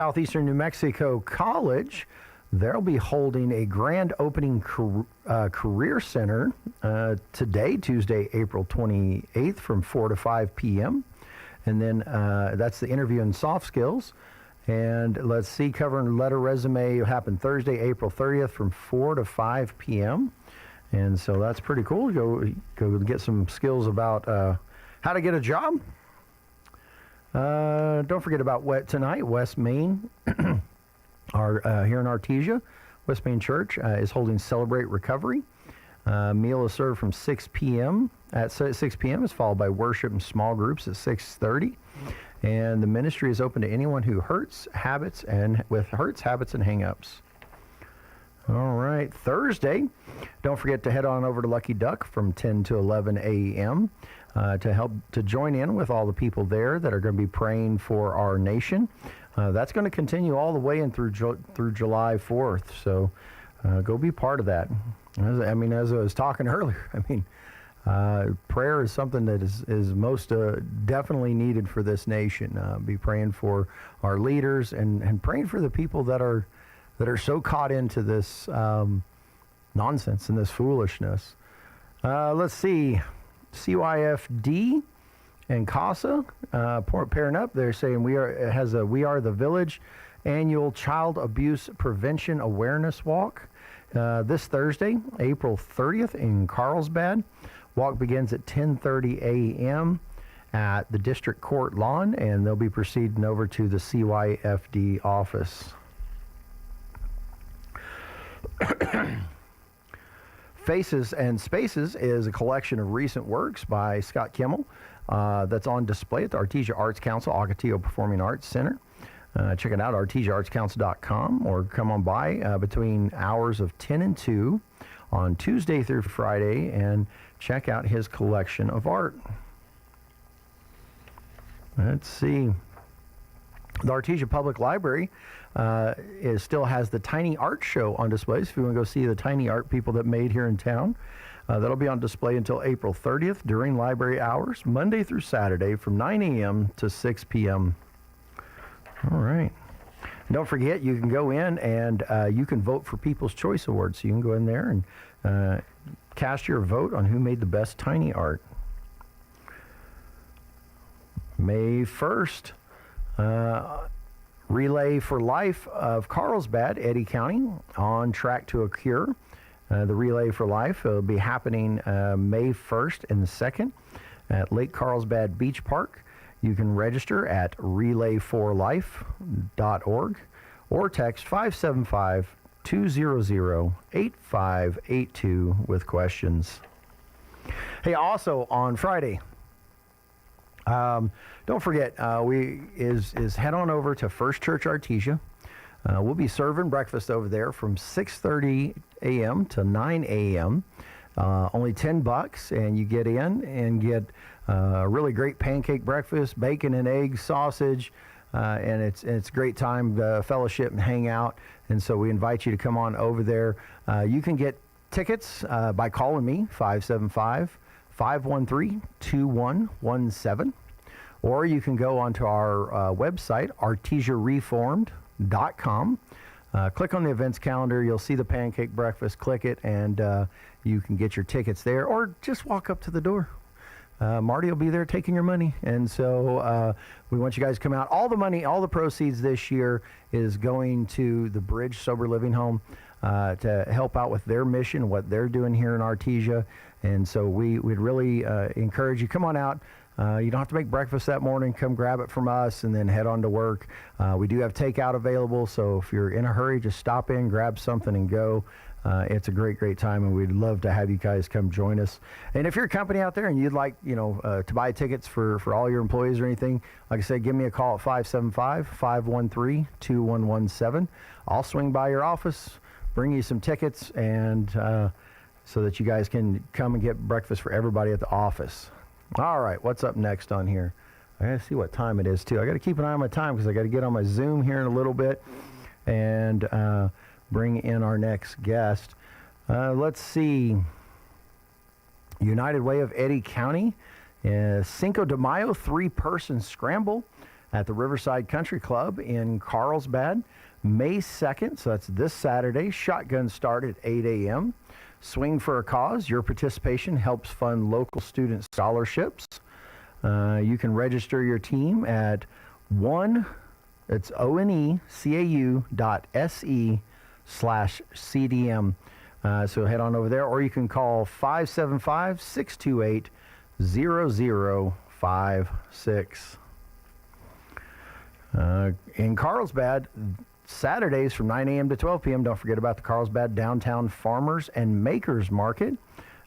Southeastern New Mexico College, they'll be holding a grand opening career center today, Tuesday, April 28th from 4 to 5 p.m. And then that's the interview and soft skills. And let's see, covering letter resume will happen Thursday, April 30th from 4 to 5 p.m. And so that's pretty cool. Go get some skills about how to get a job. Don't forget about tonight, West Main, here in Artesia. West Main Church is holding Celebrate Recovery. Meal is served from 6 p.m. At 6 p.m. is followed by worship and small groups at 6:30. And the ministry is open to anyone who hurts, habits, and hang-ups. All right, Thursday, don't forget to head on over to Lucky Duck from 10 to 11 a.m. To join in with all the people there that are going to be praying for our nation. That's going to continue all the way in through July 4th. So go be part of that. As I was talking earlier, prayer is something that is most definitely needed for this nation. Be praying for our leaders and praying for the people that are so caught into this nonsense and this foolishness. Let's see. CYFD and CASA pairing up. They're saying We Are the Village annual Child Abuse Prevention Awareness Walk this Thursday, April 30th in Carlsbad. Walk begins at 10:30 a.m. at the District Court lawn, and they'll be proceeding over to the CYFD office. Faces and Spaces is a collection of recent works by Scott Kimmel that's on display at the Artesia Arts Council Ocotillo Performing Arts Center. Check it out, artesiaartscouncil.com, or come on by between hours of 10 and 2 on Tuesday through Friday and check out his collection of art. Let's see. The Artesia Public Library still has the Tiny Art Show on display. So if you want to go see the tiny art people that made here in town, that'll be on display until April 30th during library hours, Monday through Saturday from 9 a.m. to 6 p.m. All right. Don't forget, you can go in and you can vote for People's Choice Awards. So you can go in there and cast your vote on who made the best tiny art. May 1st, Relay for Life of Carlsbad, Eddy County, on track to a cure. The Relay for Life will be happening May 1st and the 2nd at Lake Carlsbad Beach Park. You can register at relayforlife.org or text 575-200-8582 with questions. Hey, also on Friday, don't forget, head on over to First Church Artesia. We'll be serving breakfast over there from 6:30 a.m. to 9 a.m. Only $10, and you get in and get a really great pancake breakfast, bacon and eggs, sausage, and it's a great time to fellowship and hang out. And so we invite you to come on over there. You can get tickets by calling me, 575-513-2117. Or you can go onto our website, artesiareformed.com. Click on the events calendar. You'll see the pancake breakfast. Click it, and you can get your tickets there. Or just walk up to the door. Marty will be there taking your money. And so we want you guys to come out. All the money, all the proceeds this year is going to the Bridge Sober Living Home to help out with their mission, what they're doing here in Artesia. And so we'd really encourage you, come on out. You don't have to make breakfast that morning. Come grab it from us and then head on to work. We do have takeout available, so if you're in a hurry, just stop in, grab something, and go. It's a great time, and we'd love to have you guys come join us. And if you're a company out there and you'd like, to buy tickets for all your employees or anything, like I said, give me a call at 575-513-2117. I'll swing by your office, bring you some tickets, and so that you guys can come and get breakfast for everybody at the office. All right, what's up next on here? I got to see what time it is, too. I got to keep an eye on my time because I got to get on my Zoom here in a little bit and bring in our next guest. Let's see. United Way of Eddy County, Cinco de Mayo 3-person scramble. at the Riverside Country Club in Carlsbad, May 2nd. So that's this Saturday. Shotgun start at 8 a.m. Swing for a Cause. Your participation helps fund local student scholarships. You can register your team at it's onecau.se/CDM. So head on over there, or you can call 575-628-0056. In Carlsbad, Saturdays from 9 a.m. to 12 p.m. Don't forget about the Carlsbad Downtown Farmers and Makers Market.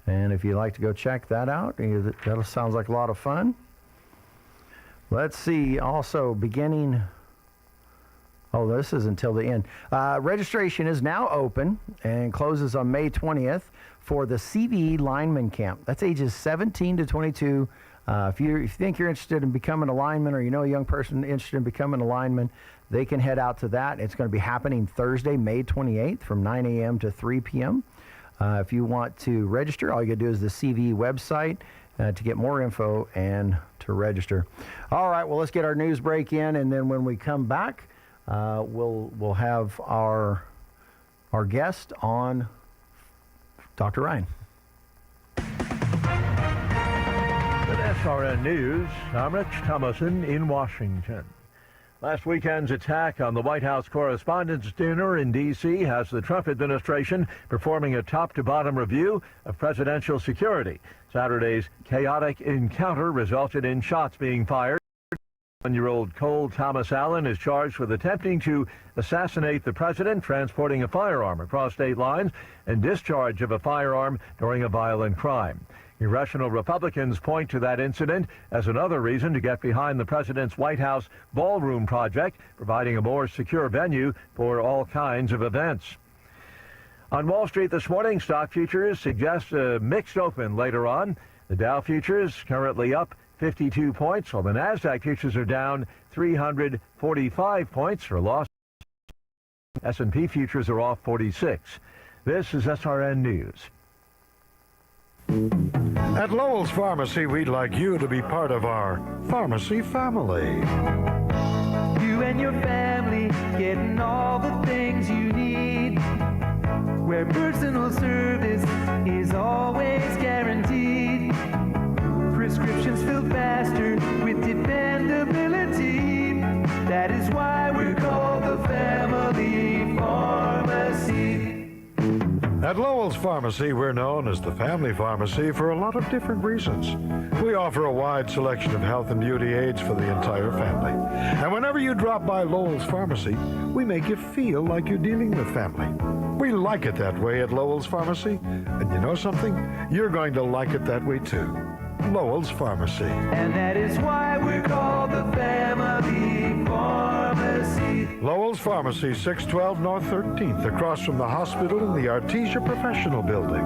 And if you'd like to go check that out, that sounds like a lot of fun. Let's see, also beginning... Oh, this is until the end. Registration is now open and closes on May 20th for the CVE Lineman Camp. That's ages 17 to 22. If you think you're interested in becoming a lineman, or you know a young person interested in becoming a lineman, they can head out to that. It's going to be happening Thursday, May 28th from 9 a.m. to 3 p.m. If you want to register, all you got to do is the CVE website to get more info and to register. All right, well, let's get our news break in, and then when we come back, we'll have our guest on, Dr. Ryan. With SRN News, I'm Rich Thomason in Washington. Last weekend's attack on the White House Correspondents' Dinner in D.C. has the Trump administration performing a top-to-bottom review of presidential security. Saturday's chaotic encounter resulted in shots being fired. 1-year-old Cole Thomas Allen is charged with attempting to assassinate the president, transporting a firearm across state lines, and discharge of a firearm during a violent crime. Irrational Republicans point to that incident as another reason to get behind the president's White House ballroom project, providing a more secure venue for all kinds of events. On Wall Street this morning, stock futures suggest a mixed open later on. The Dow futures currently up 52 points, while the NASDAQ futures are down 345 points for a loss. S&P futures are off 46. This is SRN News. At Lowell's Pharmacy, we'd like you to be part of our pharmacy family. You and your family getting all the things you need, where personal service is always guaranteed. Prescriptions filled faster with dependability. That is why we're called the Family Pharmacy. At Lowell's Pharmacy, we're known as the family pharmacy for a lot of different reasons. We offer a wide selection of health and beauty aids for the entire family. And whenever you drop by Lowell's Pharmacy, we make you feel like you're dealing with family. We like it that way at Lowell's Pharmacy. And you know something? You're going to like it that way too. Lowell's Pharmacy. And that is why we're called the Family Pharmacy. Lowell's Pharmacy, 612 North 13th, across from the hospital in the Artesia Professional Building.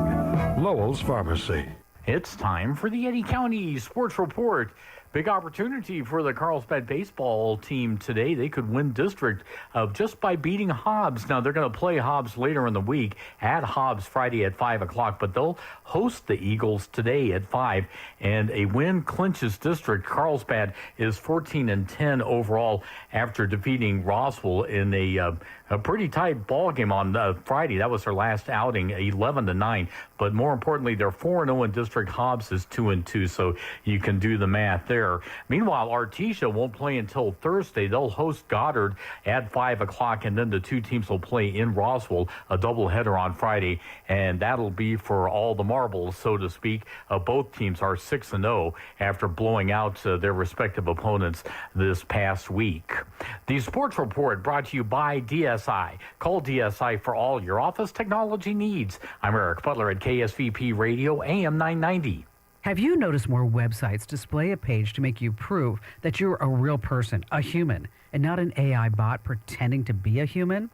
Lowell's Pharmacy. It's time for the Eddy County Sports Report. Big opportunity for the Carlsbad baseball team today. They could win district just by beating Hobbs. Now, they're going to play Hobbs later in the week at Hobbs Friday at 5 o'clock, but they'll host the Eagles today at 5, and a win clinches district. Carlsbad is 14-10 overall after defeating Roswell in a pretty tight ball game on Friday. That was their last outing, 11-9. But more importantly, they're 4-0 in district. Hobbs is 2-2, so you can do the math there. Meanwhile, Artesia won't play until Thursday. They'll host Goddard at 5 o'clock, and then the two teams will play in Roswell, a doubleheader on Friday, and that'll be for all the marbles, so to speak. Both teams are 6-0 after blowing out their respective opponents this past week. The Sports Report brought to you by DSI. Call DSI for all your office technology needs. I'm Eric Butler at KSVP Radio, AM 990. Have you noticed more websites display a page to make you prove that you're a real person, a human, and not an AI bot pretending to be a human?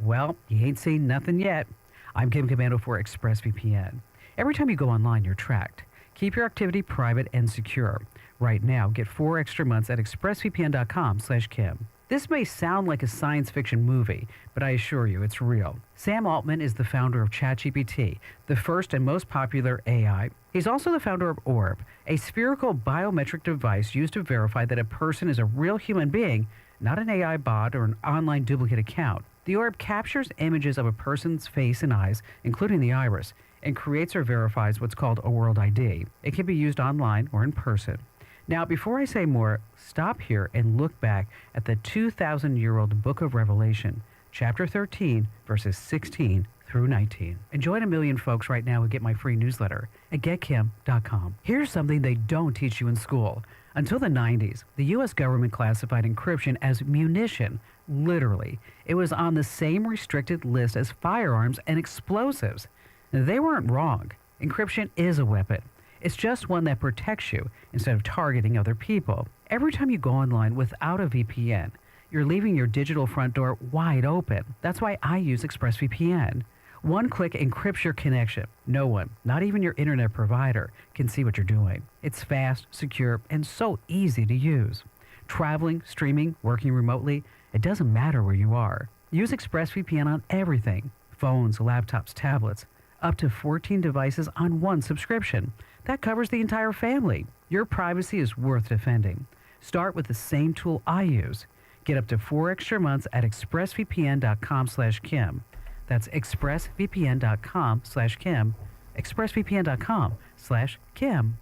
Well, you ain't seen nothing yet. I'm Kim Commando for ExpressVPN. Every time you go online, you're tracked. Keep your activity private and secure. Right now, get 4 extra months at expressvpn.com/Kim. This may sound like a science fiction movie, but I assure you it's real. Sam Altman is the founder of ChatGPT, the first and most popular AI. He's also the founder of Orb, a spherical biometric device used to verify that a person is a real human being, not an AI bot or an online duplicate account. The Orb captures images of a person's face and eyes, including the iris, and creates or verifies what's called a world ID. It can be used online or in person. Now, before I say more, stop here and look back at the 2,000-year-old Book of Revelation, chapter 13, verses 16 through 19. And join a million folks right now who get my free newsletter at getkim.com. Here's something they don't teach you in school. Until the 90s, the U.S. government classified encryption as munition. Literally, it was on the same restricted list as firearms and explosives. They weren't wrong. Encryption is a weapon. It's just one that protects you instead of targeting other people. Every time you go online without a VPN, you're leaving your digital front door wide open. That's why I use ExpressVPN. One click encrypts your connection. No one, not even your internet provider, can see what you're doing. It's fast, secure, and so easy to use. Traveling, streaming, working remotely, it doesn't matter where you are. Use ExpressVPN on everything. Phones, laptops, tablets. Up to 14 devices on one subscription. That covers the entire family. Your privacy is worth defending. Start with the same tool I use. Get up to 4 extra months at expressvpn.com/Kim. That's expressvpn.com/Kim. expressvpn.com/Kim.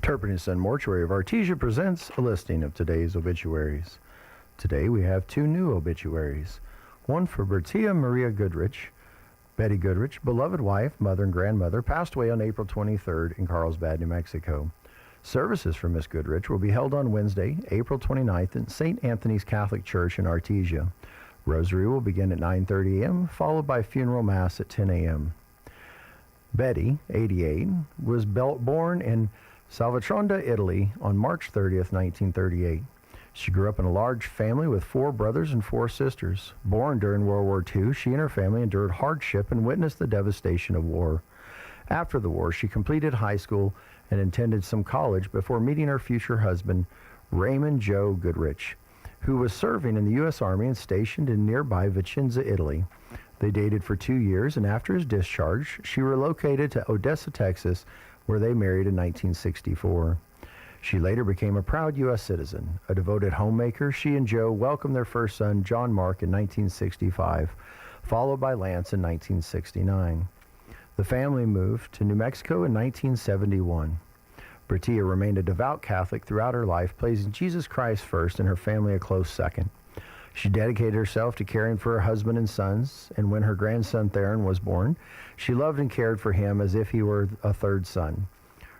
Turpin & Son Mortuary of Artesia presents a listing of today's obituaries. Today we have 2 new obituaries. One for Bertia Maria Goodrich. Betty Goodrich, beloved wife, mother, and grandmother, passed away on April 23rd in Carlsbad, New Mexico. Services for Miss Goodrich will be held on Wednesday, April 29th at St. Anthony's Catholic Church in Artesia. Rosary will begin at 9:30 a.m., followed by funeral mass at 10 a.m. Betty, 88, was born in Salvatronda, Italy on March 30th, 1938. She grew up in a large family with 4 brothers and 4 sisters. Born during World War II, she and her family endured hardship and witnessed the devastation of war. After the war, she completed high school and attended some college before meeting her future husband, Raymond Joe Goodrich, who was serving in the U.S. Army and stationed in nearby Vicenza, Italy. They dated for 2 years, and after his discharge, she relocated to Odessa, Texas, where they married in 1964. She later became a proud U.S. citizen. A devoted homemaker, she and Joe welcomed their first son, John Mark, in 1965, followed by Lance in 1969. The family moved to New Mexico in 1971. Bertia remained a devout Catholic throughout her life, placing Jesus Christ first and her family a close second. She dedicated herself to caring for her husband and sons, and when her grandson Theron was born, she loved and cared for him as if he were a third son.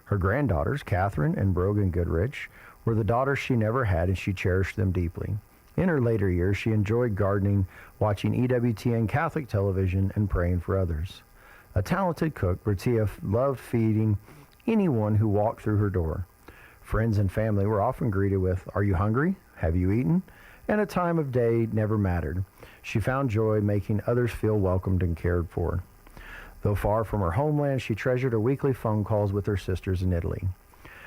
Her granddaughters, Catherine and Brogan Goodrich, were the daughters she never had, and she cherished them deeply. In her later years, she enjoyed gardening, watching EWTN Catholic television, and praying for others. A talented cook, Bertia loved feeding anyone who walked through her door. Friends and family were often greeted with, "Are you hungry? Have you eaten?" And a time of day never mattered. She found joy making others feel welcomed and cared for. Though far from her homeland, she treasured her weekly phone calls with her sisters in Italy.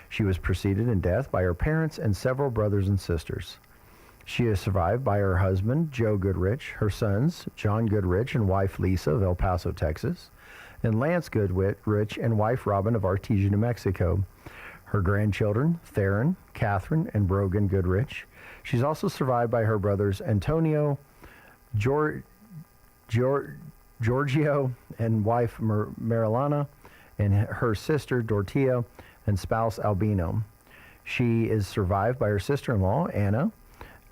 She was preceded in death by her parents and several brothers and sisters. She is survived by her husband, Joe Goodrich, her sons, John Goodrich and wife Lisa of El Paso, Texas, and Lance Goodrich and wife Robin of Artesia, New Mexico. Her grandchildren, Theron, Catherine, and Brogan Goodrich. She's also survived by her brothers Antonio, Giorgio, and wife Marilana, and her sister Dortia, and spouse Albino. She is survived by her sister-in-law, Anna,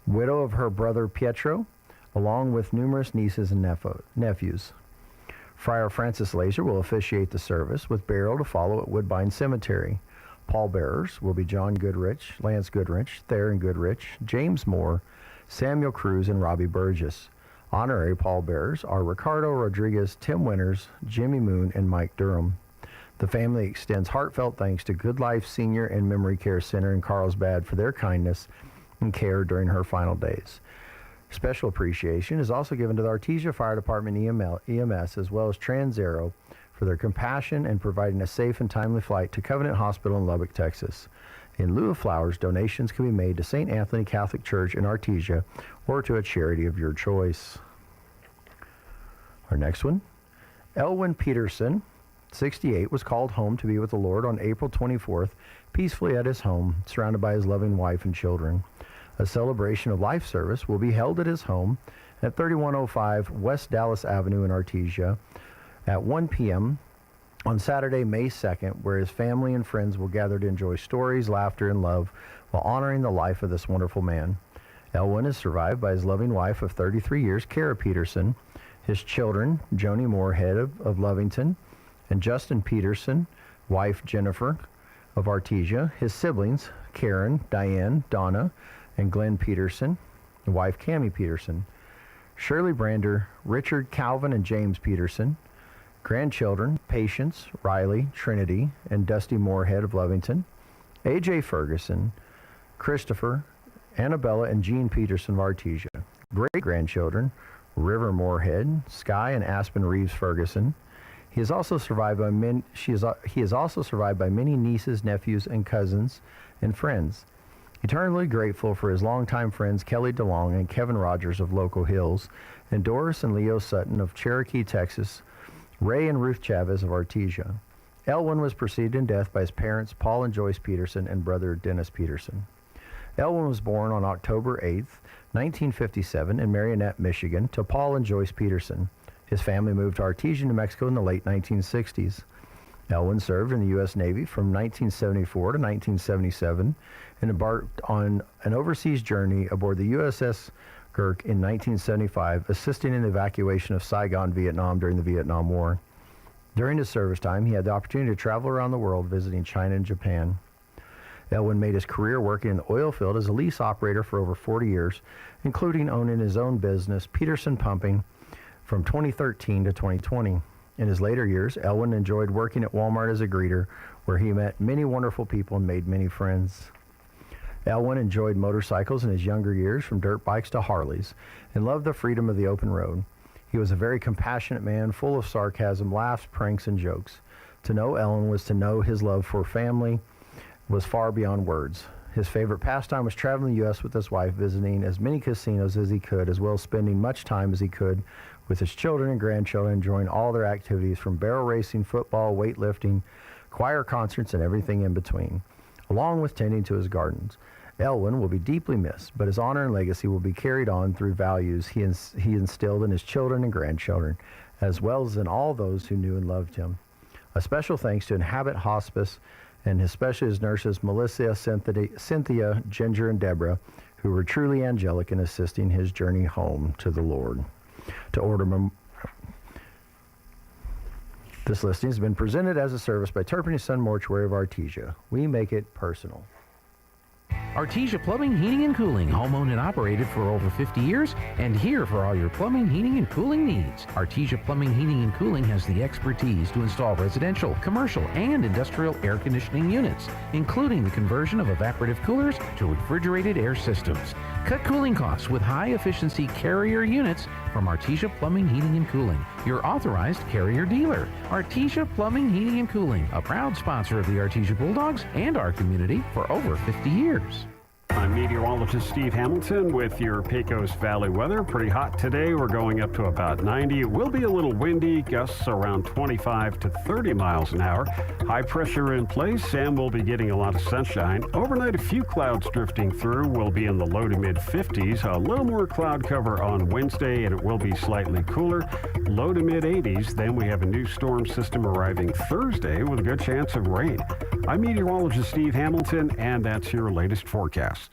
widow of her brother Pietro, along with numerous nieces and nephews. Friar Francis Laser will officiate the service, with burial to follow at Woodbine Cemetery. Pallbearers will be John Goodrich, Lance Goodrich, Theron Goodrich, James Moore, Samuel Cruz, and Robbie Burgess. Honorary pallbearers are Ricardo Rodriguez, Tim Winters, Jimmy Moon, and Mike Durham. The family extends heartfelt thanks to Good Life Senior and Memory Care Center in Carlsbad for their kindness and care during her final days. Special appreciation is also given to the Artesia Fire Department EMS as well as TransAero for their compassion and providing a safe and timely flight to Covenant Hospital in Lubbock, Texas. In lieu of flowers, donations can be made to St. Anthony Catholic Church in Artesia or to a charity of your choice. Our next one, Elwin Peterson, 68, was called home to be with the Lord on April 24th, peacefully at his home, surrounded by his loving wife and children. A celebration of life service will be held at his home at 3105 West Dallas Avenue in Artesia at 1 p.m. on Saturday, May 2nd, where his family and friends will gather to enjoy stories, laughter, and love while honoring the life of this wonderful man. Elwin is survived by his loving wife of 33 years, Kara Peterson, his children, Joni Moorhead of Lovington, and Justin Peterson, wife Jennifer of Artesia, his siblings, Karen, Diane, Donna, and Glenn Peterson, and wife Cammie Peterson, Shirley Brander, Richard, Calvin, and James Peterson, grandchildren, Patience, Riley, Trinity, and Dusty Moorhead of Lovington, A.J. Ferguson, Christopher, Annabella, and Jean Peterson of Artesia, great-grandchildren, River Moorhead, Sky, and Aspen Reeves Ferguson. He is also survived by he is also survived by many nieces, nephews, and cousins, and friends. Eternally grateful for his longtime friends Kelly DeLong and Kevin Rogers of Local Hills, and Doris and Leo Sutton of Cherokee, Texas, Ray and Ruth Chavez of Artesia. Elwin was preceded in death by his parents, Paul and Joyce Peterson, and brother Dennis Peterson. Elwin was born on October 8th, 1957, in Marionette, Michigan, to Paul and Joyce Peterson. His family moved to Artesia, New Mexico in the late 1960s. Elwin served in the U.S. Navy from 1974 to 1977 and embarked on an overseas journey aboard the USS Girk in 1975, assisting in the evacuation of Saigon, Vietnam during the Vietnam War. During his service time, he had the opportunity to travel around the world visiting China and Japan. Elwin made his career working in the oil field as a lease operator for over 40 years, including owning his own business, Peterson Pumping, from 2013 to 2020. In his later years, Elwin enjoyed working at Walmart as a greeter, where he met many wonderful people and made many friends. Elwin enjoyed motorcycles in his younger years, from dirt bikes to Harleys, and loved the freedom of the open road. He was a very compassionate man, full of sarcasm, laughs, pranks, and jokes. To know Elwin was to know his love for family was far beyond words. His favorite pastime was traveling the U.S. with his wife, visiting as many casinos as he could, as well as spending much time as he could with his children and grandchildren, enjoying all their activities from barrel racing, football, weightlifting, choir concerts, and everything in between, along with tending to his gardens. Elwin will be deeply missed, but his honor and legacy will be carried on through values he instilled in his children and grandchildren, as well as in all those who knew and loved him. A special thanks to Inhabit Hospice, and especially his nurses Melissa, Cynthia, Ginger, and Deborah, who were truly angelic in assisting his journey home to the Lord. This listing has been presented as a service by Turpin & Son Mortuary of Artesia. We make it personal. Artesia Plumbing, Heating, and Cooling, home-owned and operated for over 50 years, and here for all your plumbing, heating, and cooling needs. Artesia Plumbing, Heating, and Cooling has the expertise to install residential, commercial, and industrial air conditioning units, including the conversion of evaporative coolers to refrigerated air systems. Cut cooling costs with high-efficiency Carrier units from Artesia Plumbing, Heating, and Cooling, your authorized Carrier dealer. Artesia Plumbing, Heating, and Cooling, a proud sponsor of the Artesia Bulldogs and our community for over 50 years. I'm meteorologist Steve Hamilton with your Pecos Valley weather. Pretty hot today. We're going up to about 90. It will be a little windy, gusts around 25 to 30 miles an hour. High pressure in place, and we'll be getting a lot of sunshine. Overnight, a few clouds drifting through. We'll be in the low to mid 50s. A little more cloud cover on Wednesday, and it will be slightly cooler. Low to mid 80s. Then we have a new storm system arriving Thursday with a good chance of rain. I'm meteorologist Steve Hamilton, and that's your latest forecast.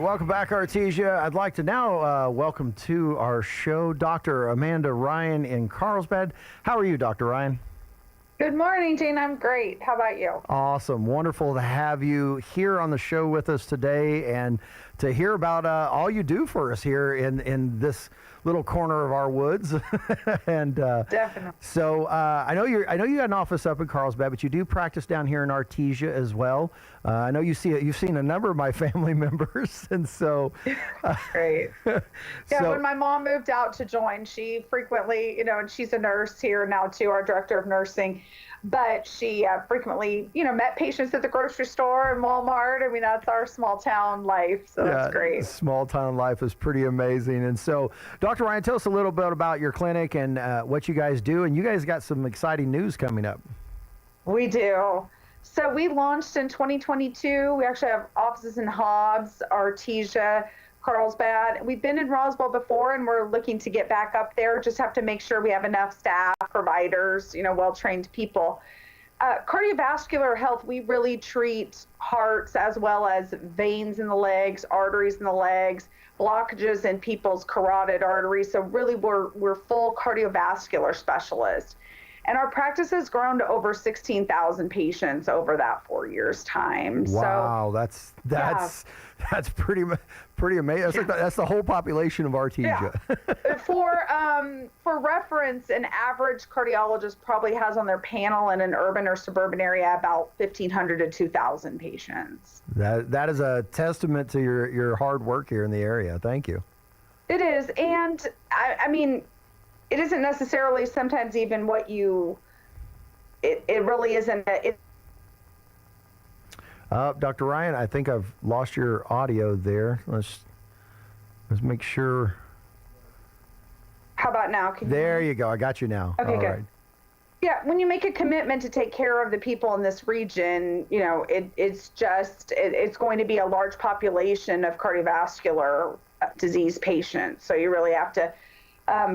Welcome back, Artesia. I'd like to now welcome to our show Dr. Amanda Ryan in Carlsbad. How are you, Dr. Ryan? Good morning, Jane. I'm great. How about you? Awesome. Wonderful to have you here on the show with us today and to hear about all you do for us here in this little corner of our woods. And Definitely. so I know you got an office up in Carlsbad, but you do practice down here in Artesia as well. I know you've seen a number of my family members, and so Great. Yeah, so- when my mom moved out to join, she frequently, and she's a nurse here now too, our director of nursing, but she frequently, met patients at the grocery store and Walmart. I mean, that's our small town life, so that's great. Small town life is pretty amazing. And so, Dr. Ryan, tell us a little bit about your clinic and what you guys do. And you guys got some exciting news coming up. We do. So we launched in 2022. We actually have offices in Hobbs, Artesia, Carlsbad. We've been in Roswell before, and we're looking to get back up there. Just have to make sure we have enough staff, providers, well-trained people. Cardiovascular health, we really treat hearts as well as veins in the legs, arteries in the legs, blockages in people's carotid arteries. So really, we're full cardiovascular specialists. And our practice has grown to over 16,000 patients over that 4 years' time. Wow, that's pretty amazing. That's the whole population of Artesia. Yeah. For reference, an average cardiologist probably has on their panel in an urban or suburban area about 1,500 to 2,000 patients. That is a testament to your hard work here in the area. Thank you. It is, and I mean, it isn't necessarily sometimes even what it really isn't. Dr. Ryan, I think I've lost your audio there. Let's make sure. How about now? There you go. I got you now. Okay, All good. right. Yeah, when you make a commitment to take care of the people in this region, it's going to be a large population of cardiovascular disease patients. So you really have to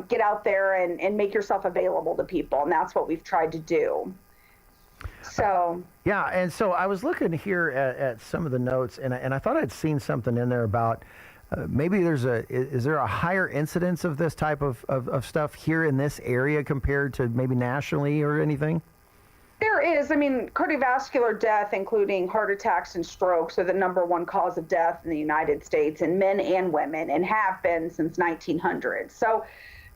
get out there and make yourself available to people, and that's what we've tried to do. So yeah, and so I was looking here at some of the notes, and I thought I'd seen something in there about maybe is there a higher incidence of this type of stuff here in this area compared to maybe nationally or anything? There is. I mean, cardiovascular death, including heart attacks and strokes, are the #1 cause of death in the United States in men and women, and have been since 1900. So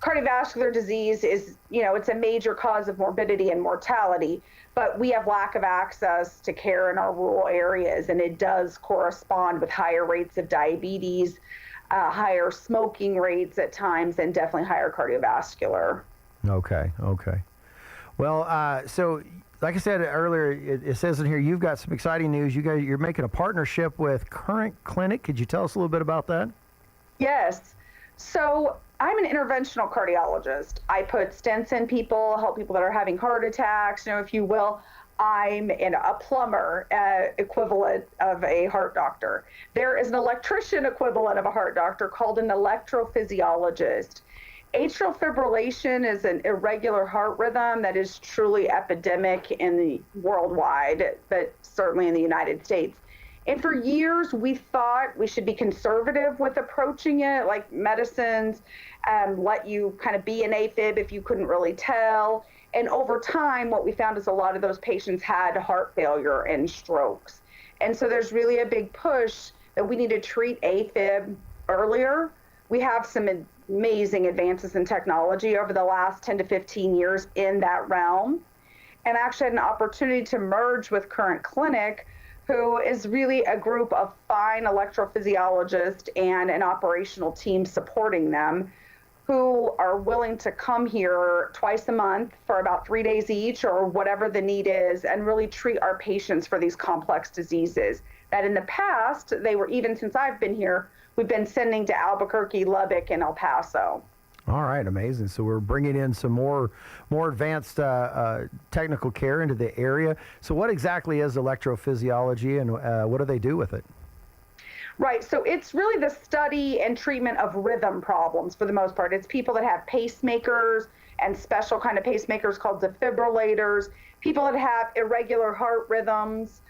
cardiovascular disease is, it's a major cause of morbidity and mortality, but we have lack of access to care in our rural areas, and it does correspond with higher rates of diabetes, higher smoking rates at times, and definitely higher cardiovascular. Okay. Well, so like I said earlier, it says in here you've got some exciting news. You're making a partnership with Current Clinic. Could you tell us a little bit about that? Yes. So I'm an interventional cardiologist. I put stents in people, help people that are having heart attacks, if you will. I'm a plumber equivalent of a heart doctor. There is an electrician equivalent of a heart doctor called an electrophysiologist. Atrial fibrillation is an irregular heart rhythm that is truly epidemic in the worldwide, but certainly in the United States. And for years, we thought we should be conservative with approaching it, like medicines let you kind of be an AFib if you couldn't really tell. And over time, what we found is a lot of those patients had heart failure and strokes. And so there's really a big push that we need to treat AFib earlier. We have some amazing advances in technology over the last 10 to 15 years in that realm. And I actually had an opportunity to merge with Current Clinic, who is really a group of fine electrophysiologists and an operational team supporting them, who are willing to come here twice a month for about 3 days each or whatever the need is, and really treat our patients for these complex diseases that in the past, even since I've been here, we've been sending to Albuquerque, Lubbock, and El Paso. All right, amazing. So we're bringing in some more advanced technical care into the area. So what exactly is electrophysiology, and what do they do with it? Right, so it's really the study and treatment of rhythm problems for the most part. It's people that have pacemakers and special kind of pacemakers called defibrillators, people that have irregular heart rhythms,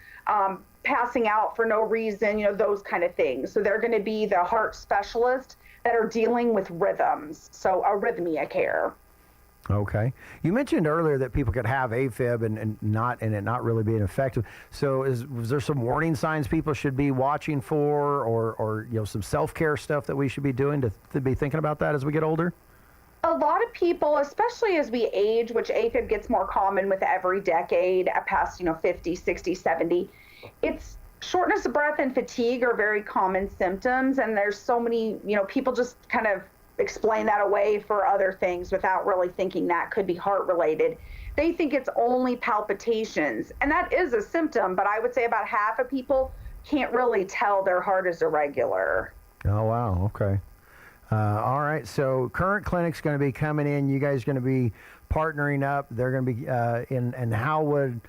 passing out for no reason, those kind of things. So they're going to be the heart specialists that are dealing with rhythms, so arrhythmia care. Okay. You mentioned earlier that people could have AFib and it not really being effective. So was there some warning signs people should be watching for, or some self-care stuff that we should be doing to be thinking about that as we get older? A lot of people, especially as we age, which AFib gets more common with every decade past 50, 60, 70, it's shortness of breath and fatigue are very common symptoms, and there's so many, people just kind of explain that away for other things without really thinking that could be heart related. They think it's only palpitations, and that is a symptom, but I would say about half of people can't really tell their heart is irregular. Oh, wow. Okay. All right. So Current Clinic's going to be coming in. You guys are going to be partnering up. They're going to be and how would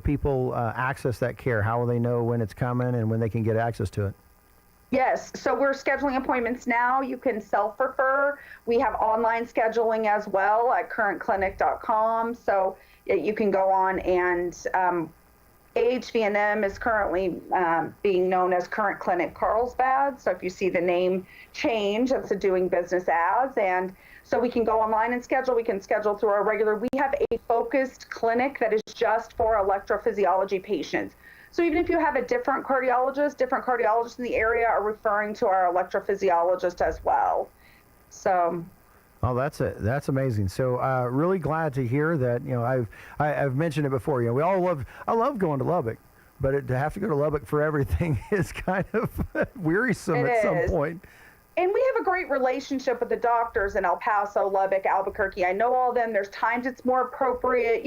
people access that care? How will they know when it's coming and when they can get access to it? Yes, so we're scheduling appointments now. You can self-refer. We have online scheduling as well at currentclinic.com. So you can go on, and AHVNM is currently being known as Current Clinic Carlsbad. So if you see the name change, it's a doing business as. And so we can go online and schedule. We can schedule through our regular. We have a focused clinic that is just for electrophysiology patients. So even if you have a different cardiologists in the area are referring to our electrophysiologist as well. So. Oh, that's amazing. So really glad to hear that. I've mentioned it before. I love going to Lubbock, but to have to go to Lubbock for everything is kind of wearisome at some point. And we have a great relationship with the doctors in El Paso, Lubbock, Albuquerque. I know all of them. There's times it's more appropriate.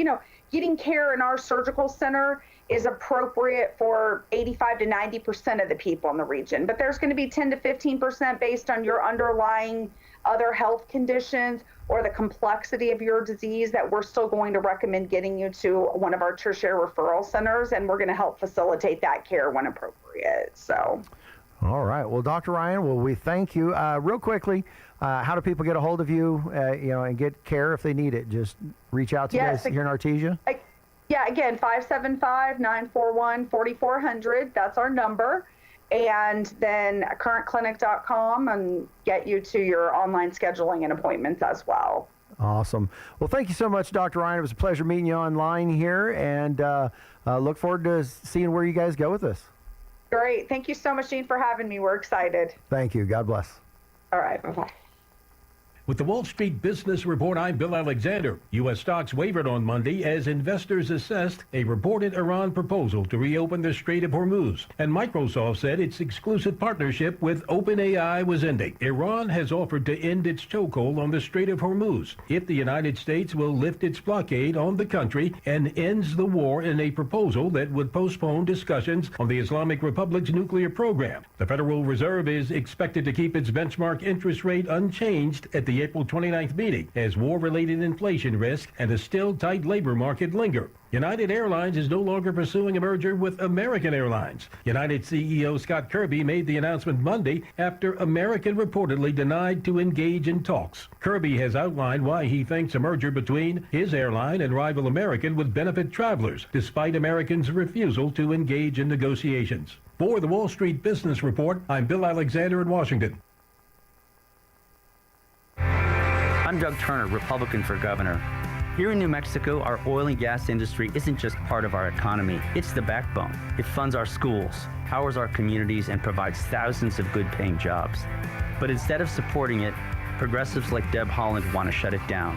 Getting care in our surgical center is appropriate for 85 to 90% of the people in the region. But there's going to be 10 to 15% based on your underlying other health conditions or the complexity of your disease that we're still going to recommend getting you to one of our tertiary referral centers, and we're going to help facilitate that care when appropriate. So. All right. Well, Dr. Ryan, we thank you. Real quickly, how do people get a hold of you, and get care if they need it? Just reach out to you guys here in Artesia? Yeah, again, 575-941-4400. That's our number. And then currentclinic.com and get you to your online scheduling and appointments as well. Awesome. Well, thank you so much, Dr. Ryan. It was a pleasure meeting you online here, and look forward to seeing where you guys go with this. Great. Thank you so much, Gene, for having me. We're excited. Thank you. God bless. All right. Bye-bye. With the Wall Street Business Report, I'm Bill Alexander. U.S. stocks wavered on Monday as investors assessed a reported Iran proposal to reopen the Strait of Hormuz. And Microsoft said its exclusive partnership with OpenAI was ending. Iran has offered to end its chokehold on the Strait of Hormuz if the United States will lift its blockade on the country and ends the war in a proposal that would postpone discussions on the Islamic Republic's nuclear program. The Federal Reserve is expected to keep its benchmark interest rate unchanged at the April 29th meeting as war-related inflation risk and a still tight labor market linger. United Airlines is no longer pursuing a merger with American Airlines. United CEO Scott Kirby made the announcement Monday after American reportedly denied to engage in talks. Kirby has outlined why he thinks a merger between his airline and rival American would benefit travelers, despite Americans' refusal to engage in negotiations. For the Wall Street Business Report, I'm Bill Alexander in Washington. I'm Doug Turner, Republican for governor. Here in New Mexico, our oil and gas industry isn't just part of our economy, it's the backbone. It funds our schools, powers our communities, and provides thousands of good-paying jobs. But instead of supporting it, progressives like Deb Haaland want to shut it down.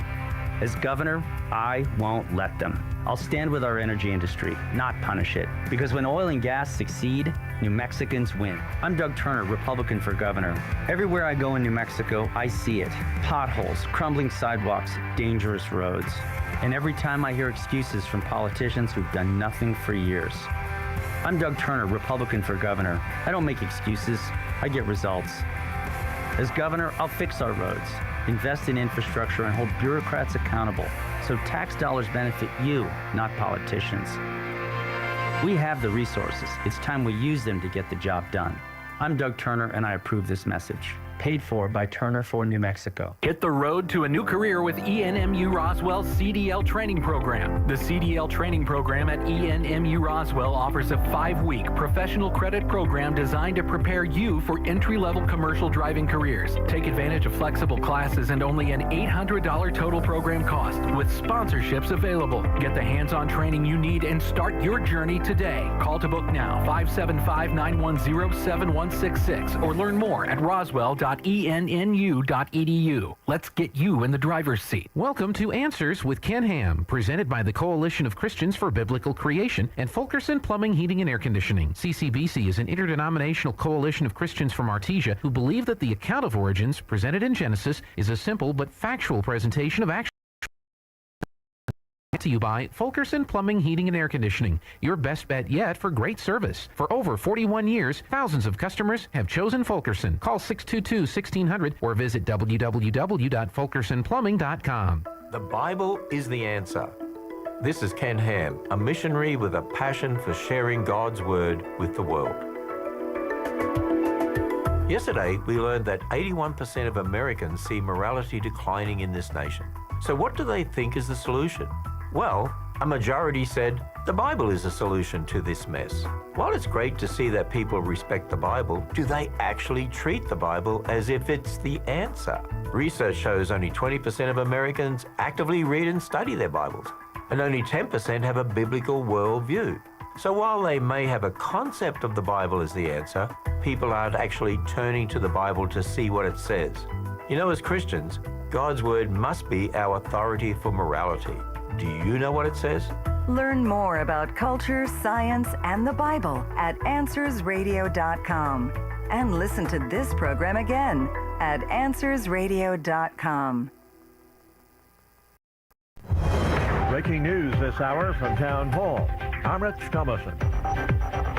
As governor, I won't let them. I'll stand with our energy industry, not punish it. Because when oil and gas succeed, New Mexicans win. I'm Doug Turner, Republican for governor. Everywhere I go in New Mexico, I see it. Potholes, crumbling sidewalks, dangerous roads. And every time I hear excuses from politicians who've done nothing for years. I'm Doug Turner, Republican for governor. I don't make excuses, I get results. As governor, I'll fix our roads, invest in infrastructure, and hold bureaucrats accountable so tax dollars benefit you, not politicians. We have the resources. It's time we use them to get the job done. I'm Doug Turner, and I approve this message. paid for by Turner for New Mexico. Hit the road to a new career with ENMU Roswell's CDL training program. The CDL training program at ENMU Roswell offers a 5-week professional credit program designed to prepare you for entry-level commercial driving careers. Take advantage of flexible classes and only an $800 total program cost with sponsorships available. Get the hands-on training you need and start your journey today. Call to book now, 575-910-7166, or learn more at roswell.ennu.edu. Let's get you in the driver's seat. Welcome to Answers with Ken Ham, presented by the Coalition of Christians for Biblical Creation and Fulkerson Plumbing, Heating, and Air Conditioning. CCBC is an interdenominational coalition of Christians from Artesia who believe that the account of origins presented in Genesis is a simple but factual presentation of actual. To you by Fulkerson Plumbing, Heating, and Air Conditioning, your best bet yet for great service. For over 41 years, thousands of customers have chosen Fulkerson. Call 622-1600 or visit www.fulkersonplumbing.com. The Bible is the answer. This is Ken Ham, a missionary with a passion for sharing God's Word with the world. Yesterday, we learned that 81% of Americans see morality declining in this nation. So what do they think is the solution? Well, a majority said the Bible is a solution to this mess. While it's great to see that people respect the Bible, do they actually treat the Bible as if it's the answer? Research shows only 20% of Americans actively read and study their Bibles, and only 10% have a biblical worldview. So while they may have a concept of the Bible as the answer, people aren't actually turning to the Bible to see what it says. You know, as Christians, God's Word must be our authority for morality. Do you know what it says? Learn more about culture, science, and the Bible at AnswersRadio.com. And listen to this program again at AnswersRadio.com. Breaking news this hour from Town Hall. I'm Rich Thomason.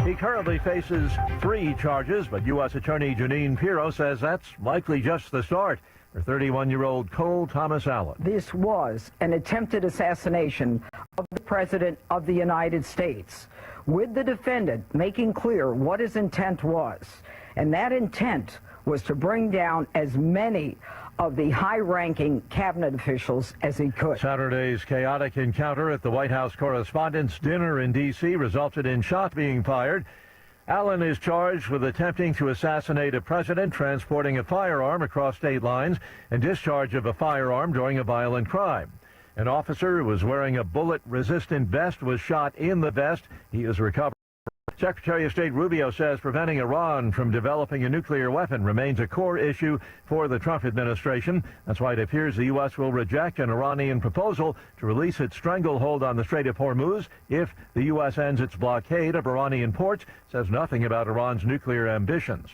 He currently faces 3 charges, but U.S. Attorney Janine Pirro says that's likely just the start. Her 31-year-old Cole Thomas Allen. This was an attempted assassination of the President of the United States, with the defendant making clear what his intent was. And that intent was to bring down as many of the high-ranking cabinet officials as he could. Saturday's chaotic encounter at the White House Correspondents' Dinner in D.C. resulted in shots being fired. Allen is charged with attempting to assassinate a president, transporting a firearm across state lines, and discharge of a firearm during a violent crime. An officer who was wearing a bullet-resistant vest was shot in the vest. He is recovered. Secretary of State Rubio says preventing Iran from developing a nuclear weapon remains a core issue for the Trump administration. That's why it appears the U.S. will reject an Iranian proposal to release its stranglehold on the Strait of Hormuz if the U.S. ends its blockade of Iranian ports. Says nothing about Iran's nuclear ambitions.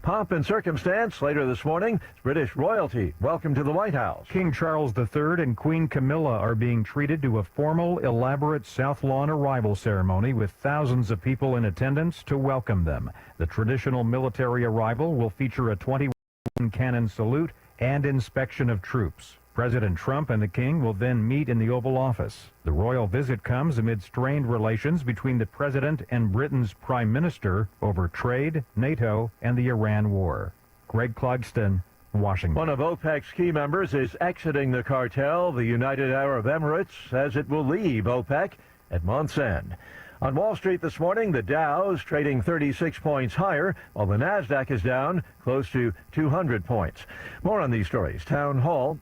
Pomp and circumstance later this morning. British royalty welcome to the White House. King Charles III and Queen Camilla are being treated to a formal, elaborate South Lawn arrival ceremony with thousands of people in attendance to welcome them. The traditional military arrival will feature a 21-cannon salute and inspection of troops. President Trump and the King will then meet in the Oval Office. The royal visit comes amid strained relations between the President and Britain's Prime Minister over trade, NATO, and the Iran war. Greg Clugston, Washington. One of OPEC's key members is exiting the cartel. The United Arab Emirates says it will leave OPEC at month's end. On Wall Street this morning, the Dow's trading 36 points higher, while the Nasdaq is down close to 200 points. More on these stories, townhall.com.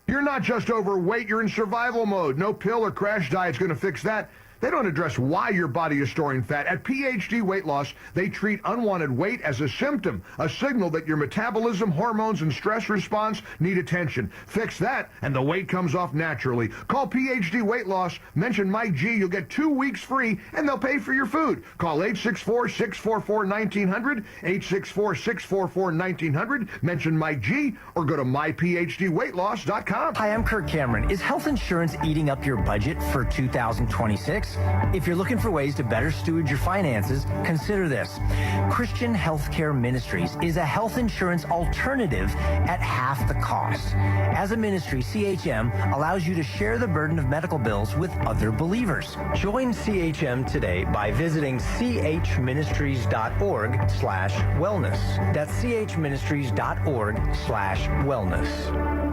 You're not just overweight, you're in survival mode. No pill or crash diet's going to fix that. They don't address why your body is storing fat. At PhD Weight Loss, they treat unwanted weight as a symptom, a signal that your metabolism, hormones, and stress response need attention. Fix that, and the weight comes off naturally. Call PhD Weight Loss, mention Mike G, you'll get 2 weeks free, and they'll pay for your food. Call 864-644-1900, 864-644-1900, mention Mike G, or go to myphdweightloss.com. Hi, I'm Kirk Cameron. Is health insurance eating up your budget for 2026? tax. If you're looking for ways to better steward your finances, consider this. Christian Healthcare Ministries is a health insurance alternative at half the cost. As a ministry, CHM allows you to share the burden of medical bills with other believers. Join CHM today by visiting chministries.org/wellness. That's chministries.org/wellness.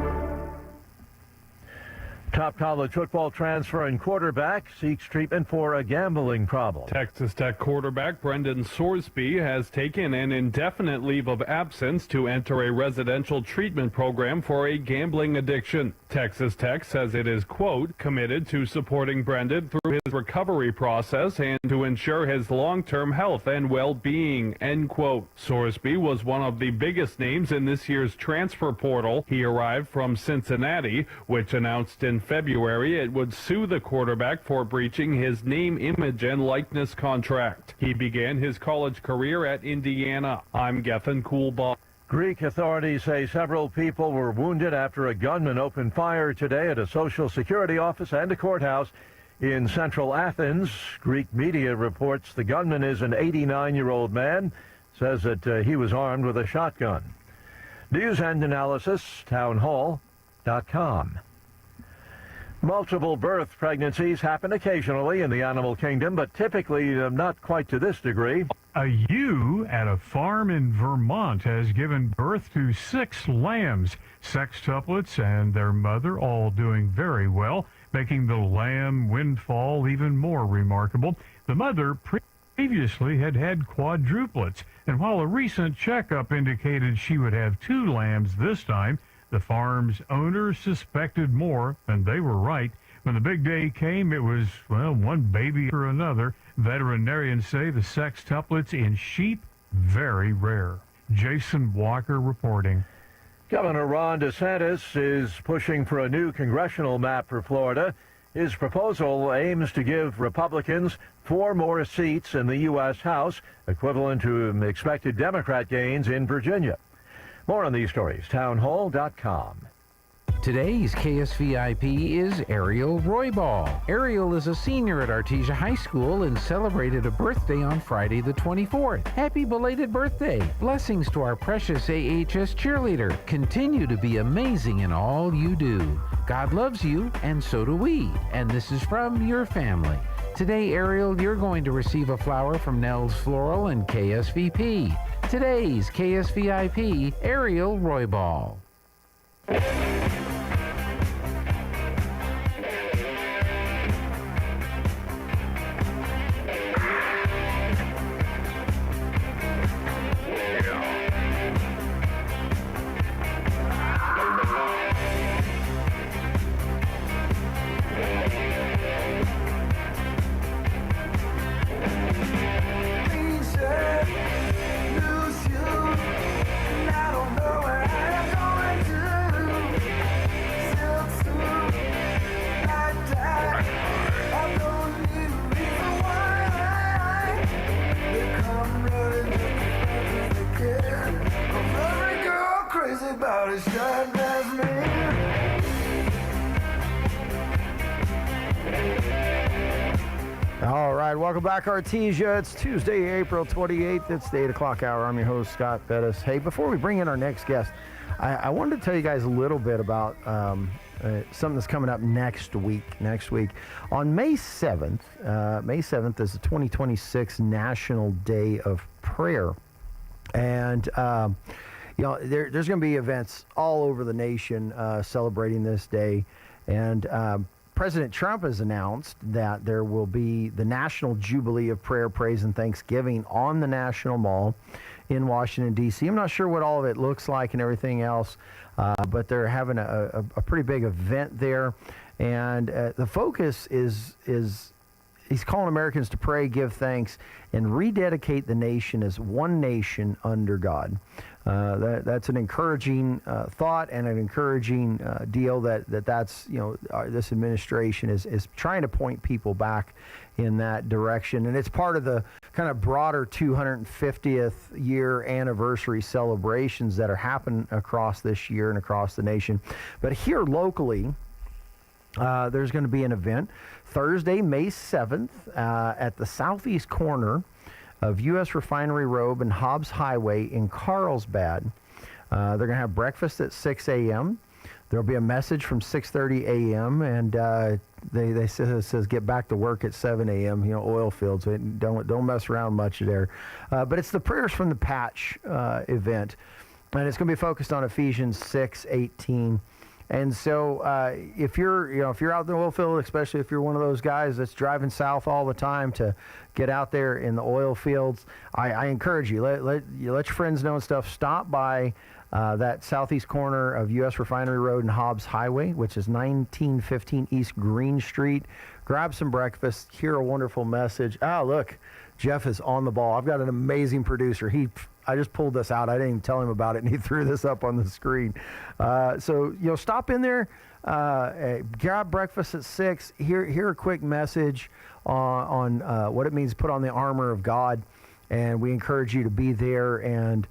Top college football transfer and quarterback seeks treatment for a gambling problem. Texas Tech quarterback Brendan Sorsby has taken an indefinite leave of absence to enter a residential treatment program for a gambling addiction. Texas Tech says it is, quote, committed to supporting Brendan through his recovery process and to ensure his long-term health and well-being, end quote. Sorsby was one of the biggest names in this year's transfer portal. He arrived from Cincinnati, which announced in February it would sue the quarterback for breaching his name, image, and likeness contract. He began his college career at Indiana. I'm Gethin Coolbaugh. Greek authorities say several people were wounded after a gunman opened fire today at a Social Security office and a courthouse in central Athens. Greek media reports the gunman is an 89-year-old man, says that he was armed with a shotgun. News and analysis, townhall.com. Multiple birth pregnancies happen occasionally in the animal kingdom, but typically not quite to this degree. A ewe at a farm in Vermont has given birth to 6 lambs, sextuplets and their mother, all doing very well, making the lamb windfall even more remarkable. The mother previously had quadruplets, and while a recent checkup indicated she would have 2 lambs this time, the farm's owner suspected more, and they were right. When the big day came, it was, well, one baby after another. Veterinarians say the sextuplets in sheep, very rare. Jason Walker reporting. Governor Ron DeSantis is pushing for a new congressional map for Florida. His proposal aims to give Republicans 4 more seats in the U.S. House, equivalent to expected Democrat gains in Virginia. More on these stories, townhall.com. Today's KSVIP is Ariel Roybal. Ariel is a senior at Artesia High School and celebrated a birthday on Friday the 24th. Happy belated birthday. Blessings to our precious AHS cheerleader. Continue to be amazing in all you do. God loves you, and so do we. And this is from your family. Today, Ariel, you're going to receive a flower from Nels Floral and KSVP. Today's KSVIP, Ariel Roybal. All right, welcome back, Artesia. It's Tuesday, April 28th. It's the 8 o'clock hour. I'm your host, Scott Bettis. Hey, before we bring in our next guest, I wanted to tell you guys a little bit about something that's coming up next week. On May 7th, May 7th is the 2026 National Day of Prayer. And, there's going to be events all over the nation celebrating this day. And President Trump has announced that there will be the National Jubilee of Prayer, Praise, and Thanksgiving on the National Mall in Washington, D.C. I'm not sure what all of it looks like and everything else, but they're having a pretty big event there. And the focus is he's calling Americans to pray, give thanks, and rededicate the nation as one nation under God. That's an encouraging thought and an encouraging deal that's this administration is trying to point people back in that direction. And it's part of the kind of broader 250th year anniversary celebrations that are happening across this year and across the nation. But here locally, there's going to be an event Thursday, May 7th at the southeast corner of U.S. Refinery Road and Hobbs Highway in Carlsbad. They're going to have breakfast at 6 a.m. There'll be a message from 6:30 a.m. and they says get back to work at 7 a.m. Oil fields. So don't mess around much there. But it's the Prayers from the Patch event, and it's going to be focused on Ephesians 6:18. And so if you're out in the oil field, especially if you're one of those guys that's driving south all the time to get out there in the oil fields, I encourage you, let your friends know and stuff. Stop by that southeast corner of U.S. Refinery Road and Hobbs Highway, which is 1915 East Green Street. Grab some breakfast, hear a wonderful message. Oh, look, Jeff is on the ball. I've got an amazing producer. I just pulled this out. I didn't even tell him about it, and he threw this up on the screen. So, stop in there, grab breakfast at 6, hear a quick message on what it means to put on the armor of God, and we encourage you to be there and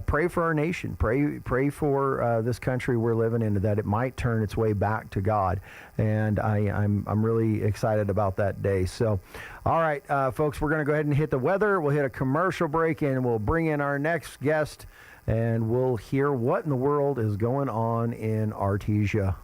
pray for our nation. Pray for this country we're living in, that it might turn its way back to God. And I'm really excited about that day. So, all right, folks, we're going to go ahead and hit the weather. We'll hit a commercial break, and we'll bring in our next guest, and we'll hear what in the world is going on in Artesia.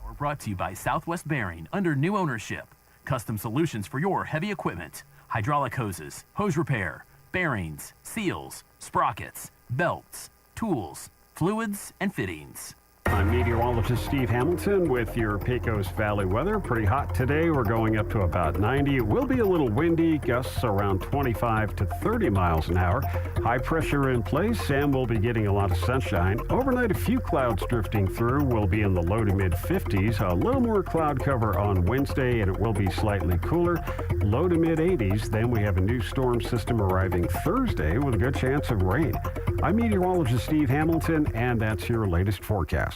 We're brought to you by Southwest Bearing under new ownership. Custom solutions for your heavy equipment, hydraulic hoses, hose repair, bearings, seals, sprockets, belts, tools, fluids, and fittings. I'm meteorologist Steve Hamilton with your Pecos Valley weather. Pretty hot today. We're going up to about 90. It will be a little windy, gusts around 25 to 30 miles an hour. High pressure in place, and we'll be getting a lot of sunshine. Overnight, a few clouds drifting through. We'll be in the low to mid 50s. A little more cloud cover on Wednesday, and it will be slightly cooler. Low to mid 80s. Then we have a new storm system arriving Thursday with a good chance of rain. I'm meteorologist Steve Hamilton, and that's your latest forecast.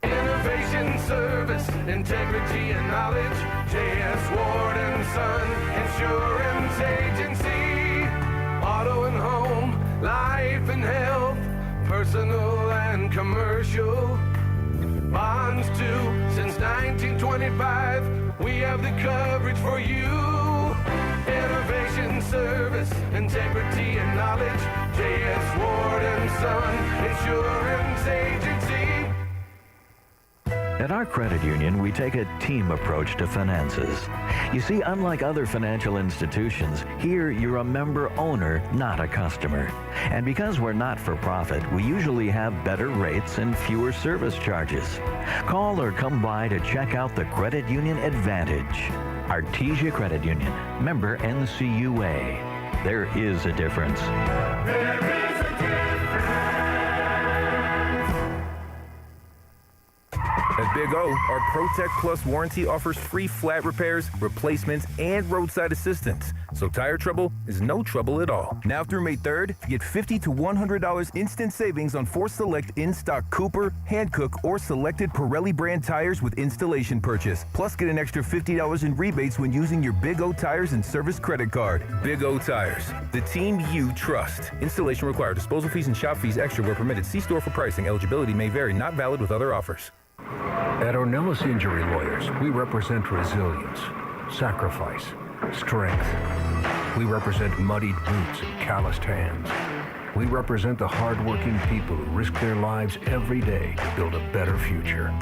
Innovation, service, integrity, and knowledge. J.S. Ward and Son Insurance Agency. Auto and home, life and health, personal and commercial. Bonds too, since 1925. We have the coverage for you. Innovation, service, integrity, and knowledge. J.S. Ward and Son Insurance Agency. At our credit union, we take a team approach to finances. You see, unlike other financial institutions, here you're a member owner, not a customer. And because we're not for profit, we usually have better rates and fewer service charges. Call or come by to check out the Credit Union Advantage. Artesia Credit Union, member NCUA. There is a difference. There is a difference. At Big O, our Protect Plus warranty offers free flat repairs, replacements, and roadside assistance. So tire trouble is no trouble at all. Now through May 3rd, get $50 to $100 instant savings on 4 select in-stock Cooper, Hankook, or selected Pirelli brand tires with installation purchase. Plus get an extra $50 in rebates when using your Big O Tires and Service credit card. Big O Tires, the team you trust. Installation required. Disposal fees and shop fees extra where permitted. See store for pricing. Eligibility may vary. Not valid with other offers. At Ornelas Injury Lawyers, we represent resilience, sacrifice, strength. We represent muddied boots and calloused hands. We represent the hardworking people who risk their lives every day to build a better future.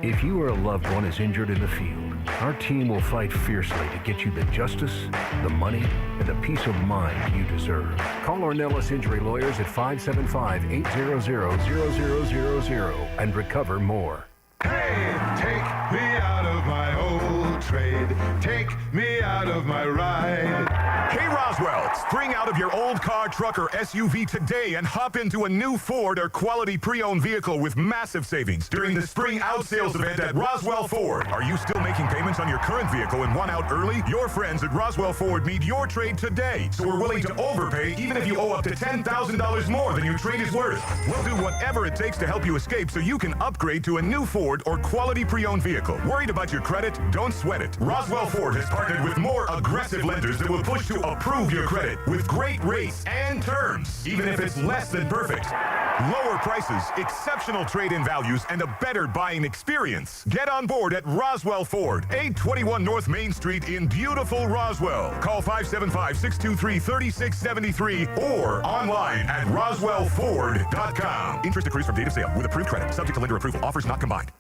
If you or a loved one is injured in the field, our team will fight fiercely to get you the justice, the money, and the peace of mind you deserve. Call Ornelas Injury Lawyers at 575-800-0000 and recover more. Hey, take me out of my old trade. Take me out of my ride. Hey Roswell, spring out of your old car, truck, or SUV today and hop into a new Ford or quality pre-owned vehicle with massive savings during the Spring Out Sales event at Roswell Ford. Are you still making payments on your current vehicle and want out early? Your friends at Roswell Ford need your trade today, so we're willing to overpay even if you owe up to $10,000 more than your trade is worth. We'll do whatever it takes to help you escape so you can upgrade to a new Ford or quality pre-owned vehicle. Worried about your credit? Don't sweat it. Roswell Ford has partnered with more aggressive lenders that will push to approve Improve your credit with great rates and terms, even if it's less than perfect. Lower prices, exceptional trade-in values, and a better buying experience. Get on board at Roswell Ford, 821 North Main Street in beautiful Roswell. Call 575-623-3673 or online at roswellford.com. Interest accrues from date of sale with approved credit, subject to lender approval. Offers not combined.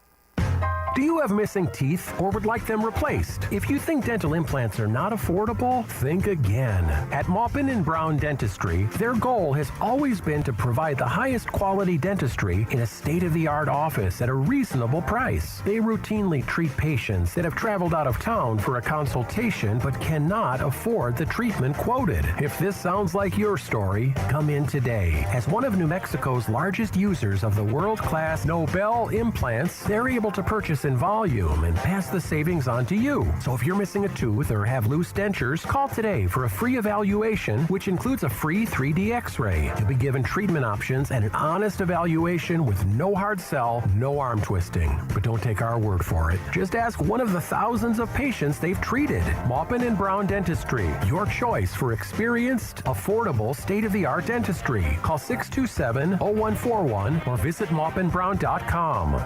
Do you have missing teeth or would like them replaced? If you think dental implants are not affordable, think again. At Maupin & Brown Dentistry, their goal has always been to provide the highest quality dentistry in a state-of-the-art office at a reasonable price. They routinely treat patients that have traveled out of town for a consultation but cannot afford the treatment quoted. If this sounds like your story, come in today. As one of New Mexico's largest users of the world-class Nobel implants, they're able to purchase in volume and pass the savings on to you. So if you're missing a tooth or have loose dentures, call today for a free evaluation, which includes a free 3D x-ray. You'll be given treatment options and an honest evaluation with no hard sell, no arm twisting. But don't take our word for it. Just ask one of the thousands of patients they've treated. Maupin & Brown Dentistry, your choice for experienced, affordable, state-of-the-art dentistry. Call 627-0141 or visit maupinbrown.com.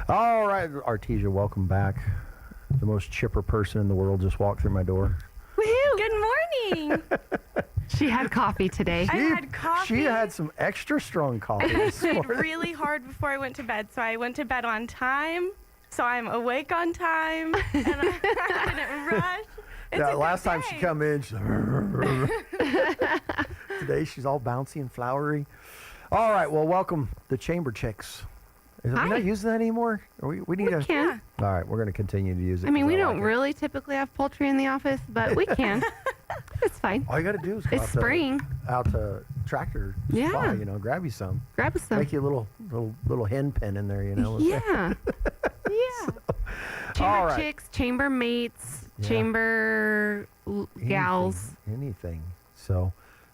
All right, Artesia, welcome back. The most chipper person in the world just walked through my door. Woohoo! Good morning. She had coffee today. I had coffee. She had some extra strong coffee I this worked morning. really hard before I went to bed, so I went to bed on time. So I'm awake on time, and I didn't rush. It's Yeah, a last good time she day. come in, she's today she's all bouncy and flowery. All right, well, welcome the Chamber Chicks. Are we not using that anymore? We need to. can. All right, we're going to continue to use it. I mean, 'cause we like don't it. really typically have poultry in the office, but we can. It's fine. All you got to do is go It's out spring. out to Tractor Yeah. Supply, grab you some. Grab us some. Make you a little hen pen in there, Yeah. Yeah. Chamber All right. chicks, chamber mates, Yeah. chamber gals. Anything. So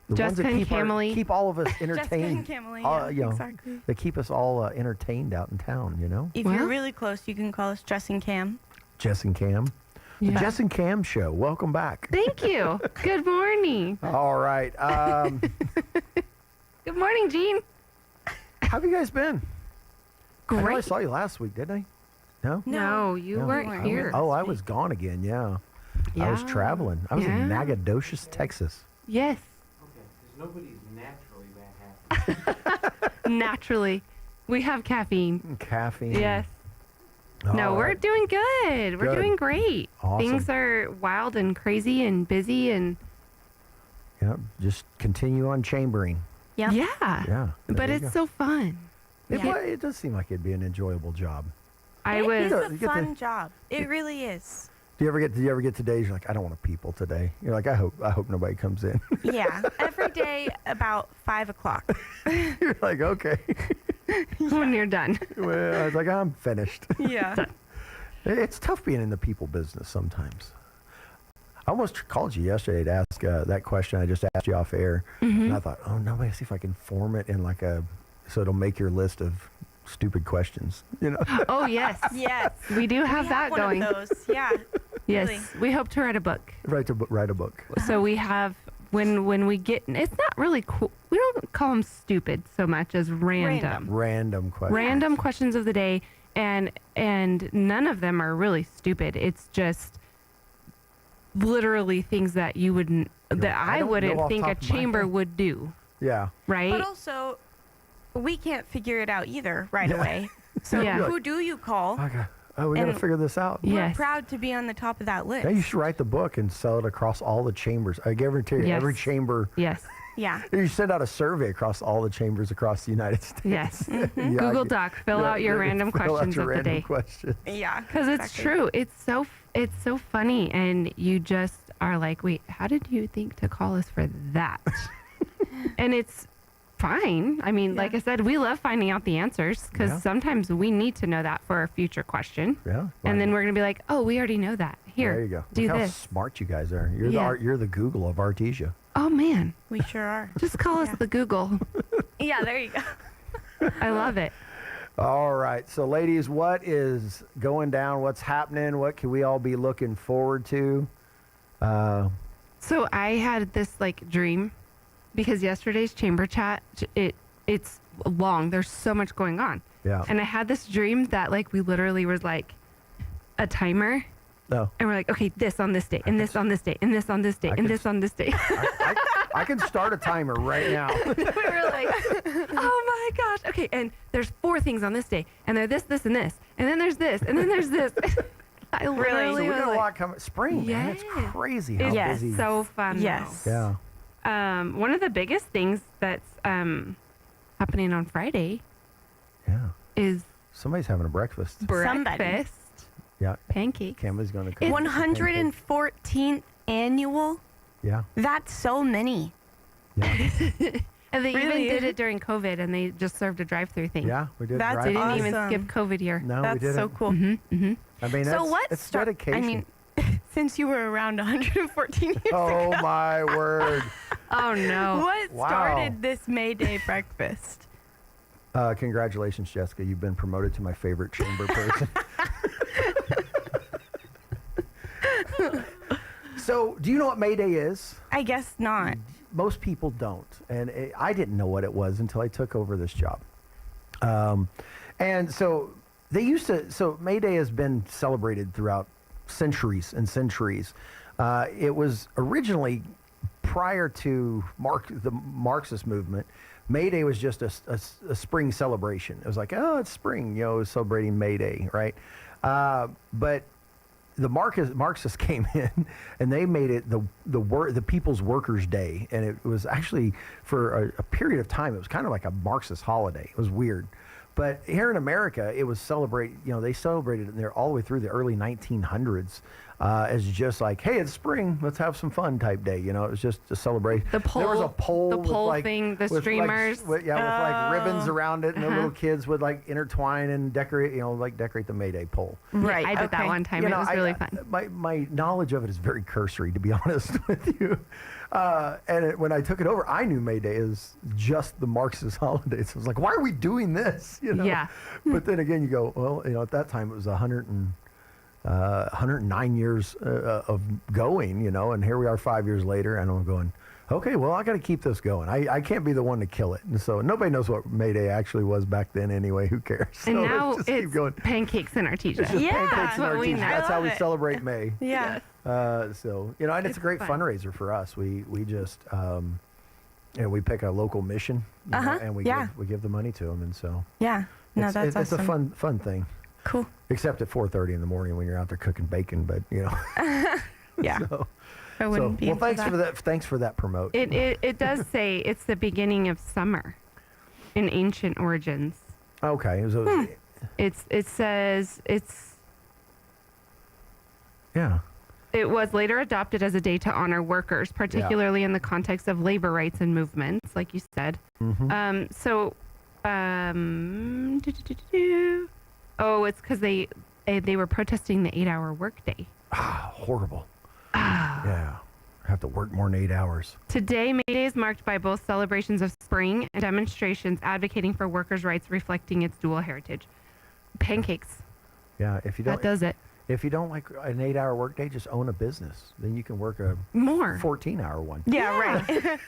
the Jessica ones and that Camille. keep all of us Jessica entertained. and Camille, yeah, exactly. They keep us all entertained out in town, If you're really close, you can call us Jess and Cam. Jess and Cam. The Yeah. Jess and Cam Show. Welcome back. Thank you. Good morning. All right. Good morning, Jean. How have you guys been? I know I Great. saw you last week, didn't I? No? No, you No. weren't here. Oh, I was gone again, yeah. I was Yeah. traveling. I was in Yeah. Nacogdoches, Texas. Yes. Nobody's naturally that happy. Naturally. We have caffeine. Caffeine. Yes. All No, we're right. doing good. We're Good. doing great. Awesome. Things are wild and crazy and busy and Yeah, just continue on chambering. yeah. Yeah. But there you it's go. so fun. It does seem like it'd be an enjoyable job. I was. You It's a get fun the- job. It really is. Do you ever get to days you're like, I don't want to people today? You're like, I hope nobody comes in. Yeah, every day about 5 o'clock. You're like, okay. When you're done. Well, I was like, I'm finished. Yeah. It's tough being in the people business sometimes. I almost called you yesterday to ask that question I just asked you off air. Mhm. And I thought, oh, no, see if I can form it in so it'll make your list of stupid questions, Oh, yes. Yes. We do have that one going. Of those. Yeah. Yes. Really. We hope to write a book. Write a book. So we have when we get it's not really cool. We don't call them stupid so much as random. Random questions. Random questions of the day, and none of them are really stupid. It's just literally things that you wouldn't that I I don't know wouldn't off think a top of my chamber head. would do. Yeah. Right? But also, we can't figure it out either right Yeah. away. So Yeah. who do you call? We got to And figure this out. We're proud to be on the top of that list. Yeah, you should write the book and sell it across all the chambers. I guarantee you, Yes. every chamber. Yes. Yeah. You send out a survey across all the chambers across the United States. Yes. Yeah, Google Doc. Fill out your random fill out questions your of the random day. questions. Yeah. Because it's true. It's so funny, and you just are like, wait, how did you think to call us for that? And it's fine. I mean, like I said, we love finding out the answers because sometimes we need to know that for a future question. Yeah. And then we're going to be like, oh, we already know that. Here, there you go. do Look this. how smart you guys are. You're, you're the Google of Artesia. Oh, man. We sure are. Just call us the Google. Yeah, there you go. I love it. All right. So, ladies, what is going down? What's happening? What can we all be looking forward to? So I had this like dream because yesterday's chamber chat, it's long. There's so much going on. Yeah. And I had this dream that like we literally was like a timer. No. And we're like, okay, this on this day, and this on this day, and this on this day, and this on this day. I can start a timer right now. We were like, oh my gosh. Okay, and there's 4 things on this day, and they're this, this, and this, and then there's this, and then there's this. I So literally we was got a like, lot coming. Spring, man. It's crazy how it's busy. so fun. Yes. Yeah. One of the biggest things that's happening on Friday is Somebody's having a breakfast. breakfast. Yeah. Pancakes. Cameron's going to come. 114th annual. Yeah. That's so many. And they Really? even did it during COVID, and they just served a drive-through thing. Yeah, we did. That's They didn't awesome. even skip COVID year. No, we That's didn't. so cool. I mean, So that's, what it's start? dedication. I mean, since you were around 114 years oh ago, my word! Oh no! what Wow. started this May Day breakfast? Congratulations, Jessica. You've been promoted to my favorite chamber person. So, do you know what May Day is? I guess not. Most people don't, and I didn't know what it was until I took over this job. And so they used to. So May Day has been celebrated throughout centuries and centuries. It was originally prior to the Marxist movement. May Day was just a spring celebration. It was like, oh, it's spring, celebrating May Day, right? But the Marxists came in and they made it the People's Workers' Day, and it was actually for a period of time. It was kind of like a Marxist holiday. It was weird, but here in America, it was they celebrated it there all the way through the early 1900s as just like, hey, it's spring, let's have some fun type day. It was just a celebration. The pole, there was a pole, the with pole like, thing, the with streamers. with like ribbons around it, and the Uh-huh. little kids would like intertwine and decorate, decorate the May Day pole. Right. I did that one time. It was really fun. My knowledge of it is very cursory, to be honest with you. When I took it over, I knew May Day is just the Marxist holiday. So I was like, why are we doing this? Yeah. But then again, you go, well, at that time it was 109 years of going, and here we are 5 years later, and I'm going, okay, well, I got to keep this going. I can't be the one to kill it. And so nobody knows what May Day actually was back then anyway. Who cares? And So now let's just keep going. pankakes and Artesia. It's just pancakes That's and what we Artesia. know. That's how we it. celebrate May. Yeah. And it's a great fun. fundraiser for us. We just we pick a local mission, and we give the money to them, and so Yeah. No, it's, that's it's awesome. a fun thing. Cool. Except at 4:30 in the morning when you're out there cooking bacon, but Yeah. So, I wouldn't be. well, into thanks for that. Thanks for that promote. It does say it's the beginning of summer in ancient origins. Okay. So, It says yeah. it was later adopted as a day to honor workers, particularly in the context of labor rights and movements, like you said. Mm-hmm. It's because they were protesting the 8-hour workday. Horrible. Yeah. I have to work more than 8 hours. Today, May Day is marked by both celebrations of spring and demonstrations advocating for workers' rights, reflecting its dual heritage. Pancakes. Yeah. If you don't, That does it. If you don't like an 8-hour workday, just own a business. Then you can work a More. 14-hour one. Yeah, right.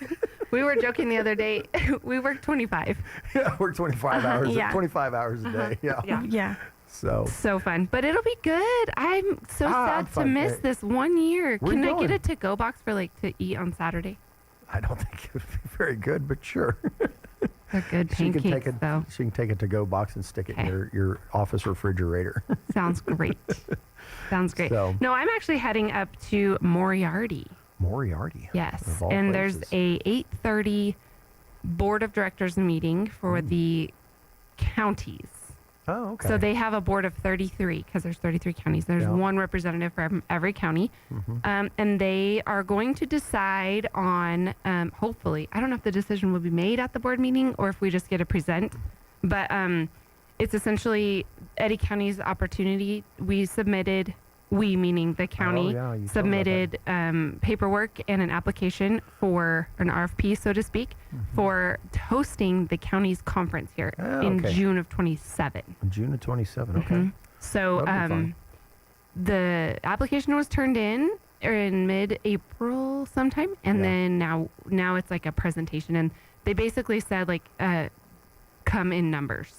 We were joking the other day. We work 25. Yeah, work 25 hours. Yeah. 25 hours a day. Yeah. Yeah. So. So fun. But it'll be good. I'm so I'm sad to fine. miss this 1 year. Where Can you I get going? a to-go box for to eat on Saturday? I don't think it would be very good, but sure. They're good pancakes, though. She can take a to-go box and stick it in Okay. your office refrigerator. Sounds great. Sounds great. So- No, I'm actually heading up to Moriarty. Moriarty. Yes. Of all And places. there's a 8:30 board of directors meeting for the counties. Oh, okay. So they have a board of 33 because there's 33 counties. There's one representative from every county. And they are going to decide on, hopefully, I don't know if the decision will be made at the board meeting or if we just get to present, but it's essentially Eddy County's opportunity. We meaning the county, submitted paperwork and an application for an RFP, so to speak, for hosting the county's conference here in June of 27. June of 27, okay. So the application was turned in mid-April sometime, and then now it's like a presentation, and they basically said like come in numbers.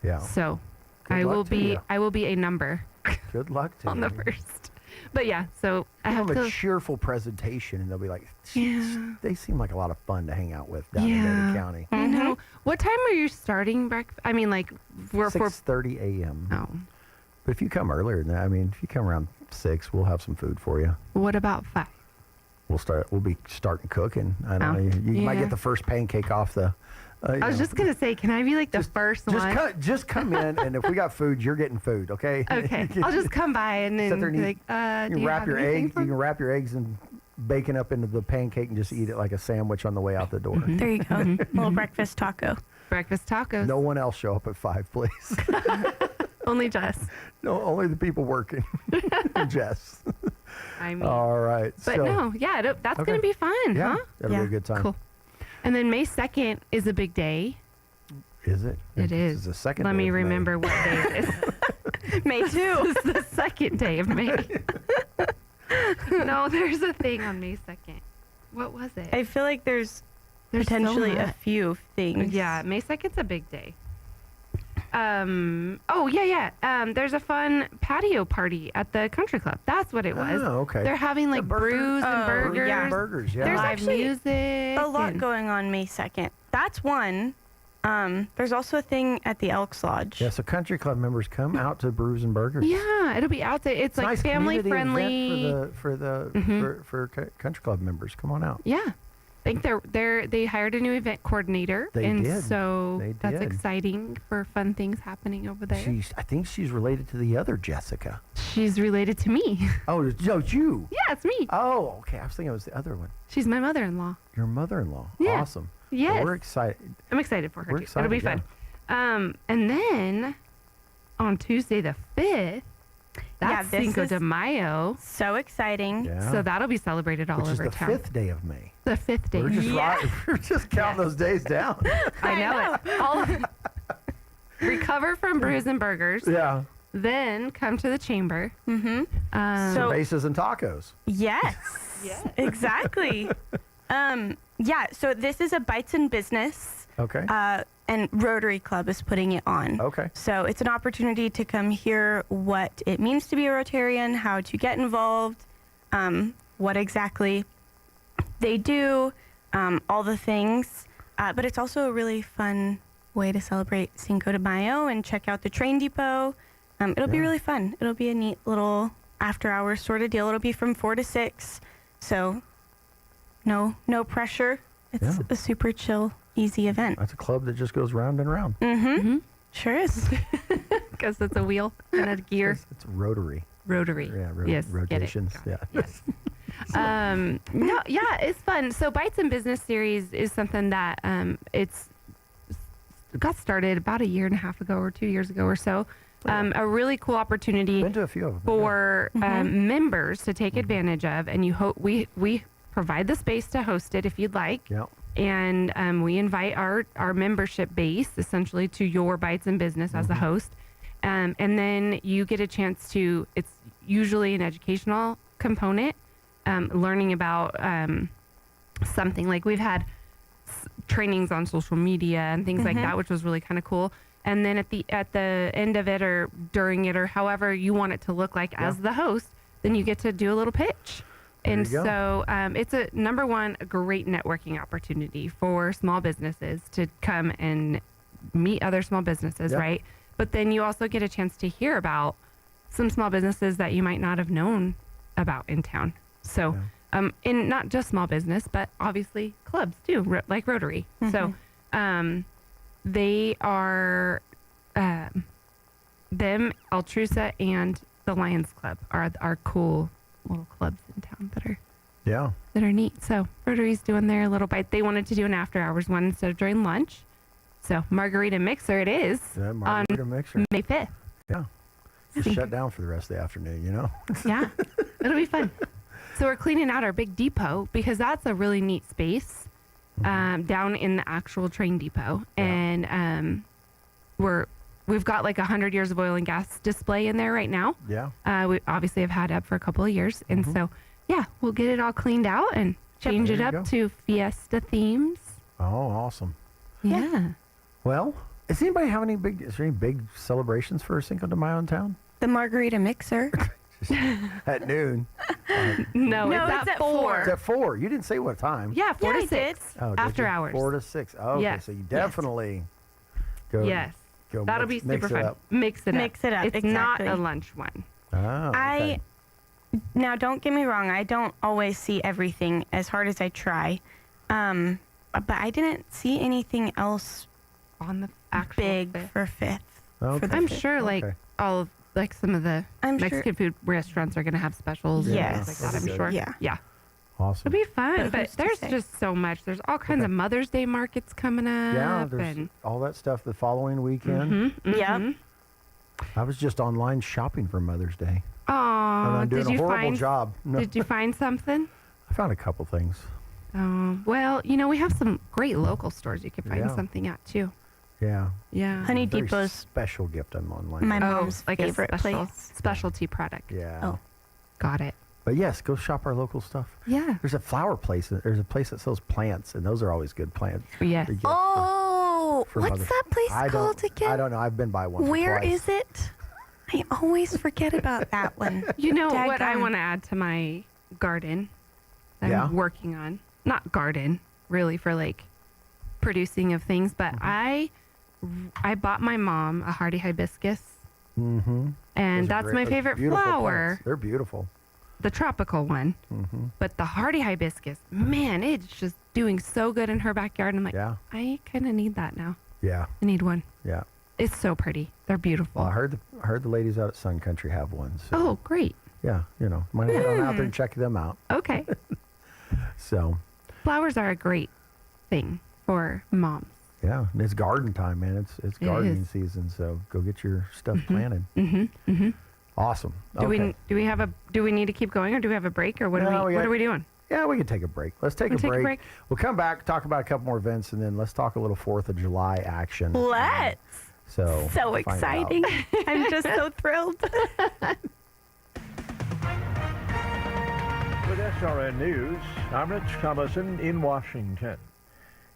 Yeah. So Good I luck will to be you. I will be a number. Good luck to on you. the first. But yeah, so I Have have a to. cheerful presentation, and they'll be like, Yeah. they seem like a lot of fun to hang out with down in Eddy County. I know. What time are you starting breakfast? I mean, like, for 6:30 a.m. Oh. But if you come earlier than that, I mean, if you come around 6, we'll have some food for you. What about 5? We'll be starting cooking. I don't know. You might get the first pancake off the. I was just gonna say, can I be like the first one? Just come in, and if we got food, you're getting food, okay? Okay, I'll just come by and then Sit there and be eat. like, You do you wrap have your anything egg. for You can wrap your eggs and bacon up into the pancake and just eat it like a sandwich on the way out the door. There you go. Little breakfast taco. Breakfast tacos. No one else show up at 5, please. Only Jess. No, only the people working. Jess. I mean. All right. But so, no, yeah, that's okay. gonna be fun, Yeah, huh? that'll be a good time. Cool. And then May 2nd is a big day. Is it? It is. It's the second. Let day me of May. remember what day it is. May 2. This is the second day of May. No, there's a thing on May 2nd. What was it? I feel like there's There's so potentially a much. few things. Yeah, May 2nd's a big day. Oh, yeah. There's a fun patio party at the country club. That's what it was. Oh, okay. They're having like brews and burgers. yeah. Burgers, yeah. There's Live actually music. a lot and- going on May 2nd. That's one. There's also a thing at the Elks Lodge. Yeah, so country club members come out to Brews and Burgers. Yeah, it'll be outside. It's like nice family community friendly. event for country club members. Come on out. Yeah. I think they hired a new event coordinator. They and did. so They that's did. exciting for fun things happening over there. I think she's related to the other Jessica. She's related to me. Oh, it's you. Yeah, it's me. Oh, okay. I was thinking it was the other one. She's my mother-in-law. Your mother-in-law. Yeah. Awesome. Yes. Well, we're excited. I'm excited for her. We're too. excited, It'll be fun. And then on Tuesday the 5th, that's this Cinco is de Mayo. So exciting. Yeah. So that'll be celebrated all Which is over the town. 5th day of May. The 5th day. We're just we're just counting those days down. I know it. All recover from brews and burgers. Yeah. Then come to the chamber. Mm-hmm. Cervezas and tacos. Yes. Exactly. Yeah. So this is a Bites in Business. Okay. And Rotary Club is putting it on. Okay. So it's an opportunity to come hear what it means to be a Rotarian, how to get involved, what exactly they do, all the things. But it's also a really fun way to celebrate Cinco de Mayo and check out the train depot. It'll be really fun. It'll be a neat little after-hours sort of deal. It'll be from 4 to 6. So no pressure. It's a super chill, easy event. That's a club that just goes round and round. Mm-hmm. Sure is. Because it's a wheel and a gear. It's Rotary. Rotary. Yeah, yes. rotations. Get it. Yeah. Yes. No, yeah, it's fun. So Bites in Business series is something that it's got started about a year and a half ago or 2 years ago or so. A really cool opportunity Been to a few of them. for members to take advantage of, and we provide the space to host it if you'd like. Yeah. And we invite our membership base essentially to your Bites in Business as the host. And then you get a chance to, it's usually an educational component, learning about something like we've had trainings on social media and things like that, which was really kind of cool. And then at the end of it or during it or however you want it to look like as the host, then you get to do a little pitch. And so it's a great networking opportunity for small businesses to come and meet other small businesses, right? But then you also get a chance to hear about some small businesses that you might not have known about in town. So, and not just small business, but obviously clubs too, like Rotary. So, they are them, Altrusa, and the Lions Club are our cool little clubs in town that are neat. So Rotary's doing their little bite. They wanted to do an after-hours one instead of during lunch. So Margarita Mixer it is on Mixer. May 5th. Yeah. Just shut down for the rest of the afternoon, you know? Yeah, it'll be fun. So we're cleaning out our big depot because that's a really neat space down in the actual train depot. Yeah. And we've got like 100 years of oil and gas display in there right now. Yeah. We obviously have had it up for a couple of years. And so, yeah, we'll get it all cleaned out and change it up to Fiesta themes. Oh, awesome. Yeah. Well, is there any big celebrations for Cinco de Mayo in town? The Margarita Mixer. At noon. No, it's at 4. It's at 4. You didn't say what time. Yeah, 4 to 6. Oh, after hours. 4 to 6. Oh, okay. Yes. So you definitely go. Yes. That'll be super fun. Mix it up. It's exactly. not a lunch one. Oh, okay. Now, don't get me wrong. I don't always see everything as hard as I try. But I didn't see anything else on the actual big 5th. For 5th. Okay. I'm sure all of some of the Mexican food restaurants are going to have specials. Yes. And things like that, I'm sure. Yeah. Awesome. It'll be fun. But there's just so much. There's all kinds of Mother's Day markets coming up. Yeah, there's all that stuff the following weekend. Yep. I was just online shopping for Mother's Day. Oh, I'm doing a horrible job. No. Did you find something? I found a couple things. Well, we have some great local stores you can find something at too. Yeah. Yeah. Honey Very Depot's special gift I'm online. my mom's like favorite a place. Specialty product. Yeah. Oh. Got it. But yes, go shop our local stuff. Yeah. There's a flower place. There's a place that sells plants, and those are always good plants. Yes. Oh, for what's Mother's- that place called again? I don't know. I've been by once. Where or twice. is it? I always forget about that one. You know what I Daggone. want to add to my garden that I'm working on? Not garden, really, for like producing of things, but I bought my mom a hardy hibiscus. Mm-hmm. And that's my favorite flower. Plants. They're beautiful. The tropical one. Mm-hmm. But the hardy hibiscus, man, it's just doing so good in her backyard. I'm like, I kind of need that now. Yeah. I need one. Yeah. It's so pretty. They're beautiful. Well, I heard the ladies out at Sun Country have one. So, oh, great. yeah, might head on out there and check them out. Okay. So. Flowers are a great thing for moms. Yeah, and it's garden time, man. It's gardening season, so go get your stuff planted. Mm-hmm. Mm-hmm. Awesome. Do we need to keep going, or do we have a break, or what are we doing? Yeah, we can take a break. Let's take a break. We'll come back, talk about a couple more events, and then let's talk a little 4th of July action. Let's. So exciting. I'm just so thrilled. With SRN News, I'm Rich Thomason in Washington.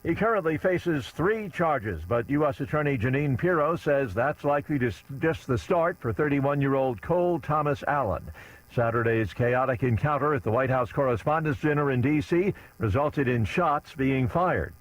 He currently faces 3 charges, but U.S. Attorney Janine Pirro says that's likely just the start for 31-year-old Cole Thomas Allen. Saturday's chaotic encounter at the White House Correspondents' Dinner in D.C. resulted in shots being fired.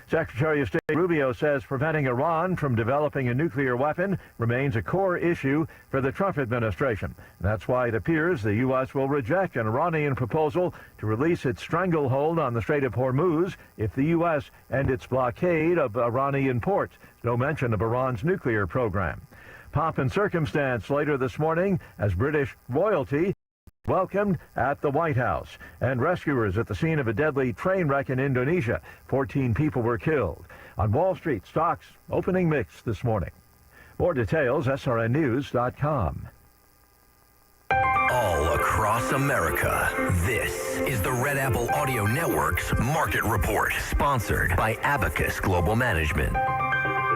Secretary of State Rubio says preventing Iran from developing a nuclear weapon remains a core issue for the Trump administration. That's why it appears the U.S. will reject an Iranian proposal to release its stranglehold on the Strait of Hormuz if the U.S. end its blockade of Iranian ports. No mention of Iran's nuclear program. Pomp and circumstance later this morning as British royalty welcomed at the White House, and rescuers at the scene of a deadly train wreck in Indonesia. 14 people were killed. On Wall Street, stocks opening mixed this morning. More details, srnnews.com. All across America, this is the Red Apple Audio Network's Market Report, sponsored by Abacus Global Management.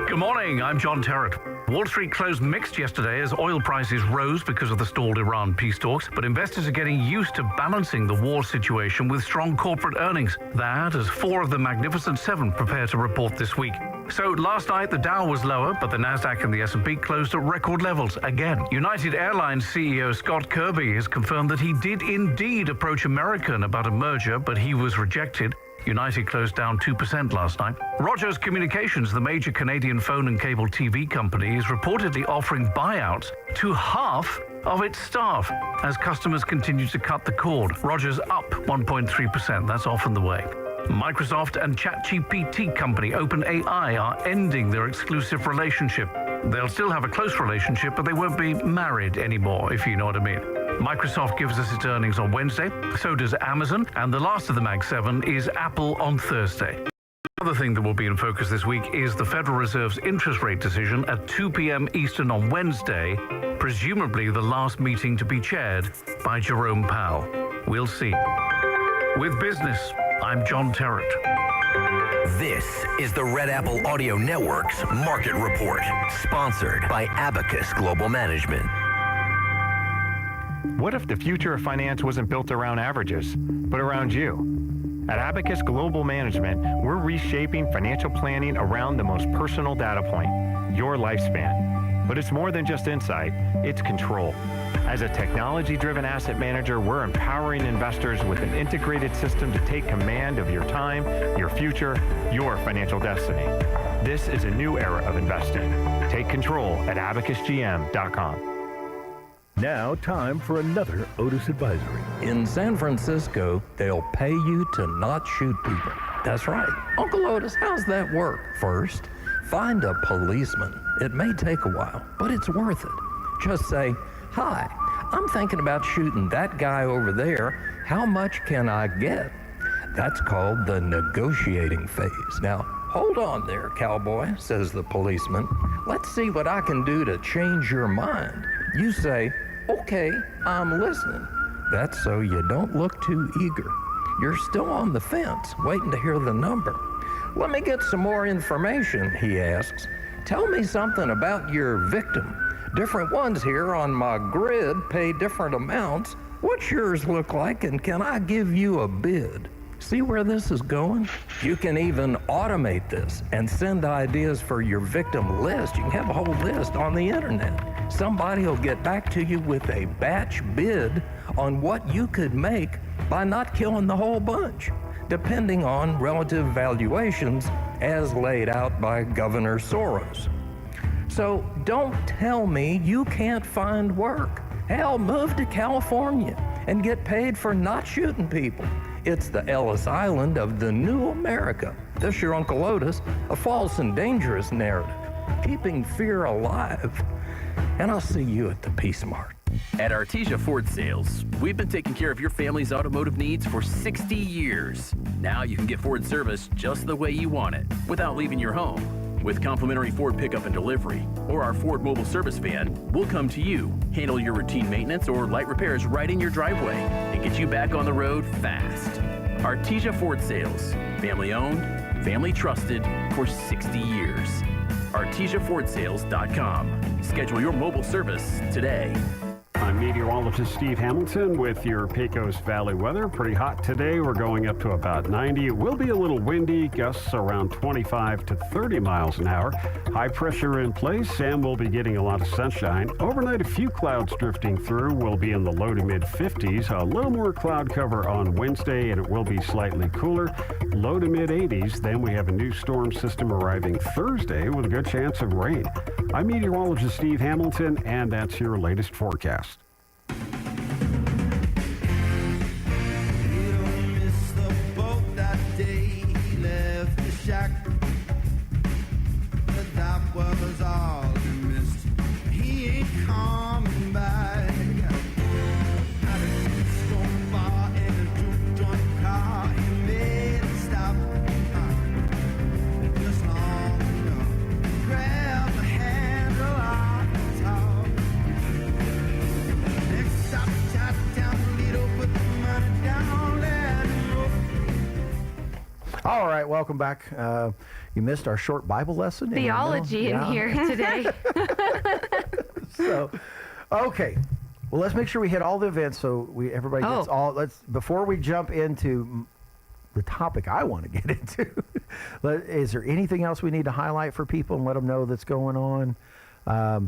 Good morning, I'm John Terrett. Wall Street closed mixed yesterday as oil prices rose because of the stalled Iran peace talks, but investors are getting used to balancing the war situation with strong corporate earnings. That as 4 of the Magnificent 7 prepare to report this week. So last night the Dow was lower, but the Nasdaq and the S&P closed at record levels again. United Airlines CEO Scott Kirby has confirmed that he did indeed approach American about a merger, but he was rejected. United closed down 2% last night. Rogers Communications, the major Canadian phone and cable TV company, is reportedly offering buyouts to half of its staff as customers continue to cut the cord. Rogers up 1.3%. That's often the way. Microsoft and ChatGPT company OpenAI are ending their exclusive relationship. They'll still have a close relationship, but they won't be married anymore, if you know what I mean. Microsoft gives us its earnings on Wednesday, so does Amazon, and the last of the Mag 7 is Apple on Thursday. Another thing that will be in focus this week is the Federal Reserve's interest rate decision at 2 p.m. Eastern on Wednesday, presumably the last meeting to be chaired by Jerome Powell. We'll see. With business, I'm John Terrett. This is the Red Apple Audio Network's Market Report, sponsored by Abacus Global Management. What if the future of finance wasn't built around averages, but around you? At Abacus Global Management, we're reshaping financial planning around the most personal data point, your lifespan. But it's more than just insight, it's control. As a technology-driven asset manager, we're empowering investors with an integrated system to take command of your time, your future, your financial destiny. This is a new era of investing. Take control at abacusgm.com. Now, time for another Otis Advisory. In San Francisco, they'll pay you to not shoot people. That's right. Uncle Otis, how's that work? First, find a policeman. It may take a while, but it's worth it. Just say, "Hi, I'm thinking about shooting that guy over there. How much can I get?" That's called the negotiating phase. Now, hold on there, cowboy, says the policeman. Let's see what I can do to change your mind. You say, "Okay, I'm listening." That's so you don't look too eager. You're still on the fence, waiting to hear the number. "Let me get some more information," he asks. "Tell me something about your victim. Different ones here on my grid pay different amounts. What's yours look like, and can I give you a bid?" See where this is going? You can even automate this and send ideas for your victim list. You can have a whole list on the internet. Somebody will get back to you with a batch bid on what you could make by not killing the whole bunch, depending on relative valuations as laid out by Governor Soros. So don't tell me you can't find work. Hell, move to California and get paid for not shooting people. It's the Ellis Island of the new America. This your Uncle Otis, a false and dangerous narrative, keeping fear alive. And I'll see you at the Peace Mart. At Artesia Ford Sales, we've been taking care of your family's automotive needs for 60 years. Now you can get Ford service just the way you want it, without leaving your home. With complimentary Ford pickup and delivery, or our Ford mobile service van, we'll come to you, handle your routine maintenance or light repairs right in your driveway, and get you back on the road fast. Artesia Ford Sales, family owned, family trusted for 60 years. ArtesiaFordSales.com. Schedule your mobile service today. I'm meteorologist Steve Hamilton with your Pecos Valley weather. Pretty hot today. We're going up to about 90. It will be a little windy, gusts around 25 to 30 miles an hour. High pressure in place, and we'll be getting a lot of sunshine. Overnight, a few clouds drifting through. We'll be in the low to mid 50s. A little more cloud cover on Wednesday, and it will be slightly cooler. Low to mid 80s. Then we have a new storm system arriving Thursday with a good chance of rain. I'm meteorologist Steve Hamilton, and that's your latest forecast. That was all he missed. He ain't coming back. Had a stone bar and a juke joint car. He made it stop just long enough. Grab the handle on the top. Next stop, Chinatown, Toledo. Put the money down, let him roll. All right, welcome back. You missed our short Bible lesson. Theology in here today. So, okay. Well, let's make sure we hit all the events so everybody gets all. Before we jump into the topic I want to get into. Is there anything else we need to highlight for people and let them know that's going on? I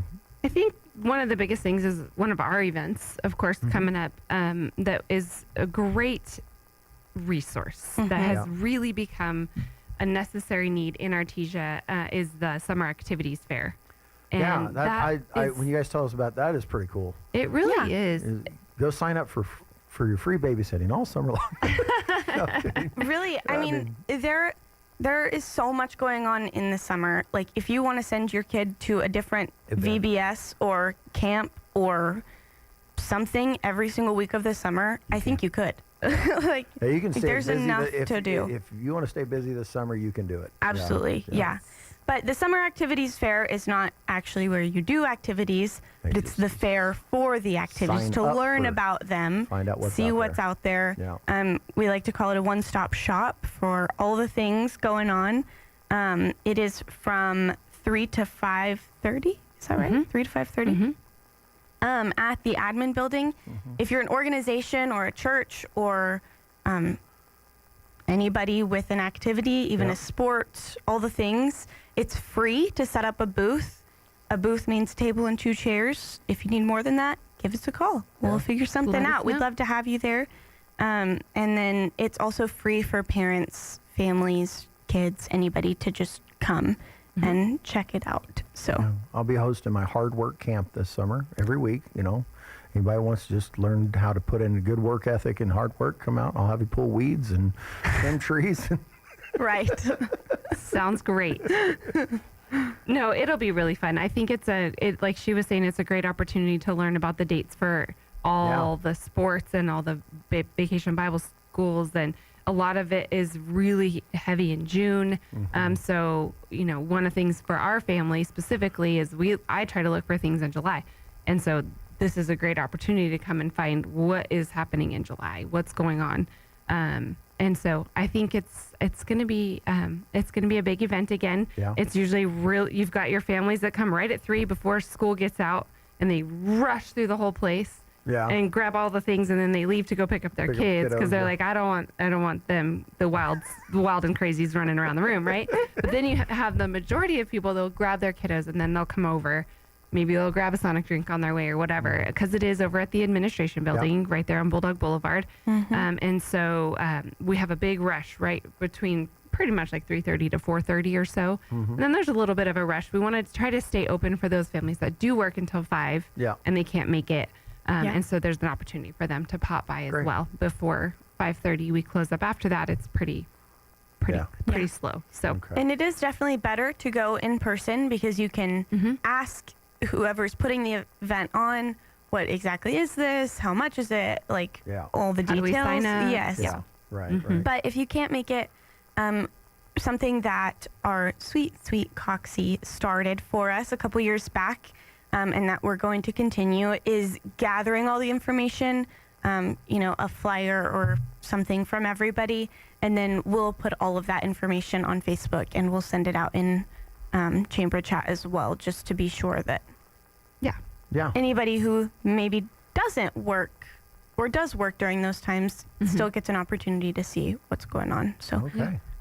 think one of the biggest things is one of our events, of course, coming up. That is a great resource that has really become a necessary need in Artesia is the Summer Activities Fair. And when you guys tell us about that, is pretty cool. It really is. Go sign up for your free babysitting all summer long. Really, I mean, There is so much going on in the summer. Like, if you want to send your kid to a different Event. VBS or camp or something every single week of the summer, I think you could. Like, Yeah, you can stay there's busy enough if, to do. If you want to stay busy this summer, you can do it. Absolutely, yeah. But the Summer Activities Fair is not actually where you do activities, but it's the fair for the activities, Sign to up learn for- about them, find out what's see out what's there. out there. Yeah. We like to call it a one-stop shop for all the things going on. It is from 3 to 5:30. Is that right? 3 to 5:30. At the admin building. If you're an organization or a church or anybody with an activity, even a sport, all the things, it's free to set up a booth. A booth means table and 2 chairs. If you need more than that, give us a call. We'll figure something Let us out. We'd know. love to have you there. And then it's also free for parents, families, kids, anybody to just come and check it out. So I'll be hosting my hard work camp this summer every week. You know, anybody wants to just learn how to put in a good work ethic and hard work, come out. I'll have you pull weeds and trim trees. Right. Sounds great. No, it'll be really fun. I think like she was saying, it's a great opportunity to learn about the dates for all the sports and all the vacation Bible schools. And a lot of it is really heavy in June. So, you know, one of the things for our family specifically is I try to look for things in July. And so this is a great opportunity to come and find what is happening in July, what's going on. And so I think it's going to be a big event again. Yeah. It's usually you've got your families that come right at 3 before school gets out, and they rush through the whole place. Yeah. And grab all the things, and then they leave to go pick up their Pick up kids because kiddos, they're yeah. like, I don't want them, the wild and crazies running around the room, right? But then you have the majority of people, they'll grab their kiddos and then they'll come over. Maybe they'll grab a Sonic drink on their way or whatever, because it is over at the administration building right there on Bulldog Boulevard. And so we have a big rush right between pretty much like 3:30 to 4:30 or so. And then there's a little bit of a rush. We want to try to stay open for those families that do work until 5 and they can't make it. And so there's an opportunity for them to pop by as well before 5:30. We close up after that. It's pretty slow. So And it is definitely better to go in person because you can ask whoever's putting the event on, what exactly is this? How much is it? Like all the How details. do we sign up? Yes. Yeah. Right. But if you can't make it, something that our sweet Coxie started for us a couple years back, and that we're going to continue, is gathering all the information, a flyer or something from everybody, and then we'll put all of that information on Facebook and we'll send it out in chamber chat as well, just to be sure that anybody who maybe doesn't work or does work during those times still gets an opportunity to see what's going on. So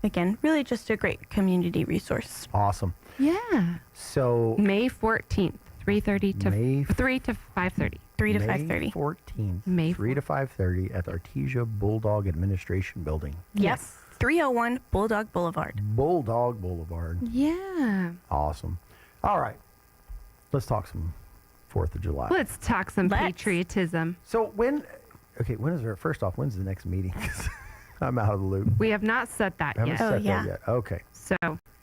again, really just a great community resource. Awesome. Yeah. So May 14th, 3:30 to 3 to 5:30. 3 to May 5:30. 14th, May 3 to 5:30 at the Artesia Bulldog Administration Building. Yep. 301 Bulldog Boulevard. Bulldog Boulevard. Yeah. Awesome. All right. Let's talk some 4th of July. Let's talk some patriotism. So when's the next meeting? 'Cause I'm out of the loop. We have not set that I haven't yet. set that yet. Okay. So,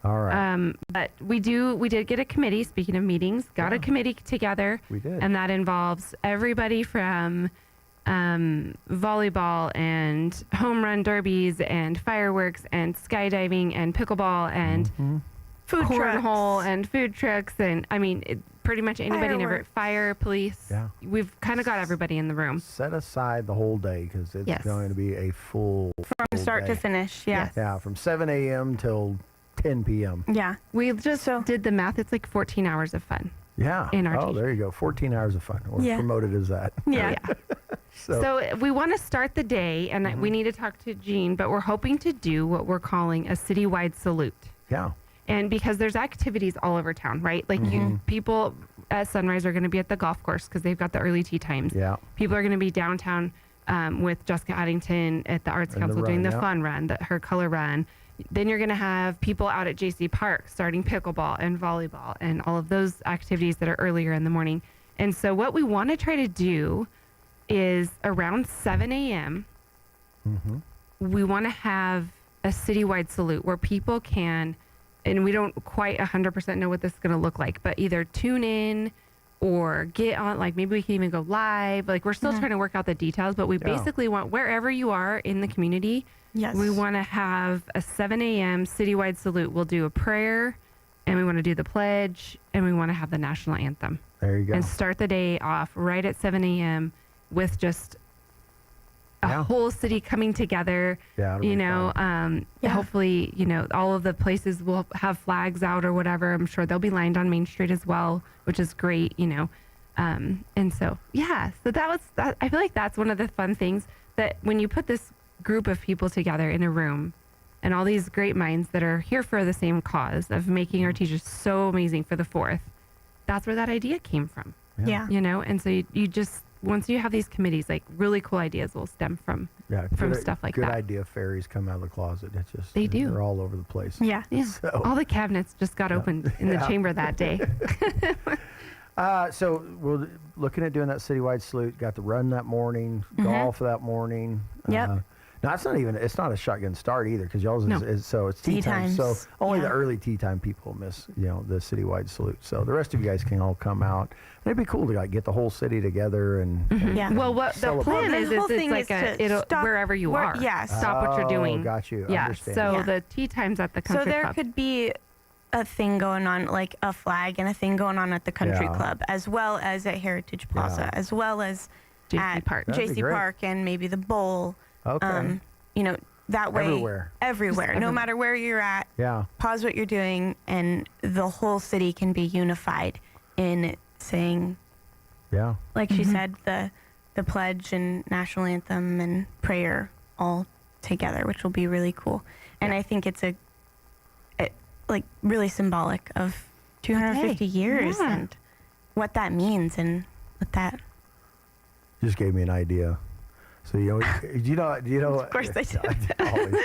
all right. But we did get a committee. Speaking of meetings, got a committee together. We did. And that involves everybody from volleyball and home run derbies and fireworks and skydiving and pickleball and food cornhole and food trucks and pretty much anybody in every fire, police. Yeah. We've kind of got everybody in the room. Set aside the whole day because it's going to be a full From start to day. finish, yeah. Yeah, from 7 a.m. till 10 p.m. Yeah. We just did the math. It's like 14 hours of fun. Yeah. In our Oh, there you go. 14 hours of fun. We're promoted as that. Yeah. So we want to start the day, and we need to talk to Jean, but we're hoping to do what we're calling a citywide salute. Yeah. And because there's activities all over town, right? Like people at Sunrise are going to be at the golf course because they've got the early tea times. Yeah. People are going to be downtown with Jessica Addington at the Arts And the Council doing run, the fun run, her color run. Then you're going to have people out at JC Park starting pickleball and volleyball and all of those activities that are earlier in the morning. And so what we want to try to do is around 7 a.m., we want to have a citywide salute where people can, and we don't quite 100% know what this is going to look like, but either tune in or get on, like maybe we can even go live. Like we're still trying to work out the details, but we basically want wherever you are in the community, we want to have a 7 a.m. citywide salute. We'll do a prayer, and we want to do the pledge, and we want to have the national anthem. There you go. And start the day off right at 7 a.m. with just a whole city coming together. Hopefully, all of the places will have flags out or whatever. I'm sure they'll be lined on Main Street as well, which is great, and so, so that was that. I feel like that's one of the fun things, that when you put this group of people together in a room and all these great minds that are here for the same cause of making Artesia so amazing for the 4th, that's where that idea came from. And so you just, once you have these committees, like really cool ideas will stem from stuff like that. Good idea. Fairies come out of the closet. It's just, they do. They're all over the place. Yeah. So, all the cabinets just got opened in the chamber that day. So we're looking at doing that citywide salute. Got the run that morning, golf that morning. No, it's not a shotgun start either, because y'all's it's tea time. So only the early tea time people miss, the citywide salute. So the rest of you guys can all come out. And it'd be cool to like get the whole city together and Well, what the plan is it's like wherever you are. Stop what you're doing. Got you. Yeah. Understand. So the tea times at the country club. So there club. could be a thing going on, like a flag and a thing going on at the country club, as well as at Heritage Plaza, as well as at JC Park and maybe the Bowl. Okay. That way, everywhere, no matter where you're at, pause what you're doing, and the whole city can be unified in saying, like she said, the pledge and national anthem and prayer all together, which will be really cool. And I think it's like really symbolic of 250 years and what that means and what that. Just gave me an idea. So you know. Of course I did. Always.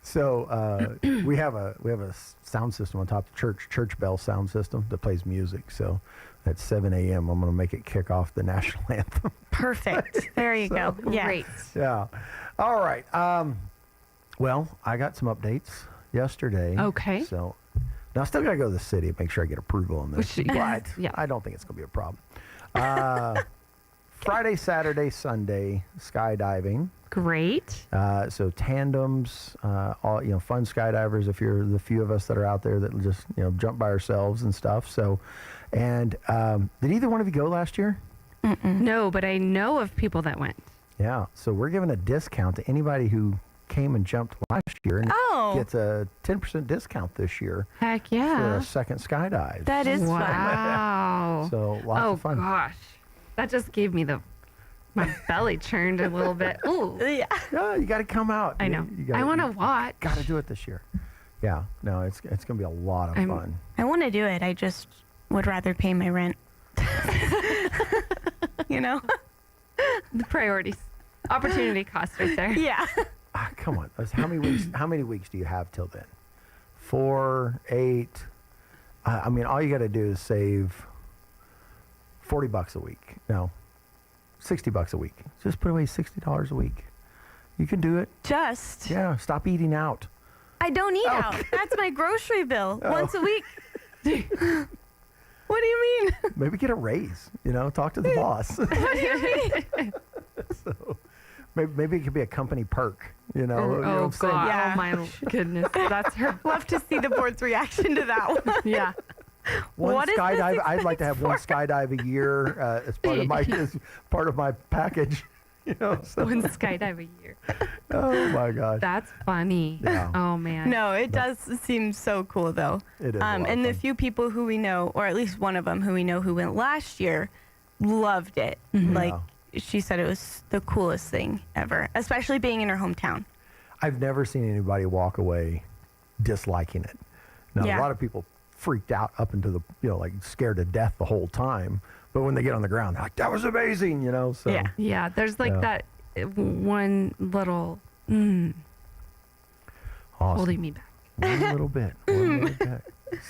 So we have a sound system on top of the church bell sound system that plays music. So at 7 a.m. I'm going to make it kick off the national anthem. Perfect. There you go. Yeah. Great. Yeah. All right. Well, I got some updates yesterday. Okay. So now I still got to go to the city and make sure I get approval on this. But I don't think it's going to be a problem. Friday, Saturday, Sunday, skydiving. Great. So tandems, all fun skydivers. If you're the few of us that are out there that just jump by ourselves and stuff. So, and did either one of you go last year? No, but I know of people that went. Yeah. So we're giving a discount to anybody who came and jumped last year and gets a 10% discount this year. Heck yeah. For a second skydive. That is fun. Wow. So lots of fun. Oh gosh. That just gave me my belly churned a little bit. Ooh. Yeah, you got to come out. I know. I want to watch. Got to do it this year. Yeah. No, it's going to be a lot of fun. I want to do it. I just would rather pay my rent. The priorities. Opportunity cost right there. Yeah. Come on. How many weeks do you have till then? 4, 8. I mean, all you got to do is save $40 a week. No, $60 a week. Just put away $60 a week. You can do it. Stop eating out. I don't eat out. That's my grocery bill once a week. What do you mean? Maybe get a raise. Talk to the boss. What do you mean? So maybe it could be a company perk. Oh God! Oh my goodness! That's her. Love to see the board's reaction to that one. Yeah. One skydive. I'd like to have one skydive a year as part of my package. So. One skydive a year. Oh my gosh. That's funny. Yeah. Oh man. No, it does seem so cool though. It is. And the few people who we know, or at least one of them who we know who went last year, loved it. Mm-hmm. Like she said, it was the coolest thing ever, especially being in her hometown. I've never seen anybody walk away disliking it. Now a lot of people freaked out up into the like scared to death the whole time, but when they get on the ground they're like, that was amazing. So yeah there's like that one little awesome. holding me back one little bit.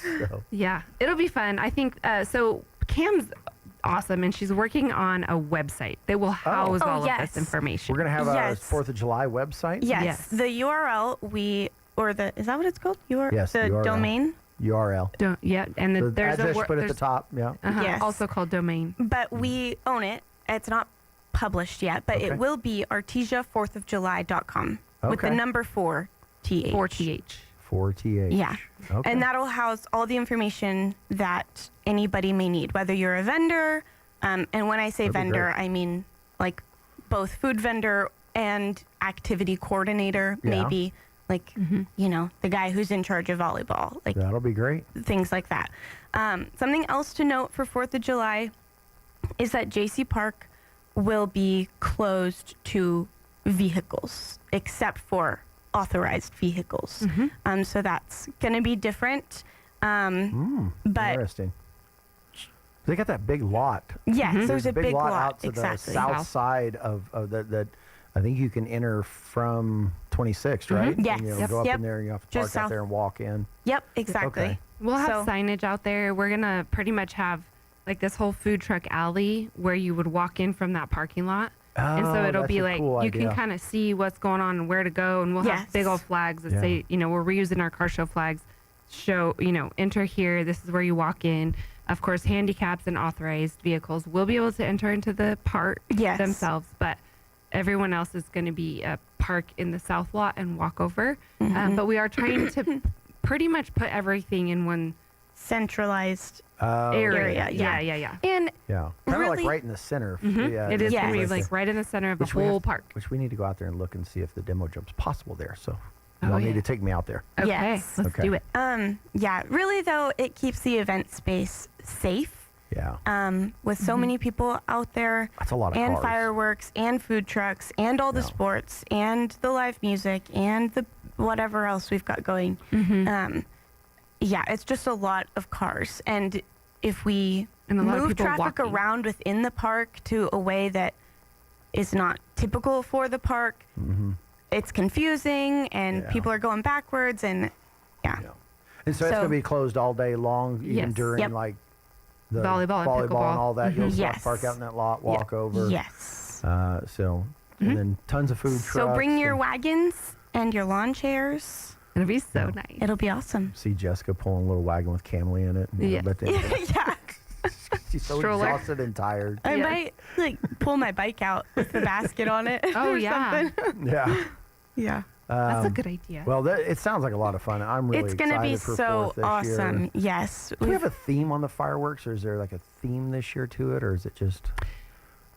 So. Yeah, it'll be fun. I think so Cam's awesome. And she's working on a website that will house all of this information. We're going to have a 4th of July website? Yes. The URL is that what it's called? Yes, the URL. domain? URL. And The there's address a put at the top. Yeah. Yes. Also called domain. But we own it. It's not published yet, but Okay. it will be artesia4thofjuly.com with the Okay. number 4TH. 4TH. 4TH. Yeah. Okay. And that'll house all the information that anybody may need, whether you're a vendor. And when I say That'd be vendor, great. I mean like both food vendor and activity coordinator, Yeah. maybe like, the guy who's in charge of volleyball, like That'll be great. things like that. Something else to note for 4th of July is that JC Park will be closed to vehicles, except for authorized vehicles. So that's going to be different. But Interesting. They got that big lot. Yes, there's a big lot out to exactly. the south side of that. I think you can enter from 26th, right? Yes. And, go up in there and you have to park Just out south. there and walk in. Yep, exactly. Okay. We'll have So- signage out there. We're going to pretty much have like this whole food truck alley where you would walk in from that parking lot. And so Oh, it'll that's be a like cool you can idea. kind of see what's going on and where to go. And we'll have big old flags that Yeah. say, we're reusing our car show flags. Show, enter here. This is where you walk in. Of course, handicaps and authorized vehicles will be able to enter into the park themselves, but everyone else is going to be park in the south lot and walk over. But we are trying to pretty much put everything in one centralized area. Yeah. Yeah. And Yeah. Kind of like really- right in the center. It is going to be like right in the center of the whole park. Which we need to go out there and look and see if the demo jump's possible there. So y'all Oh, need yeah. to take me out there. Okay, Yes. let's do it. Yeah, really though, it keeps the event space safe. Yeah. With so many people out there. That's a lot of and cars. fireworks and food trucks and all the sports and the live music and the whatever else we've got going. Yeah, it's just a lot of cars. And if we And a lot of move people traffic walking. around within the park to a way that is not typical for the park, it's confusing and people are going backwards and And so it's going to be closed all day long, even Yes. during Yep. like the Volleyball and and pickleball. all that. You'll still Yes. park out in that lot, walk over. Yes. And then tons of food trucks. So bring your and wagons and your lawn chairs. It'll be so nice. It'll be awesome. see Jessica pulling a little wagon with Camely in it. Yeah. But then Yeah. she's so Stroller. exhausted and tired. I might pull my bike out with the basket on it. Oh, or yeah. something. Yeah. Yeah. That's a good idea. Well, it sounds like a lot of fun. I'm really It's going to be excited for so 4th this awesome. year. Yes. Do we have a theme on the fireworks, or is there like a theme this year to it, or is it just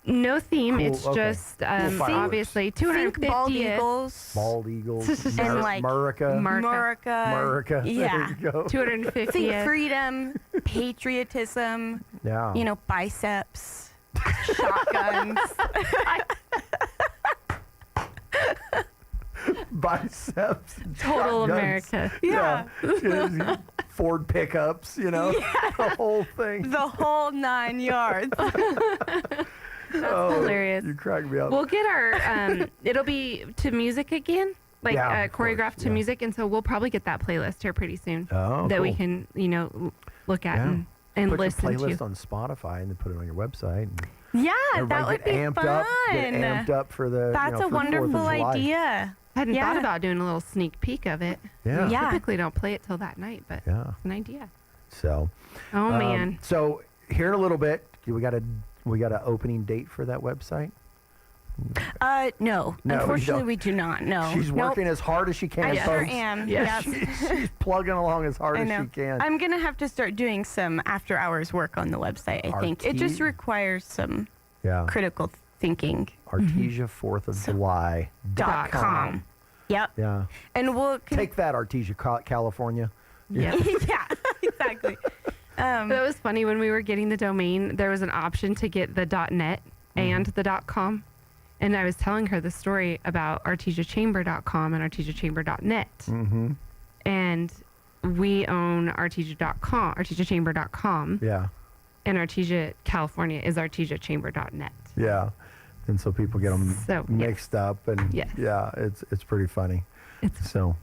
No theme. Cool, It's okay. just Cool fireworks. obviously Think 250 bald eagles. bald eagles, And like Murica? Murica. There Yeah. you go. 250. Think freedom, patriotism, Yeah. biceps, shotguns. Biceps. Total shotguns. Uh, America. Yeah. Ford pickups, the whole thing. The whole 9 yards. That's hilarious. You crack me up. We'll get our it'll be to music again, like Yeah, of choreographed course, to yeah. music, and so we'll probably get that playlist here pretty soon Oh, that we cool. can look at Yeah. and Put listen your playlist to. on Spotify and then put it on your website. And Yeah, that everybody would get be amped fun. up. Get amped up for the. That's for a the 4th of wonderful July. idea. I hadn't Yeah. thought about doing a little sneak peek of it. Yeah. We Yeah. typically don't play it till that night, but Yeah. it's an idea. So. Oh man. So here in a little bit, we got a opening date for that website. No. No, we Unfortunately, don't. we do not. No. She's Nope. working as hard as she can. I sure folks. am. Yeah, Yep. she's plugging along as hard I as know. she can. I'm going to have to start doing some after hours work on the website, I think. It just requires some Yeah. critical thinking. Artesia 4th of July. .com. Yep. Yeah. And we'll Take that, Artesia, California. Yeah. yeah, exactly. That was funny when we were getting the domain. There was an option to get the .net and the .com, and I was telling her the story about artesiachamber.com and artesiachamber.net. Mm-hmm. And we own artesia.com, artesiachamber.com, Yeah. and Artesia California is artesiachamber.net. Yeah. And so people get them So, mixed up, and Yes. yeah, it's pretty funny. So,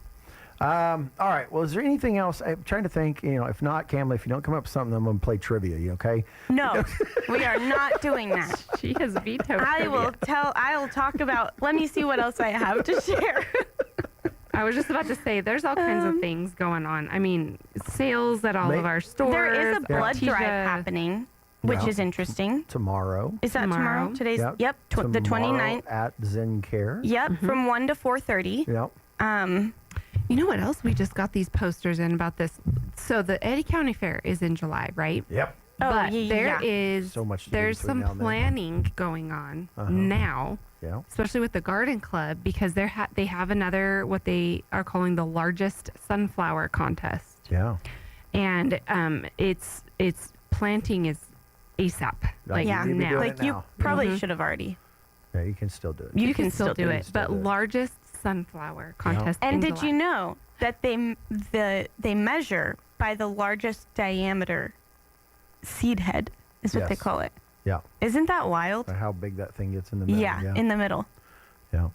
All right. Well, is there anything else? I'm trying to think. If not, Kamala, if you don't come up with something, I'm going to play trivia. You okay? No, we are not doing that. She has vetoed. I'll talk about. Let me see what else I have to share. I was just about to say, there's all kinds of things going on. I mean, sales at all of our stores. There is a blood drive happening, which is interesting. Tomorrow. Is that tomorrow? Today's the 29th. At Zen Care. Yep, from 1 to 4:30. Yep. You know what else? We just got these posters in about this. So the Eddy County Fair is in July, right? Yep. But there is so much. There's some planning going on now. Yeah. Especially with the Garden Club, because they have another what they are calling the largest sunflower contest. Yeah. And it's planting is ASAP. Like now. Like you probably should have already. Yeah, you can still do it. You can still do it, but largest sunflower contest. And did you know that they measure by the largest diameter seed head is what they call it. Yeah. Isn't that wild? How big that thing gets in the middle. Yeah, in the middle. Yeah.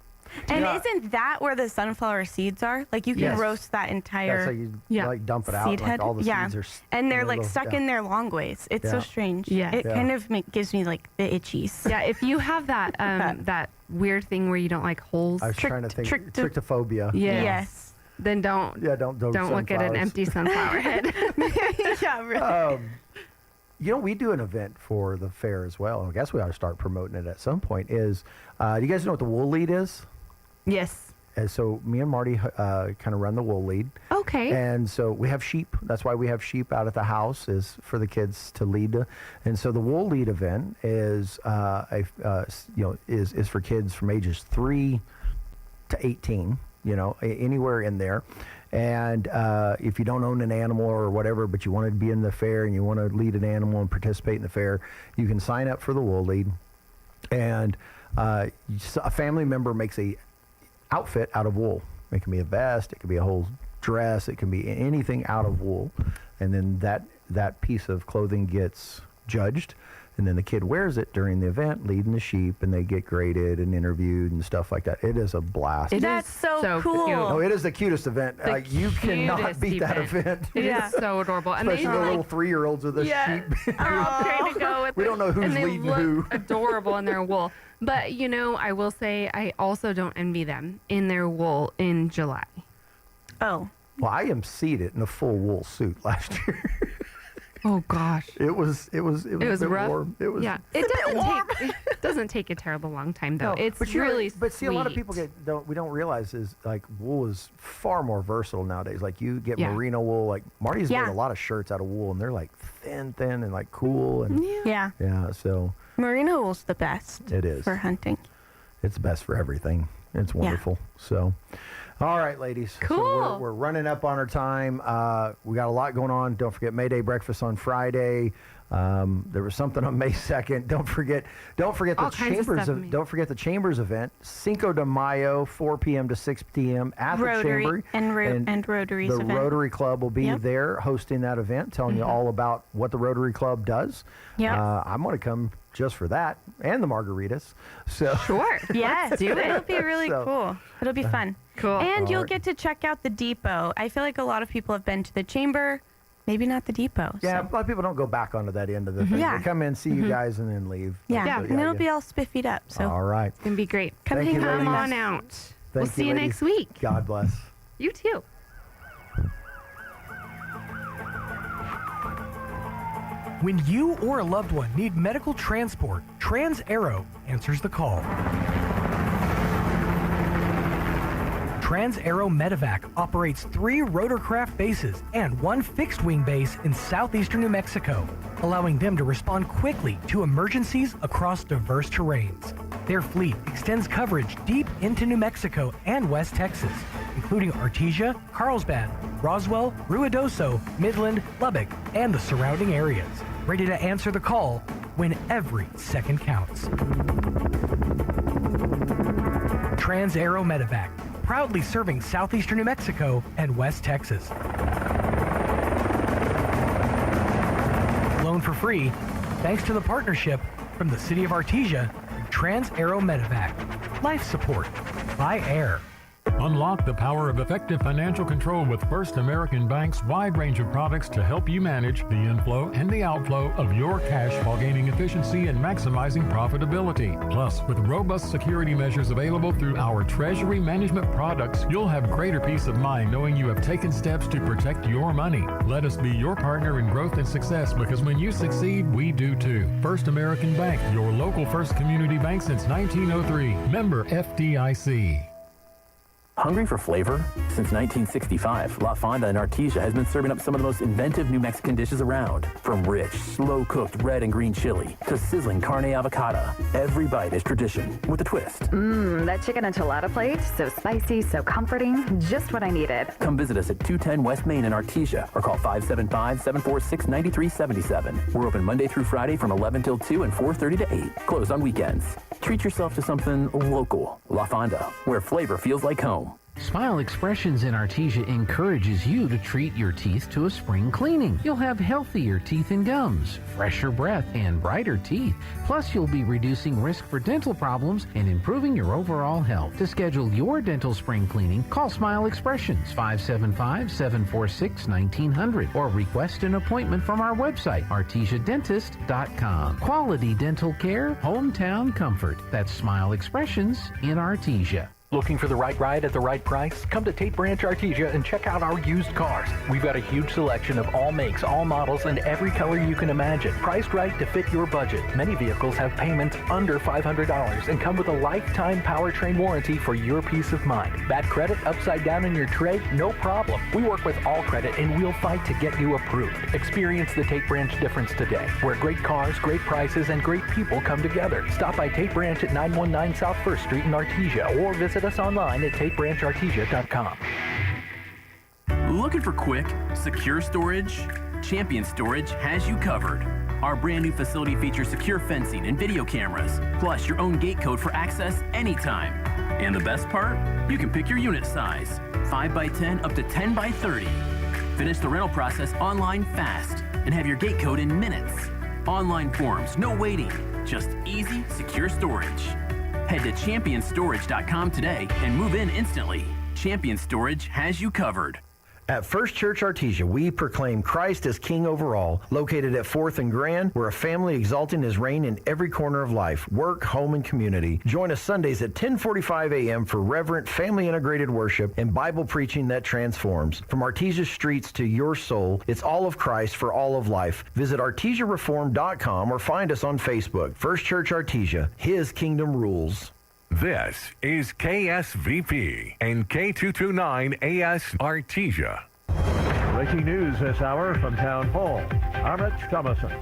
And isn't that where the sunflower seeds are? Like you can roast that entire That's how you like dump it out. seed head. Like all the seeds are and they're like stuck in there long ways. It's so strange. Yeah. It kind of gives me like the itchies. Yeah, if you have that that weird thing where you don't like holes. I was trying to think. Trichtophobia. Yes. Then don't look at an empty sunflower head. Yeah, really. We do an event for the fair as well. I guess we ought to start promoting it at some point. Do you guys know what the wool lead is? Yes. And so me and Marty kind of run the wool lead. Okay. And so we have sheep. That's why we have sheep out at the house, is for the kids to lead. And so the wool lead event is is for kids from ages 3 to 18. Anywhere in there. And if you don't own an animal or whatever, but you want to be in the fair and you want to lead an animal and participate in the fair, you can sign up for the wool lead. And a family member makes a outfit out of wool. It can be a vest, it can be a whole dress, it can be anything out of wool. And then that piece of clothing gets judged. And then the kid wears it during the event, leading the sheep, and they get graded and interviewed and stuff like that. It is a blast. That's so cool. Cute. Oh, it is the cutest event. You cannot beat that event. It is so adorable. Especially the little 3-year-olds with the sheep. Trying to go with we don't know who's leading who. Adorable in their wool. But, I will say I also don't envy them in their wool in July. Oh. Well, I emceed in a full wool suit last year. Oh gosh, it was a bit rough. Warm. It was it doesn't take a terrible long time though. No, it's but really but see, sweet. a lot of people we don't realize is like wool is far more versatile nowadays. Like you get merino wool. Like Marty's made a lot of shirts out of wool, and they're like thin and like cool and yeah. So merino wool's the best. It is for hunting. It's the best for everything. It's wonderful. So. All right, ladies. Cool. So we're running up on our time. We got a lot going on. Don't forget May Day breakfast on Friday. There was something on May 2nd. Don't forget the Chambers. Don't forget the Chambers event, Cinco de Mayo, 4 p.m. to 6 p.m. at the Chamber. And Rotary's event. The Rotary Club will be Yep. there hosting that event, telling you all about what the Rotary Club does. Yeah. I'm going to come just for that and the margaritas. So sure. Yes, do it. It'll be really cool. It'll be fun. Cool. And you'll get to check out the depot. I feel like a lot of people have been to the Chamber, maybe not the depot. Yeah, so. a lot of people don't go back onto that end of the thing. Yeah. They come in, see you guys, and then leave. Yeah, and it'll be all spiffied up. So all right. It's going to be great. Come Thank you, hang out ladies. with on us. out. We'll We'll see you next week. God bless. You too. When you or a loved one need medical transport, Trans-Aero answers the call. Trans-Aero Medevac operates 3 rotorcraft bases and 1 fixed-wing base in southeastern New Mexico, allowing them to respond quickly to emergencies across diverse terrains. Their fleet extends coverage deep into New Mexico and West Texas, including Artesia, Carlsbad, Roswell, Ruidoso, Midland, Lubbock, and the surrounding areas, ready to answer the call when every second counts. Trans-Aero Medevac, proudly serving southeastern New Mexico and West Texas. Flown for free, thanks to the partnership from the City of Artesia and Trans-Aero Medevac. Life support by air. Unlock the power of effective financial control with First American Bank's wide range of products to help you manage the inflow and the outflow of your cash while gaining efficiency and maximizing profitability. Plus, with robust security measures available through our treasury management products, you'll have greater peace of mind knowing you have taken steps to protect your money. Let us be your partner in growth and success, because when you succeed, we do too. First American Bank, your local first community bank since 1903. Member FDIC. Hungry for flavor? Since 1965, La Fonda in Artesia has been serving up some of the most inventive New Mexican dishes around. From rich, slow-cooked red and green chili to sizzling carne avocada, every bite is tradition with a twist. That chicken enchilada plate, so spicy, so comforting, just what I needed. Come visit us at 210 West Main in Artesia or call 575-746-9377. We're open Monday through Friday from 11 till 2 and 4:30 to 8. Closed on weekends. Treat yourself to something local. La Fonda, where flavor feels like home. Smile Expressions in Artesia encourages you to treat your teeth to a spring cleaning. You'll have healthier teeth and gums, fresher breath, and brighter teeth. Plus, you'll be reducing risk for dental problems and improving your overall health. To schedule your dental spring cleaning, call Smile Expressions 575-746-1900 or request an appointment from our website, artesiadentist.com. Quality dental care, hometown comfort. That's Smile Expressions in Artesia. Looking for the right ride at the right price? Come to Tate Branch Artesia and check out our used cars. We've got a huge selection of all makes, all models, and every color you can imagine. Priced right to fit your budget. Many vehicles have payments under $500 and come with a lifetime powertrain warranty for your peace of mind. Bad credit upside down in your trade? No problem. We work with all credit and we'll fight to get you approved. Experience the Tate Branch difference today, where great cars, great prices, and great people come together. Stop by Tate Branch at 919 South 1st Street in Artesia or visit us online at tatebranchartesia.com. Looking for quick, secure storage? Champion Storage has you covered. Our brand new facility features secure fencing and video cameras, plus your own gate code for access anytime. And the best part? You can pick your unit size, 5x10 up to 10x30. Finish the rental process online fast and have your gate code in minutes. Online forms, no waiting, just easy, secure storage. Head to championstorage.com today and move in instantly. Champion Storage has you covered. At First Church Artesia, we proclaim Christ as King over all. Located at 4th and Grand, we're a family exalting His reign in every corner of life, work, home, and community. Join us Sundays at 10:45 a.m. for reverent, family-integrated worship and Bible preaching that transforms. From Artesia's streets to your soul, it's all of Christ for all of life. Visit artesiareform.com or find us on Facebook. First Church Artesia, His kingdom rules. This is KSVP and K229AS Artesia. Breaking news this hour from Town Hall. I'm Rich Thomason.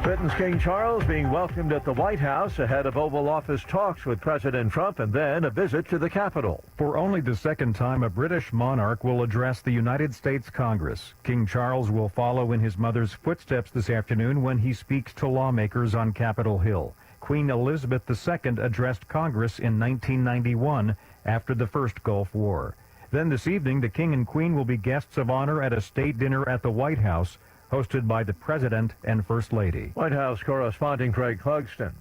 Britain's King Charles being welcomed at the White House ahead of Oval Office talks with President Trump and then a visit to the Capitol. For only the second time, a British monarch will address the United States Congress. King Charles will follow in his mother's footsteps this afternoon when he speaks to lawmakers on Capitol Hill. Queen Elizabeth II addressed Congress in 1991 after the First Gulf War. Then this evening, the King and Queen will be guests of honor at a state dinner at the White House, hosted by the President and First Lady. White House correspondent Craig Clugston.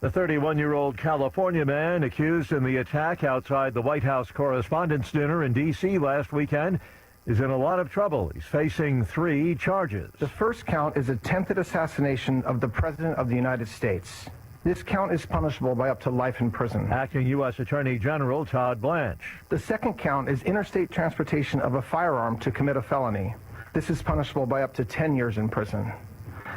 The 31-year-old California man accused in the attack outside the White House Correspondents' Dinner in D.C. last weekend is in a lot of trouble. He's facing 3 charges. The first count is attempted assassination of the President of the United States. This count is punishable by up to life in prison. Acting U.S. Attorney General Todd Blanche. The second count is interstate transportation of a firearm to commit a felony. This is punishable by up to 10 years in prison.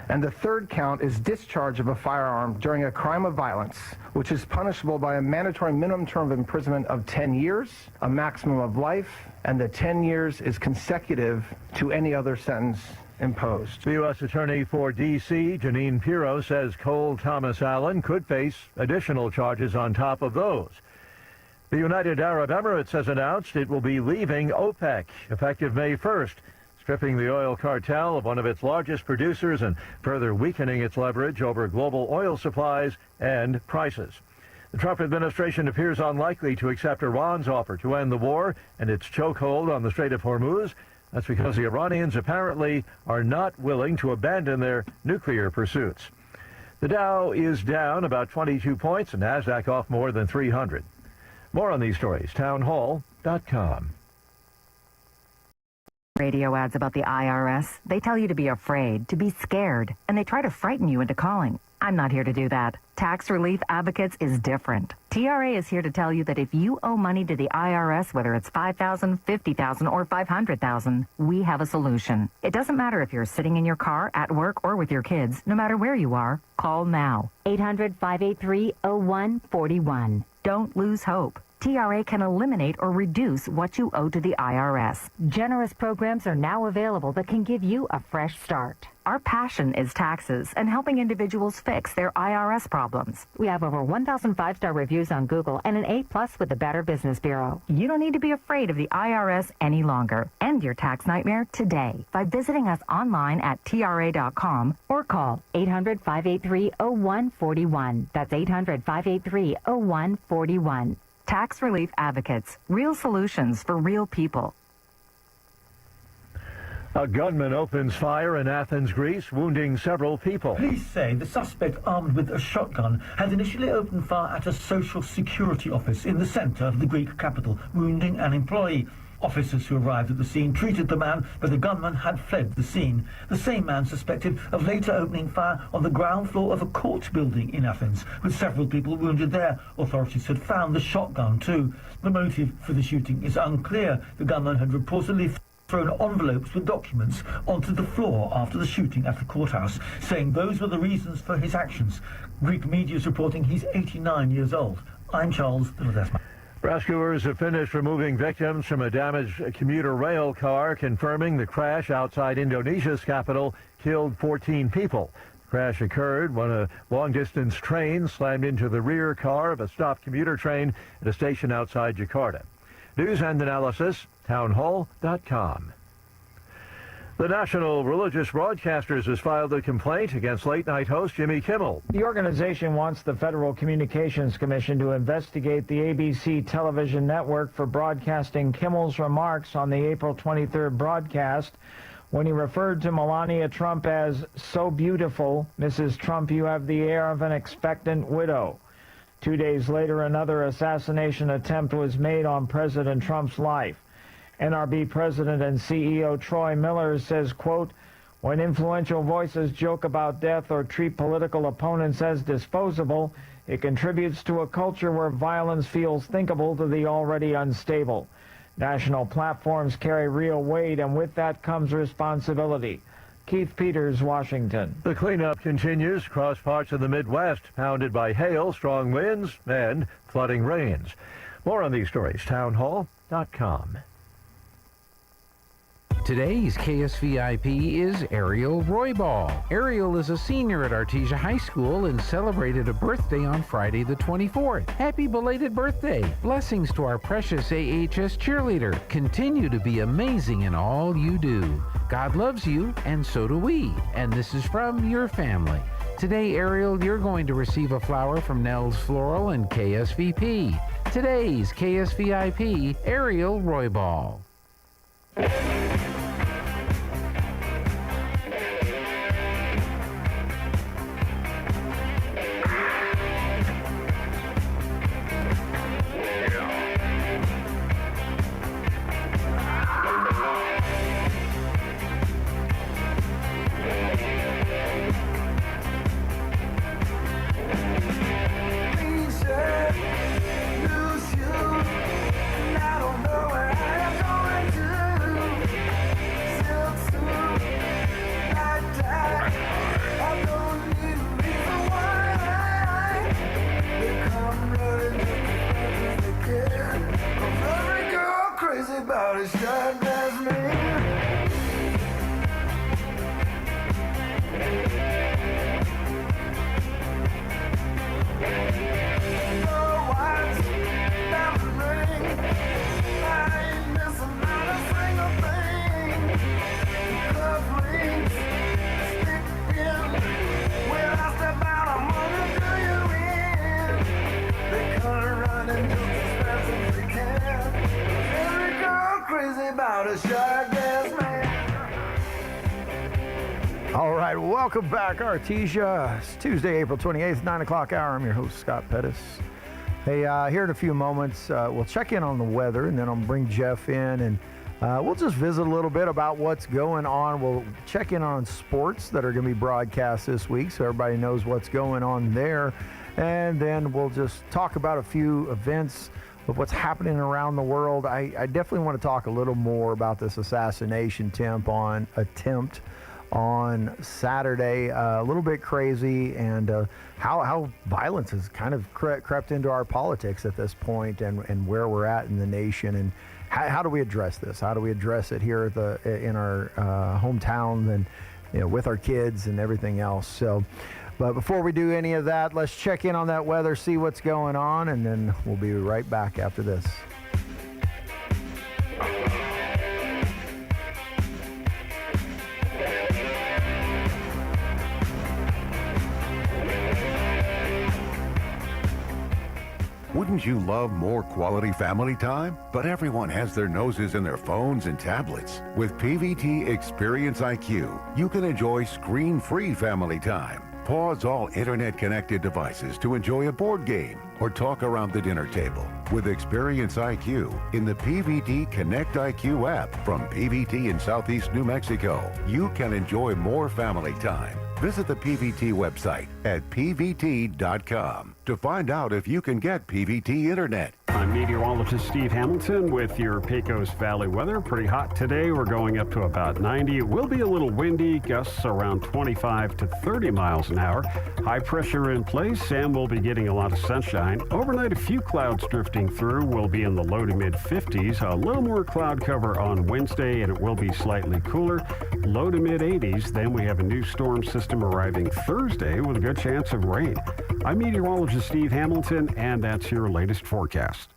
And the third count is discharge of a firearm during a crime of violence, which is punishable by a mandatory minimum term of imprisonment of 10 years, a maximum of life, and the 10 years is consecutive to any other sentence imposed. The U.S. Attorney for D.C., Janine Pirro, says Cole Thomas Allen could face additional charges on top of those. The United Arab Emirates has announced it will be leaving OPEC effective May 1st, stripping the oil cartel of one of its largest producers and further weakening its leverage over global oil supplies and prices. The Trump administration appears unlikely to accept Iran's offer to end the war and its chokehold on the Strait of Hormuz. That's because the Iranians apparently are not willing to abandon their nuclear pursuits. The Dow is down about 22 points and NASDAQ off more than 300. More on these stories, townhall.com. Radio ads about the IRS, they tell you to be afraid, to be scared, and they try to frighten you into calling. I'm not here to do that. Tax Relief Advocates is different. TRA is here to tell you that if you owe money to the IRS, whether it's $5,000, $50,000, or $500,000, we have a solution. It doesn't matter if you're sitting in your car, at work, or with your kids. No matter where you are, call now. 800-583-0141. Don't lose hope. TRA can eliminate or reduce what you owe to the IRS. Generous programs are now available that can give you a fresh start. Our passion is taxes and helping individuals fix their IRS problems. We have over 1,000 5-star reviews on Google and an A+ with the Better Business Bureau. You don't need to be afraid of the IRS any longer. End your tax nightmare today by visiting us online at TRA.com or call 800-583-0141. That's 800-583-0141. Tax Relief Advocates. Real solutions for real people. A gunman opens fire in Athens, Greece, wounding several people. Police say the suspect, armed with a shotgun, had initially opened fire at a social security office in the centre of the Greek capital, wounding an employee. Officers who arrived at the scene treated the man, but the gunman had fled the scene. The same man suspected of later opening fire on the ground floor of a court building in Athens, with several people wounded there. Authorities had found the shotgun too. The motive for the shooting is unclear. The gunman had reportedly thrown envelopes with documents onto the floor after the shooting at the courthouse, saying those were the reasons for his actions. Greek media is reporting he's 89 years old. I'm Charles Ledesma. Rescuers have finished removing victims from a damaged commuter rail car, confirming the crash outside Indonesia's capital killed 14 people. The crash occurred when a long-distance train slammed into the rear car of a stopped commuter train at a station outside Jakarta. News and analysis, townhall.com. The National Religious Broadcasters has filed a complaint against late-night host Jimmy Kimmel. The organization wants the Federal Communications Commission to investigate the ABC television network for broadcasting Kimmel's remarks on the April 23rd broadcast when he referred to Melania Trump as "so beautiful, Mrs. Trump, you have the air of an expectant widow." 2 days later, another assassination attempt was made on President Trump's life. NRB President and CEO Troy Miller says, quote, "When influential voices joke about death or treat political opponents as disposable, it contributes to a culture where violence feels thinkable to the already unstable. National platforms carry real weight, and with that comes responsibility." Keith Peters, Washington. The cleanup continues across parts of the Midwest, pounded by hail, strong winds, and flooding rains. More on these stories, townhall.com. Today's KSVIP is Ariel Roybal. Ariel is a senior at Artesia High School and celebrated a birthday on Friday the 24th. Happy belated birthday. Blessings to our precious AHS cheerleader. Continue to be amazing in all you do. God loves you, and so do we. And this is from your family. Today, Ariel, you're going to receive a flower from Nels Floral and KSVP. Today's KSVIP, Ariel Roybal. All right, welcome back, Artesia. It's Tuesday, April 28th, 9 o'clock hour. I'm your host, Scott Pettis. Hey, here in a few moments, we'll check in on the weather, and then I'll bring Jeff in, and we'll just visit a little bit about what's going on. We'll check in on sports that are going to be broadcast this week, so everybody knows what's going on there. And then we'll just talk about a few events of what's happening around the world. I definitely want to talk a little more about this assassination attempt on Saturday. A little bit crazy, and how violence has kind of crept into our politics at this point, and where we're at in the nation, and how do we address this? How do we address it here in our hometown, and with our kids and everything else? So, but before we do any of that, let's check in on that weather, see what's going on, and then we'll be right back after this. Wouldn't you love more quality family time? But everyone has their noses in their phones and tablets. With PVT Experience IQ, you can enjoy screen-free family time. Pause all internet-connected devices to enjoy a board game or talk around the dinner table. With Experience IQ in the PVT Connect IQ app from PVT in Southeast New Mexico, you can enjoy more family time. Visit the PVT website at pvt.com to find out if you can get PVT Internet. I'm meteorologist Steve Hamilton with your Pecos Valley weather. Pretty hot today. We're going up to about 90. It will be a little windy, gusts around 25 to 30 miles an hour. High pressure in place, and we'll be getting a lot of sunshine. Overnight, a few clouds drifting through. We'll be in the low to mid 50s. A little more cloud cover on Wednesday, and it will be slightly cooler. Low to mid 80s. Then we have a new storm system arriving Thursday with a good chance of rain. I'm meteorologist Steve Hamilton, and that's your latest forecast.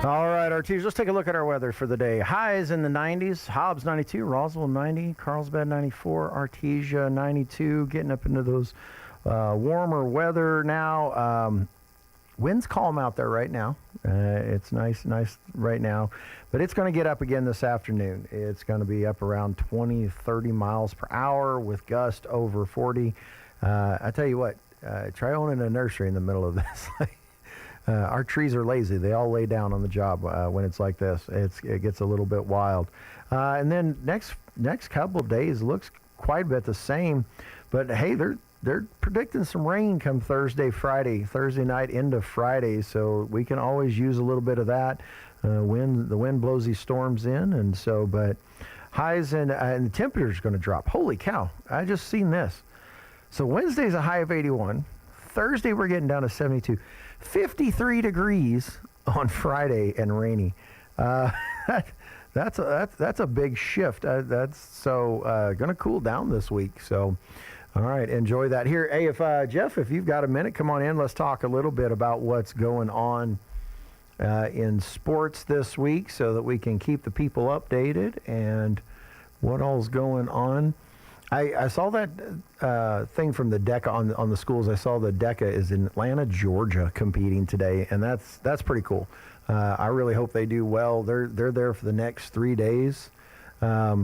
All right, Artesia, let's take a look at our weather for the day. Highs in the 90s, Hobbs 92, Roswell 90, Carlsbad 94, Artesia 92, getting up into those warmer weather now. Wind's calm out there right now. It's nice right now, but it's going to get up again this afternoon. It's going to be up around 20, 30 miles per hour with gust over 40. I tell you what, try owning a nursery in the middle of this. Our trees are lazy. They all lay down on the job when it's like this. It gets a little bit wild. And then next couple of days looks quite a bit the same. But hey, they're predicting some rain come Thursday night into Friday. So we can always use a little bit of that. The wind blows these storms in, and so but highs and the temperature's going to drop. Holy cow! I just seen this. So Wednesday's a high of 81. Thursday we're getting down to 72. 53 degrees on Friday and rainy. That's a big shift. That's so going to cool down this week. So, all right, enjoy that. Here, hey, if Jeff, if you've got a minute, come on in. Let's talk a little bit about what's going on in sports this week, so that we can keep the people updated and what all's going on. I saw that thing from the DECA on the schools. I saw the DECA is in Atlanta, Georgia, competing today, and that's pretty cool. I really hope they do well. They're there for the next 3 days. A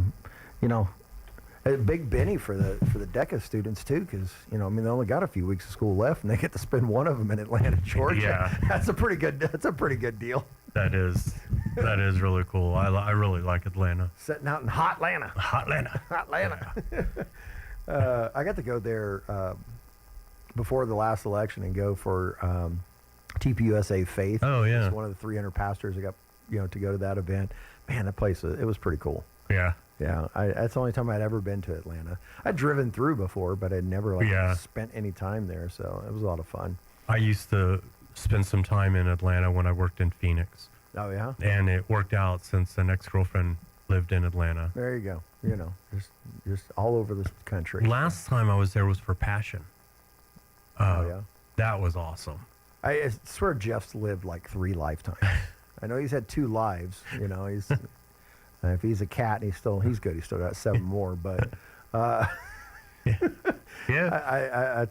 big Benny for the DECA students too, because they only got a few weeks of school left, and they get to spend one of them in Atlanta, Georgia. Yeah. That's a pretty good deal. That is really cool. I really like Atlanta. Setting out in hot Atlanta. I got to go there before the last election and go for TPUSA Faith. Oh yeah. It's one of the 300 pastors that got to go to that event. Man, that place it was pretty cool. Yeah. Yeah, that's the only time I'd ever been to Atlanta. I'd driven through before, but I'd never spent any time there, so it was a lot of fun. I used to spend some time in Atlanta when I worked in Phoenix. Oh yeah. And it worked out since an ex-girlfriend lived in Atlanta. There you go. Just all over the country. Last time I was there was for Passion. Oh yeah. That was awesome. I swear Jeff's lived like 3 lifetimes. I know he's had 2 lives. You know, he's if he's a cat, he's good. He's still got 7 more. But I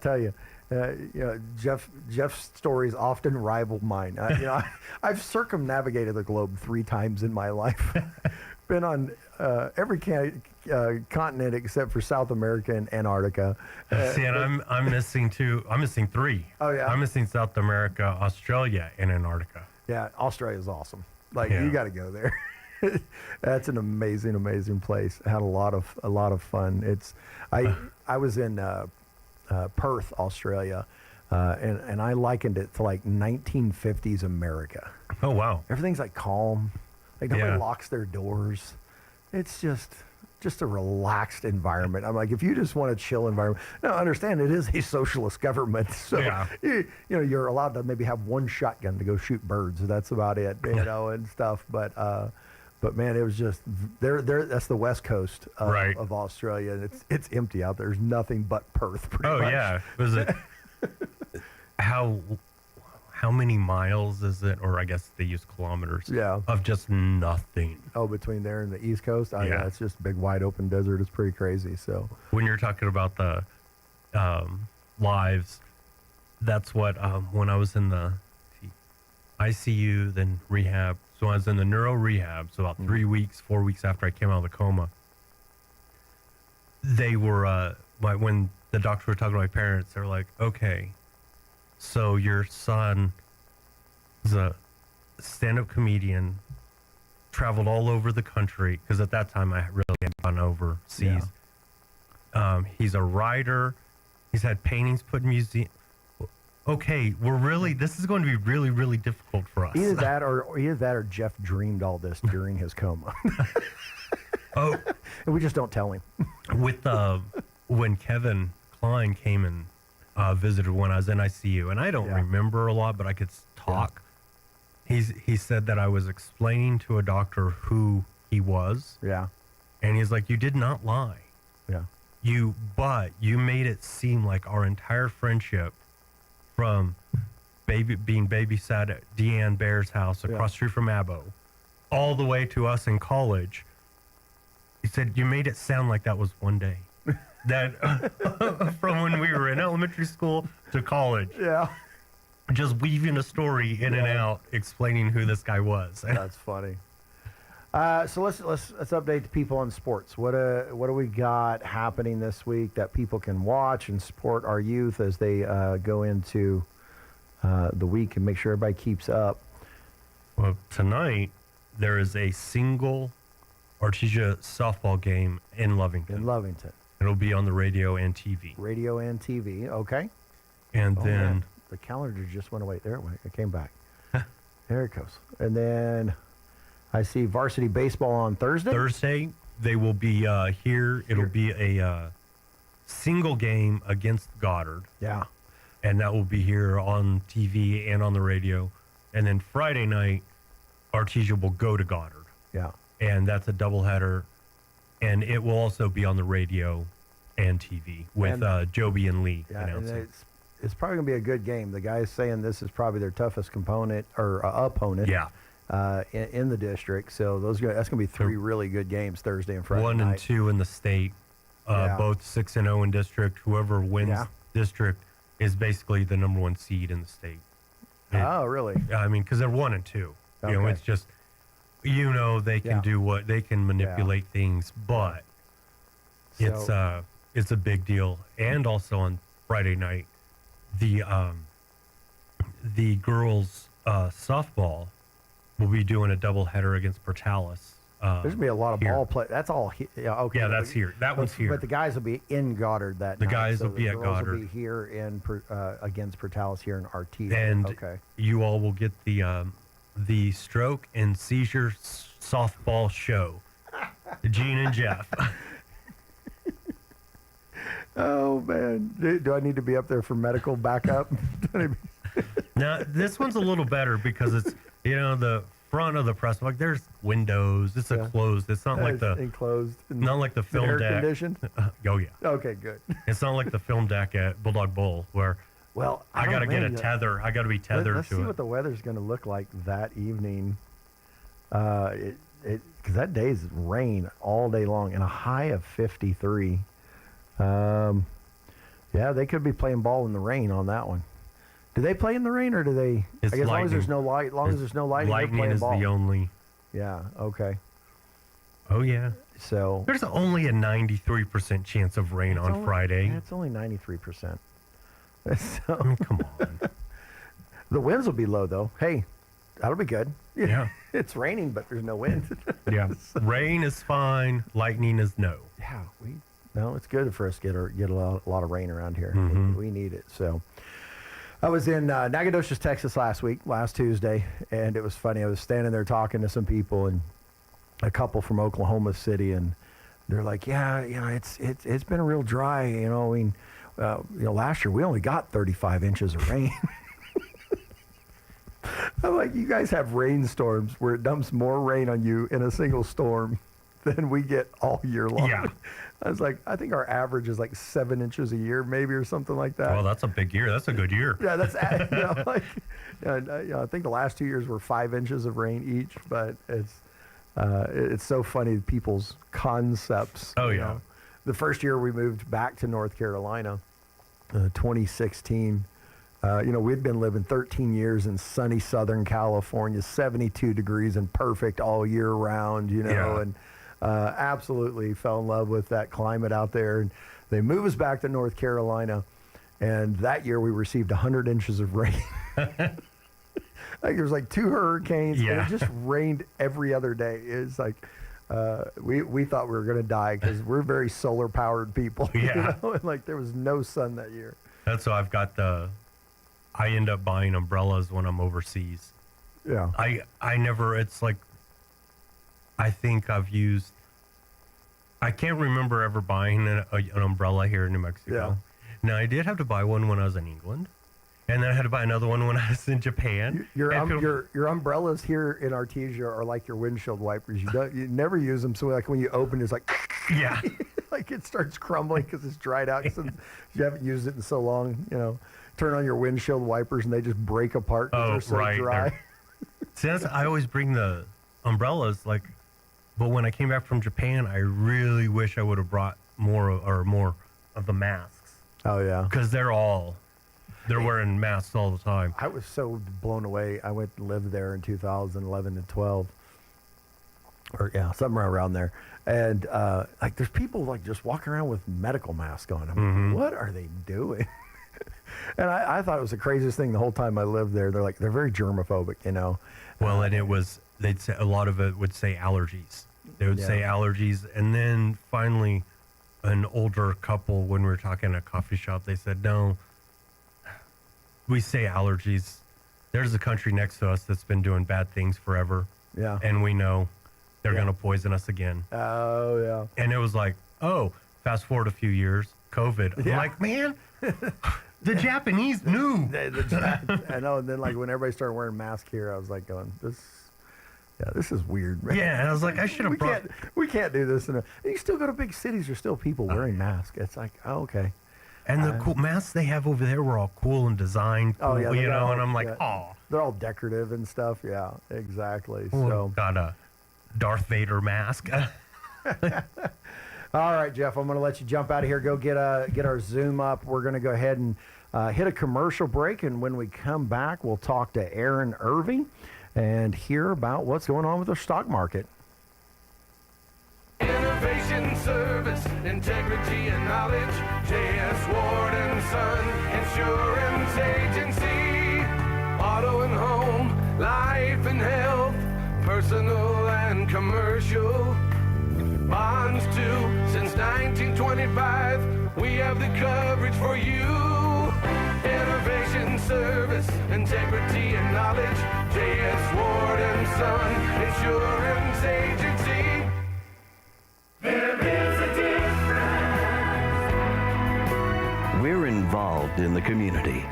tell you, you know, Jeff's stories often rival mine. You know, I've circumnavigated the globe 3 times in my life. Been on every continent except for South America and Antarctica. See, and I'm missing 2. I'm missing 3. Oh, yeah? I'm missing South America, Australia, and Antarctica. Yeah, Australia's awesome. Like, Yeah. you got to go there. That's an amazing place. I had a lot of fun. I was in Perth, Australia, and I likened it to like 1950s America. Oh wow! Everything's like calm. Like nobody Yeah. locks their doors. It's just a relaxed environment. I'm like, if you just want a chill environment, now understand it is a socialist government, so Yeah. you know you're allowed to maybe have 1 shotgun to go shoot birds. That's about it, you know, and stuff. But man, it was just there. That's the west coast of Australia, and it's empty out there. There's nothing but Perth. Pretty Oh much. yeah, was it? How many miles is it? Or I guess they use kilometers. Yeah. Of just nothing. Oh, between there and the East Coast, Yeah. it's just big wide open desert. It's pretty crazy. So When you're talking about the lives, that's what when I was in the ICU, then rehab. So I was in the neuro rehab. So about 3 weeks, 4 weeks after I came out of the coma, they were when the doctors were talking to my parents, they're like, "Okay, so your son is a stand-up comedian, traveled all over the country because at that time I really had gone overseas. He's a writer. He's had paintings put in museum." Okay, this is going to be really, really difficult for us. either that or Jeff dreamed all this during his coma. Oh, and we just don't tell him. With when Kevin Klein came and visited when I was in ICU, and I don't remember a lot, but I could talk. He said that I was explaining to a doctor who he was. Yeah. And he's like, "You did not lie. Yeah. But you made it seem like our entire friendship, from being babysat at Deanne Bear's house across the street from Abo, all the way to us in college." He said, "You made it sound like that was one day." That from when we were in elementary school to college. Yeah. Just weaving a story in and out, explaining who this guy was. That's funny. So let's update the people on sports. What do we got happening this week that people can watch and support our youth as they go into the week and make sure everybody keeps up? Well, tonight there is a single Artesia softball game in Lovington. It'll be on the radio and TV. Radio and TV, okay. And then man, the calendar just went away. There it went. It came back. There it goes. And then I see varsity baseball on Thursday. Thursday, they will be here. It'll be a single game against Goddard. Yeah. And that will be here on TV and on the radio. And then Friday night, Artesia will go to Goddard. Yeah. And that's a doubleheader. And it will also be on the radio and TV with Joby and Lee announcing. And it's probably going to be a good game. The guy's saying this is probably their toughest opponent. Yeah. In the district. So that's going to be 3 really good games Thursday and Friday 1 night. and 2 in the state. Both 6-0 in district. Whoever wins district is basically the number 1 seed in the state. Oh, really? I mean, because they're 1 and 2. You know, Okay. it's just, they can do what they can manipulate things, but it's a big deal. And also on Friday night, the girls softball will be doing a doubleheader against Portales. There's going to be a lot of ball play. That's all. Okay. Yeah, that's here. That one's here. But the guys will be in Goddard that night. The guys will be at the girls Goddard. will be here against Portales here in Artesia. And you all will get the stroke and seizure softball show. Gene and Jeff. Oh, man. Do I need to be up there for medical backup? Now, this one's a little better because it's, the front of the press, like there's windows. It's a closed. It's not like the enclosed. Not like the film air deck. conditioned? Oh, yeah. Okay, good. It's not like the film deck at Bulldog Bowl where Well, I don't got to know, get a man. tether. I got to be tethered Let's to see it. what the weather's going to look like that evening. Because that day's rain all day long and a high of 53. Yeah, they could be playing ball in the rain on that one. Do they play in the rain or do they? It's I guess as long as there's lightning. no light, they're Lightning playing is ball. the only. Yeah. Okay. Oh yeah. So there's only a 93% chance of rain on Friday. It's only 93%. So, I mean, come on. The winds will be low though. Hey, that'll be good. Yeah. It's raining, but there's no wind. Yeah. Rain is fine. Lightning is no. Yeah. No, it's good for us to get a lot of rain around here. Mhm. We need it. So I was in Nacogdoches, Texas last Tuesday, and it was funny. I was standing there talking to some people and a couple from Oklahoma City, and they're like, "Yeah, it's been real dry. I mean, last year we only got 35 inches of rain." I'm like, "You guys have rainstorms where it dumps more rain on you in a single storm than we get all year long." Yeah. I was like, I think our average is like 7 inches a year, maybe, or something like that. Well, that's a big year. That's a good year. Yeah, that's I think the last 2 years were 5 inches of rain each, but it's so funny people's concepts. Oh yeah. The first year we moved back to North Carolina, 2016. We'd been living 13 years in sunny Southern California, 72 degrees and perfect all year round. Yeah. And absolutely fell in love with that climate out there. And they moved us back to North Carolina, and that year we received 100 inches of rain. There was like 2 hurricanes, and it just rained every other day. It's like we thought we were going to die because we're very solar powered people. Yeah. And like there was no sun that year. That's why I end up buying umbrellas when I'm overseas. Yeah. I never, it's like, I think I can't remember ever buying an umbrella here in New Mexico. Yeah. Now, I did have to buy one when I was in England, and then I had to buy another one when I was in Japan. Your umbrellas here in Artesia are like your windshield wipers. You never use them, so like when you open, it's like yeah, like it starts crumbling because it's dried out. Because you haven't used it in so long. Turn on your windshield wipers and they just break apart because they're so dry. See, I always bring the umbrellas but when I came back from Japan, I really wish I would have brought more of the masks. Oh yeah, because they're wearing masks all the time. I was so blown away. I went and lived there in 2011 and 12, or somewhere around there. And there's people just walking around with medical masks on. I'm like, what are they doing? And I thought it was the craziest thing the whole time I lived there. They're very germophobic, Well, and they'd say a lot of it would say allergies. They would say allergies, and then finally, an older couple, when we were talking at a coffee shop, they said, "No, we say allergies. There's a country next to us that's been doing bad things forever. Yeah, and we know they're going to poison us again." Oh yeah. And it was like, oh, fast forward a few years, COVID. I'm like, man. The Japanese knew. I know. And then, when everybody started wearing masks here, I was like, going, this is weird. Man. Yeah, and I was like, I should have brought. We can't do this. And you still go to big cities. There's still people wearing masks. It's like, oh, okay. And the cool masks they have over there were all cool and designed. Cool, oh yeah, and I'm like, oh, they're all decorative and stuff. Yeah, exactly. Well, so got a Darth Vader mask. All right, Jeff, I'm going to let you jump out of here. Go get our Zoom up. We're going to go ahead and hit a commercial break, and when we come back, we'll talk to Aaron Irving and hear about what's going on with the stock market. Innovation, service, integrity, and knowledge. J.S. Ward and Son Insurance Agency. Auto and home, life and health, personal and commercial. Bonds too, since 1925, we have the coverage for you. Innovation, service, integrity, and knowledge. J.S. Ward and Son Insurance Agency. There is a difference. We're involved in the community.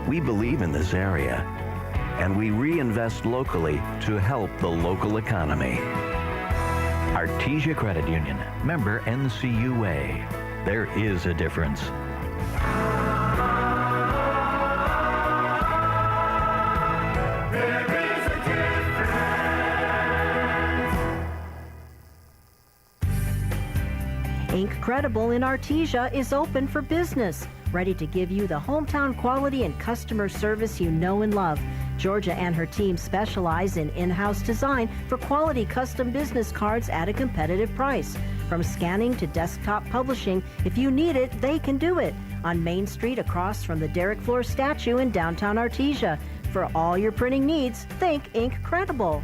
We believe in this area, and we reinvest locally to help the local economy. Artesia Credit Union, member NCUA. There is a difference. Inc. Credible in Artesia is open for business, ready to give you the hometown quality and customer service you know and love. Georgia and her team specialize in in-house design for quality custom business cards at a competitive price. From scanning to desktop publishing, if you need it, they can do it. On Main Street across from the Derrick Floor statue in downtown Artesia. For all your printing needs, think Inc. Credible.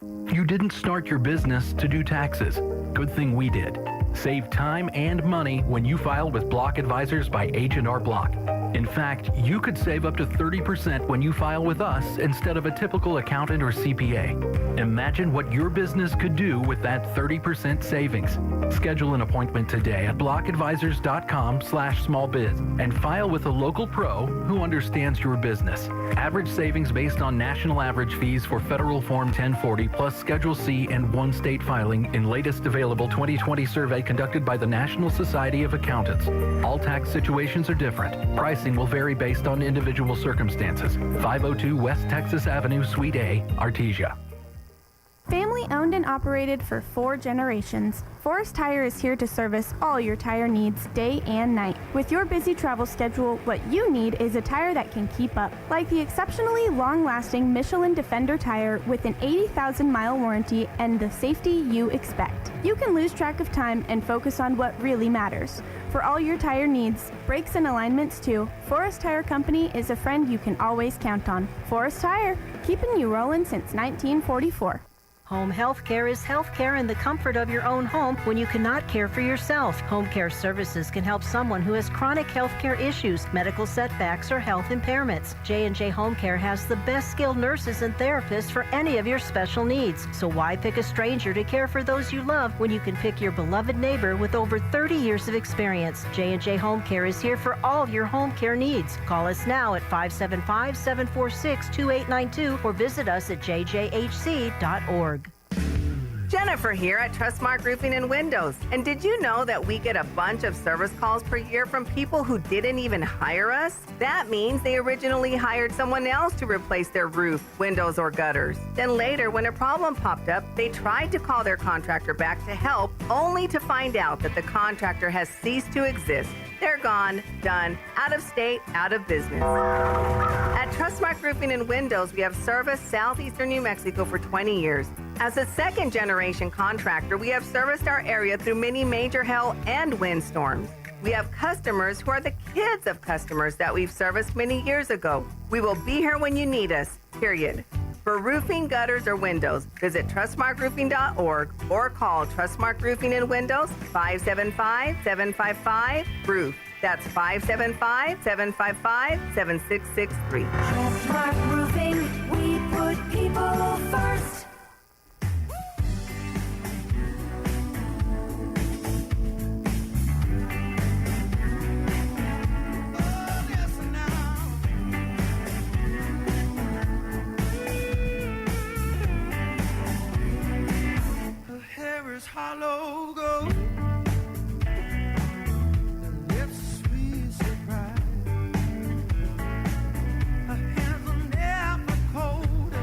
You didn't start your business to do taxes. Good thing we did. Save time and money when you file with Block Advisors by H&R Block. In fact, you could save up to 30% when you file with us instead of a typical accountant or CPA. Imagine what your business could do with that 30% savings. Schedule an appointment today at blockadvisors.com/smallbiz and file with a local pro who understands your business. Average savings based on national average fees for Federal Form 1040 plus Schedule C and one state filing in latest available 2020 survey conducted by the National Society of Accountants. All tax situations are different. Pricing will vary based on individual circumstances. 502 West Texas Avenue, Suite A, Artesia. Family owned and operated for 4 generations, Forest Tire is here to service all your tire needs day and night. With your busy travel schedule, what you need is a tire that can keep up. Like the exceptionally long-lasting Michelin Defender tire with an 80,000-mile warranty and the safety you expect. You can lose track of time and focus on what really matters. For all your tire needs, brakes and alignments too, Forest Tire Company is a friend you can always count on. Forest Tire, keeping you rolling since 1944. Home health care is health care in the comfort of your own home when you cannot care for yourself. Home care services can help someone who has chronic health care issues, medical setbacks, or health impairments. J&J Home Care has the best skilled nurses and therapists for any of your special needs. So why pick a stranger to care for those you love when you can pick your beloved neighbor with over 30 years of experience? J&J Home Care is here for all your home care needs. Call us now at 575-746-2892 or visit us at jjhc.org. Jennifer here at Trustmark Roofing and Windows. And did you know that we get a bunch of service calls per year from people who didn't even hire us? That means they originally hired someone else to replace their roof, windows, or gutters. Then later, when a problem popped up, they tried to call their contractor back to help, only to find out that the contractor has ceased to exist. They're gone, done, out of state, out of business. At Trustmark Roofing and Windows, we have serviced southeastern New Mexico for 20 years. As a second-generation contractor, we have serviced our area through many major hail and windstorms. We have customers who are the kids of customers that we've serviced many years ago. We will be here when you need us, period. For roofing, gutters, or windows, visit trustmarkroofing.org or call Trustmark Roofing and Windows 575-755-ROOF. That's 575-755-7663. Trustmark Roofing, we put people first. Hollow gold, the lips sweet surprise, her hands are never cold.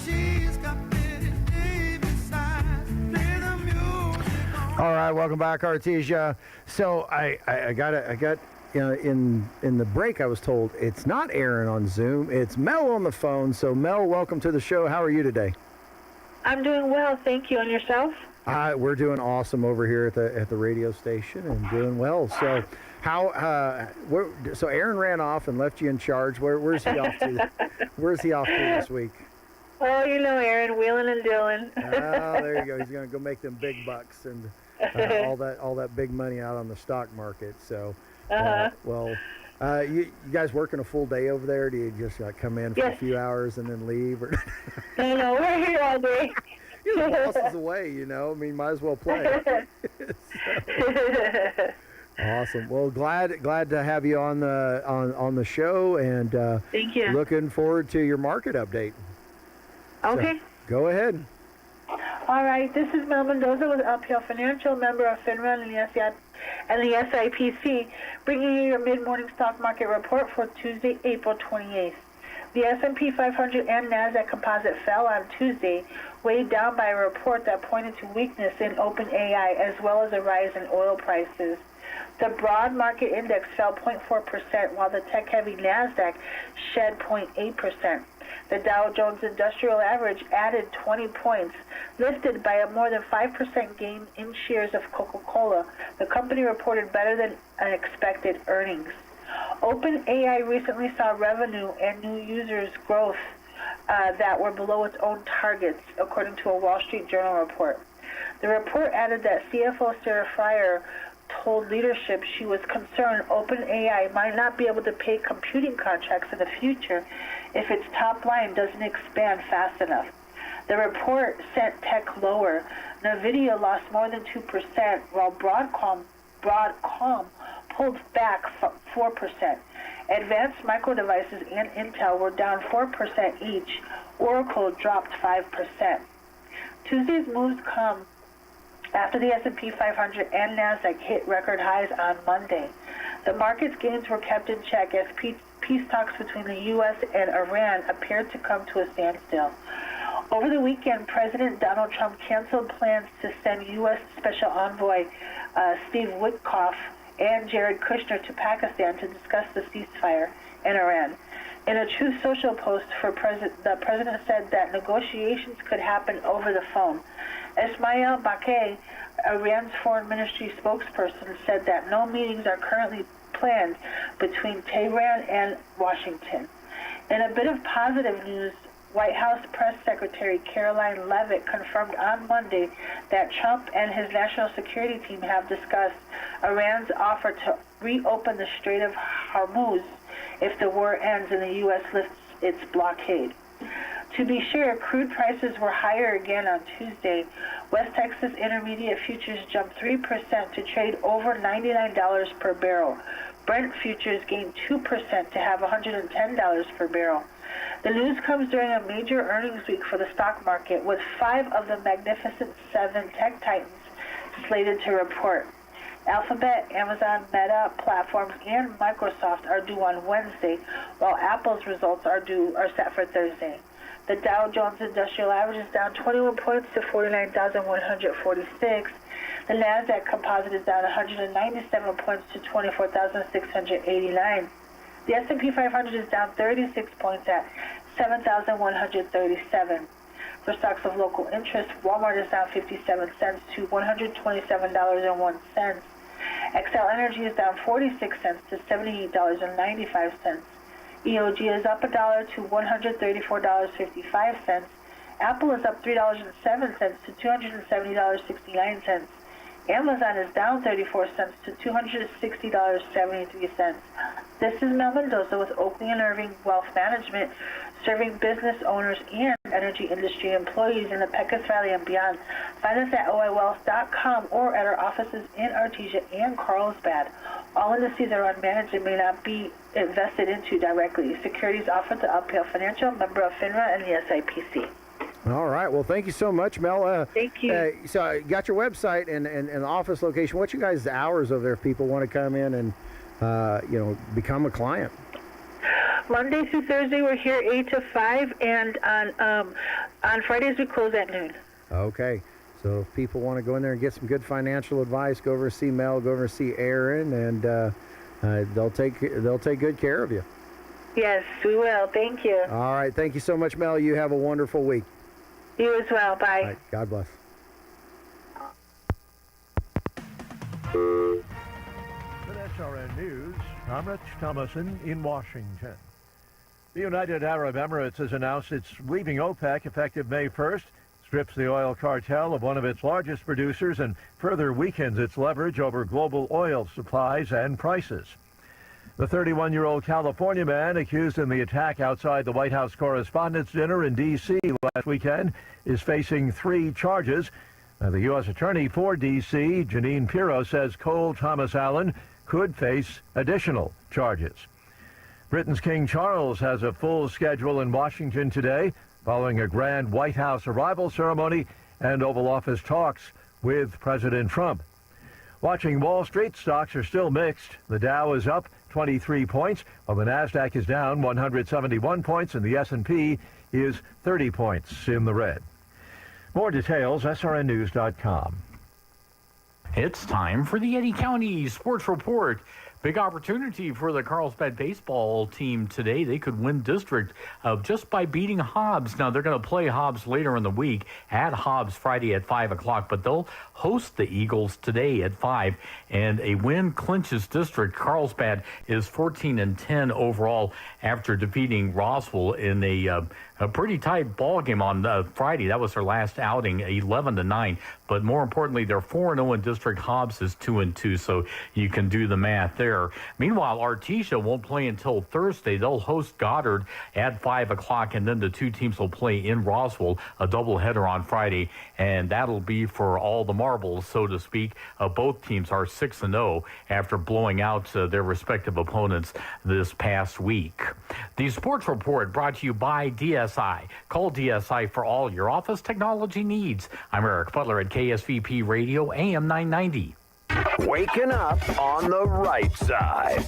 She's got Betty Davis eyes, play the music. All right, welcome back, Artesia. So I got in the break I was told it's not Aaron on Zoom, it's Mel on the phone. So Mel, welcome to the show. How are you today? I'm doing well, thank you. And yourself? We're doing awesome over here at the radio station and doing well. So, so Aaron ran off and left you in charge. Where's he off to? Where's he off to this week? Oh, you know Aaron, wheeling and dealing. Oh, there you go. He's going to go make them big bucks and all that big money out on the stock market. So, you guys working a full day over there? Do you just come in for a few hours and then leave? Or No, we're here all day. The boss is away, I mean, might as well play. Awesome. Well, glad to have you on the show, and thank you. Looking forward to your market update. Okay. So, go ahead. All right. This is Mel Mendoza with Uphill Financial, member of FINRA and the SIPC, bringing you your mid-morning stock market report for Tuesday, April 28th. The S&P 500 and NASDAQ composite fell on Tuesday, weighed down by a report that pointed to weakness in OpenAI as well as a rise in oil prices. The broad market index fell 0.4%, while the tech-heavy NASDAQ shed 0.8%. The Dow Jones Industrial Average added 20 points, lifted by a more than 5% gain in shares of Coca-Cola. The company reported better than expected earnings. OpenAI recently saw revenue and new users growth that were below its own targets, according to a Wall Street Journal report. The report added that CFO Sarah Friar told leadership she was concerned OpenAI might not be able to pay computing contracts in the future if its top line doesn't expand fast enough. The report sent tech lower. NVIDIA lost more than 2%, while Broadcom pulled back 4%. Advanced Micro Devices and Intel were down 4% each. Oracle dropped 5%. Tuesday's moves come after the S&P 500 and NASDAQ hit record highs on Monday. The market's gains were kept in check as peace talks between the U.S. and Iran appeared to come to a standstill. Over the weekend, President Donald Trump canceled plans to send U.S. Special Envoy Steve Witkoff and Jared Kushner to Pakistan to discuss the ceasefire in Iran. In a Truth Social post, the president said that negotiations could happen over the phone. Ismail Baqi, Iran's foreign ministry spokesperson, said that no meetings are currently planned between Tehran and Washington. In a bit of positive news, White House Press Secretary Caroline Leavitt confirmed on Monday that Trump and his national security team have discussed Iran's offer to reopen the Strait of Hormuz if the war ends and the U.S. lifts its blockade. To be sure, crude prices were higher again on Tuesday. West Texas Intermediate futures jumped 3% to trade over $99 per barrel. Brent futures gained 2% to have $110 per barrel. The news comes during a major earnings week for the stock market, with 5 of the Magnificent 7 tech titans slated to report. Alphabet, Amazon, Meta, Platforms, and Microsoft are due on Wednesday, while Apple's results are set for Thursday. The Dow Jones Industrial Average is down 21 points to 49,146. The NASDAQ Composite is down 197 points to 24,689. The S&P 500 is down 36 points at 7,137. For stocks of local interest, Walmart is down 57 cents to $127.01. Xcel Energy is down 46 cents to $78.95. EOG is up $1 to $134.55. Apple is up $3.07 to $270.69. Amazon is down 34 cents to $260.73. This is Mel Mendoza with Oakley and Irving Wealth Management, serving business owners and energy industry employees in the Pecos Valley and beyond. Find us at oiwealth.com or at our offices in Artesia and Carlsbad. All indices are unmanaged and may not be invested into directly. Securities offered to Uphill Financial, member of FINRA and the SIPC. All right. Well, thank you so much, Mel. Thank you. So I got your website and the office location. What's your guys' hours over there if people want to come in and, become a client? Monday through Thursday, we're here 8 to 5, and on Fridays, we close at noon. Okay. So if people want to go in there and get some good financial advice, go over and see Mel, go over and see Aaron, and they'll take good care of you. Yes, we will. Thank you. All right. Thank you so much, Mel. You have a wonderful week. You as well. Bye. All right, God bless. With SRN News, I'm Rich Thomason in Washington. The United Arab Emirates has announced it's leaving OPEC effective May 1st, strips the oil cartel of one of its largest producers, and further weakens its leverage over global oil supplies and prices. The 31-year-old California man accused in the attack outside the White House Correspondents' Dinner in D.C. last weekend is facing 3 charges. The U.S. Attorney for D.C., Janine Pirro, says Cole Thomas Allen could face additional charges. Britain's King Charles has a full schedule in Washington today, following a grand White House arrival ceremony and Oval Office talks with President Trump. Watching Wall Street, stocks are still mixed. The Dow is up 23 points, while the Nasdaq is down 171 points, and the S&P is 30 points in the red. More details, srnnews.com. It's time for the Eddy County Sports Report. Big opportunity for the Carlsbad baseball team today. They could win district just by beating Hobbs. Now, they're going to play Hobbs later in the week at Hobbs Friday at 5 o'clock, but they'll host the Eagles today at 5, and a win clinches district. Carlsbad is 14-10 overall after defeating Roswell in a pretty tight ball game on Friday. That was their last outing, 11-9. But more importantly, they're 4-0 in district. Hobbs is 2-2, so you can do the math there. Meanwhile, Artesia won't play until Thursday. They'll host Goddard at 5 o'clock, and then the two teams will play in Roswell, a doubleheader on Friday, and that'll be for all the marbles, so to speak. Both teams are 6-0 after blowing out their respective opponents this past week. The Sports Report brought to you by DSI. Call DSI for all your office technology needs. I'm Eric Butler at KSVP Radio, AM 990. Waking up on the right side.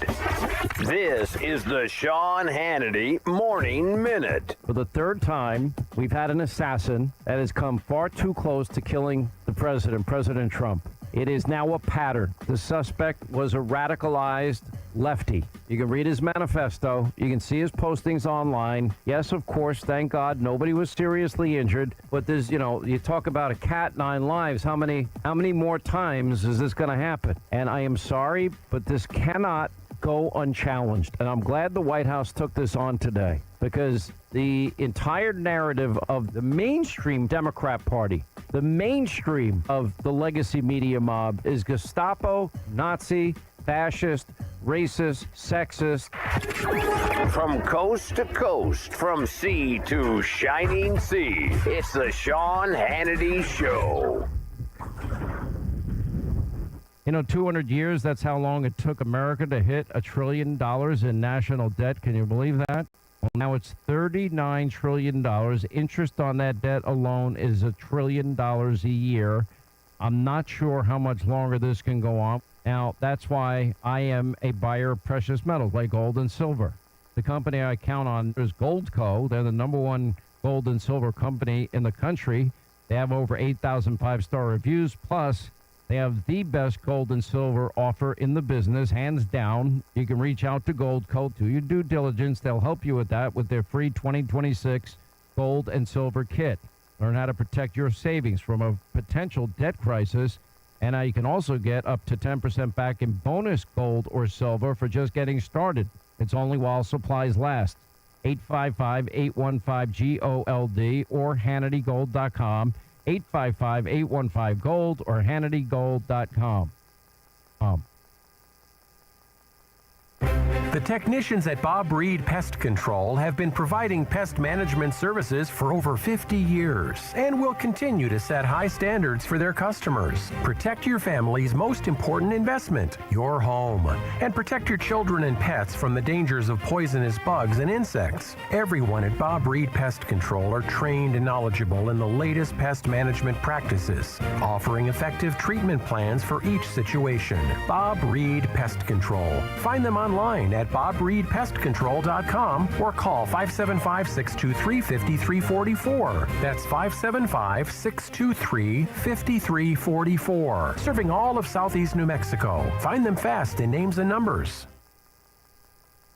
This is the Sean Hannity Morning Minute. For the third time, we've had an assassin that has come far too close to killing the president, President Trump. It is now a pattern. The suspect was a radicalized lefty. You can read his manifesto. You can see his postings online. Yes, of course, thank God, nobody was seriously injured. But there's, you talk about a cat, 9 lives. How many more times is this going to happen? And I am sorry, but this cannot go unchallenged. And I'm glad the White House took this on today, because the entire narrative of the mainstream Democrat Party, the mainstream of the legacy media mob, is Gestapo, Nazi, fascist, racist, sexist. From coast to coast, from sea to shining sea, it's the Sean Hannity Show. 200 years, that's how long it took America to hit $1 trillion in national debt. Can you believe that? Well, now it's $39 trillion. Interest on that debt alone is $1 trillion a year. I'm not sure how much longer this can go on. Now, that's why I am a buyer of precious metals like gold and silver. The company I count on is Goldco. They're the number one gold and silver company in the country. They have over 8,000 five-star reviews. Plus, they have the best gold and silver offer in the business, hands down. You can reach out to Goldco, do your due diligence. They'll help you with that with their free 2026 gold and silver kit. Learn how to protect your savings from a potential debt crisis. And now you can also get up to 10% back in bonus gold or silver for just getting started. It's only while supplies last. 855-815-GOLD or HannityGold.com. 855-815-GOLD or HannityGold.com. The technicians at Bob Reed Pest Control have been providing pest management services for over 50 years and will continue to set high standards for their customers. Protect your family's most important investment, your home, and protect your children and pets from the dangers of poisonous bugs and insects. Everyone at Bob Reed Pest Control are trained and knowledgeable in the latest pest management practices, offering effective treatment plans for each situation. Bob Reed Pest Control. Find them online at BobReedPestControl.com or call 575-623-5344. That's 575-623-5344. Serving all of Southeast New Mexico. Find them fast in names and numbers.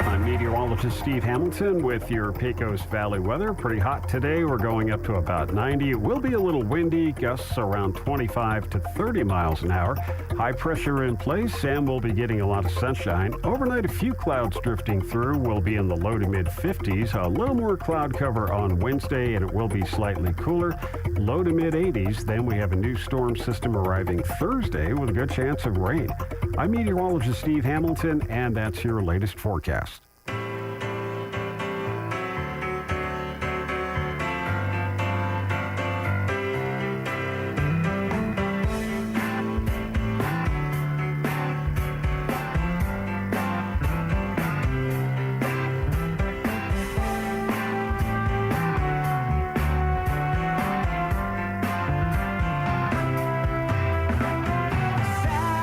I'm meteorologist Steve Hamilton with your Pecos Valley weather. Pretty hot today. We're going up to about 90. It will be a little windy, gusts around 25 to 30 miles an hour. High pressure in place, and we'll be getting a lot of sunshine. Overnight, a few clouds drifting through. We'll be in the low to mid 50s. A little more cloud cover on Wednesday, and it will be slightly cooler. Low to mid 80s. Then we have a new storm system arriving Thursday with a good chance of rain. I'm meteorologist Steve Hamilton, and that's your latest forecast.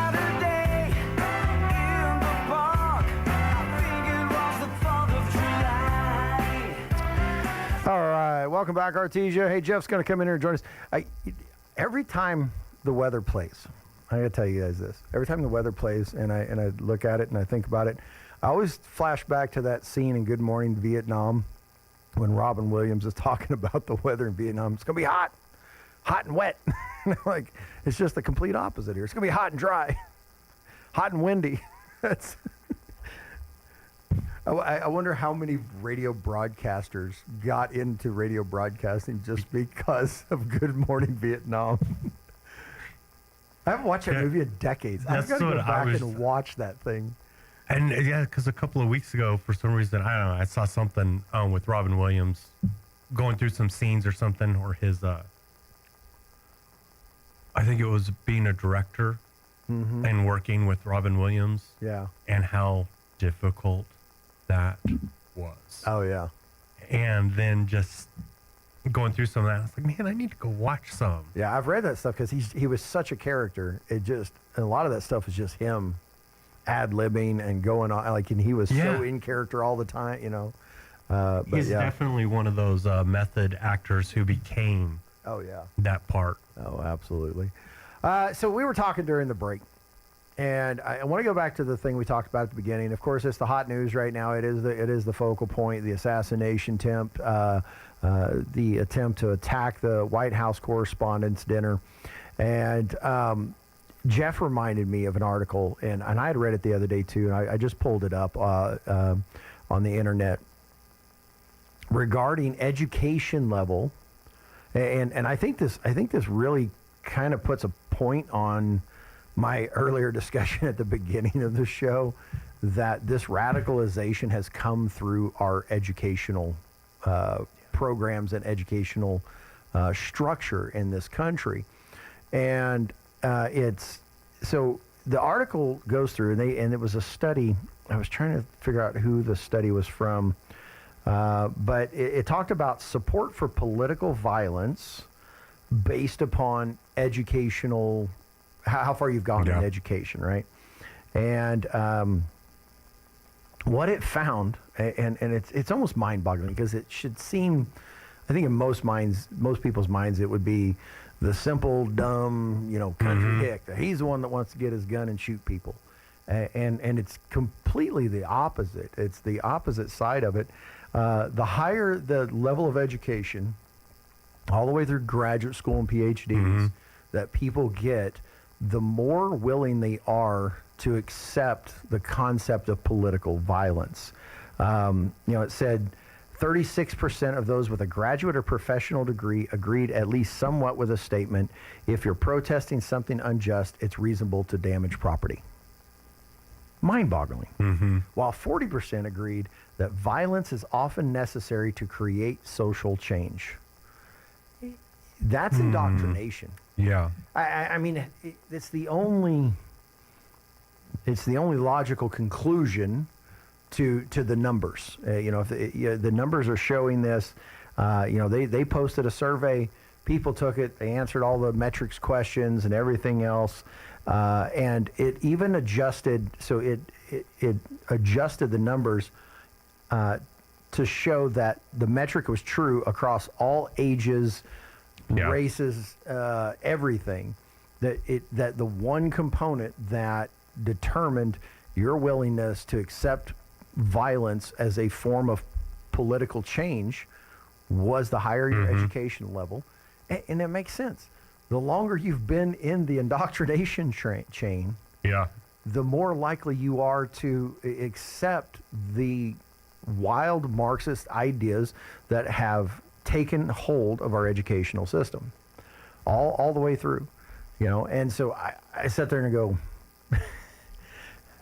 Saturday welcome back, Artesia. Hey, Jeff's going to come in here and join us. Every time the weather plays, I got to tell you guys this. Every time the weather plays and I look at it and I think about it, I always flash back to that scene in Good Morning Vietnam when Robin Williams is talking about the weather in Vietnam. It's going to be hot and wet. Like, it's just the complete opposite here. It's going to be hot and dry, hot and windy. I wonder how many radio broadcasters got into radio broadcasting just because of Good Morning Vietnam. I haven't watched that movie in decades. I've got to go back and watch that thing. And yeah, because a couple of weeks ago, for some reason, I don't know, I saw something with Robin Williams going through some scenes or something, or his, I think it was being a director and working with Robin Williams. Yeah. And how difficult that was. Oh, yeah. And then just going through some of that, I was like, man, I need to go watch some. Yeah, I've read that stuff because he was such a character. And a lot of that stuff is just him ad-libbing and going on, and he was so in character all the time, But he's definitely one of those method actors who became that part. Oh, absolutely. So we were talking during the break, and I want to go back to the thing we talked about at the beginning. Of course, it's the hot news right now. It is the focal point, the assassination attempt, the attempt to attack the White House Correspondents' Dinner. And Jeff reminded me of an article, and I had read it the other day too, and I just pulled it up on the internet regarding education level. And I think this really kind of puts a point on my earlier discussion at the beginning of the show, that this radicalization has come through our educational programs and educational structure in this country. And so the article goes through, and it was a study. I was trying to figure out who the study was from, but it talked about support for political violence based upon educational, how far you've gone in education, right? And what it found, and it's almost mind-boggling, because it should seem, I think in most people's minds, it would be the simple, dumb, country hick. He's the one that wants to get his gun and shoot people. And it's completely the opposite. It's the opposite side of it. The higher the level of education, all the way through graduate school and PhDs, that people get, the more willing they are to accept the concept of political violence. It said 36% of those with a graduate or professional degree agreed at least somewhat with a statement, if you're protesting something unjust, it's reasonable to damage property. Mind-boggling. While 40% agreed that violence is often necessary to create social change. That's indoctrination. Yeah. I mean, it's the only logical conclusion to the numbers. If the numbers are showing this, they posted a survey, people took it, they answered all the metrics questions and everything else, and it even adjusted. So it adjusted the numbers to show that the metric was true across all ages, races, everything. That the one component that determined your willingness to accept violence as a form of political change was the higher your education level. And it makes sense. The longer you've been in the indoctrination chain, the more likely you are to accept the wild Marxist ideas that have taken hold of our educational system all the way through. And so I sat there and go,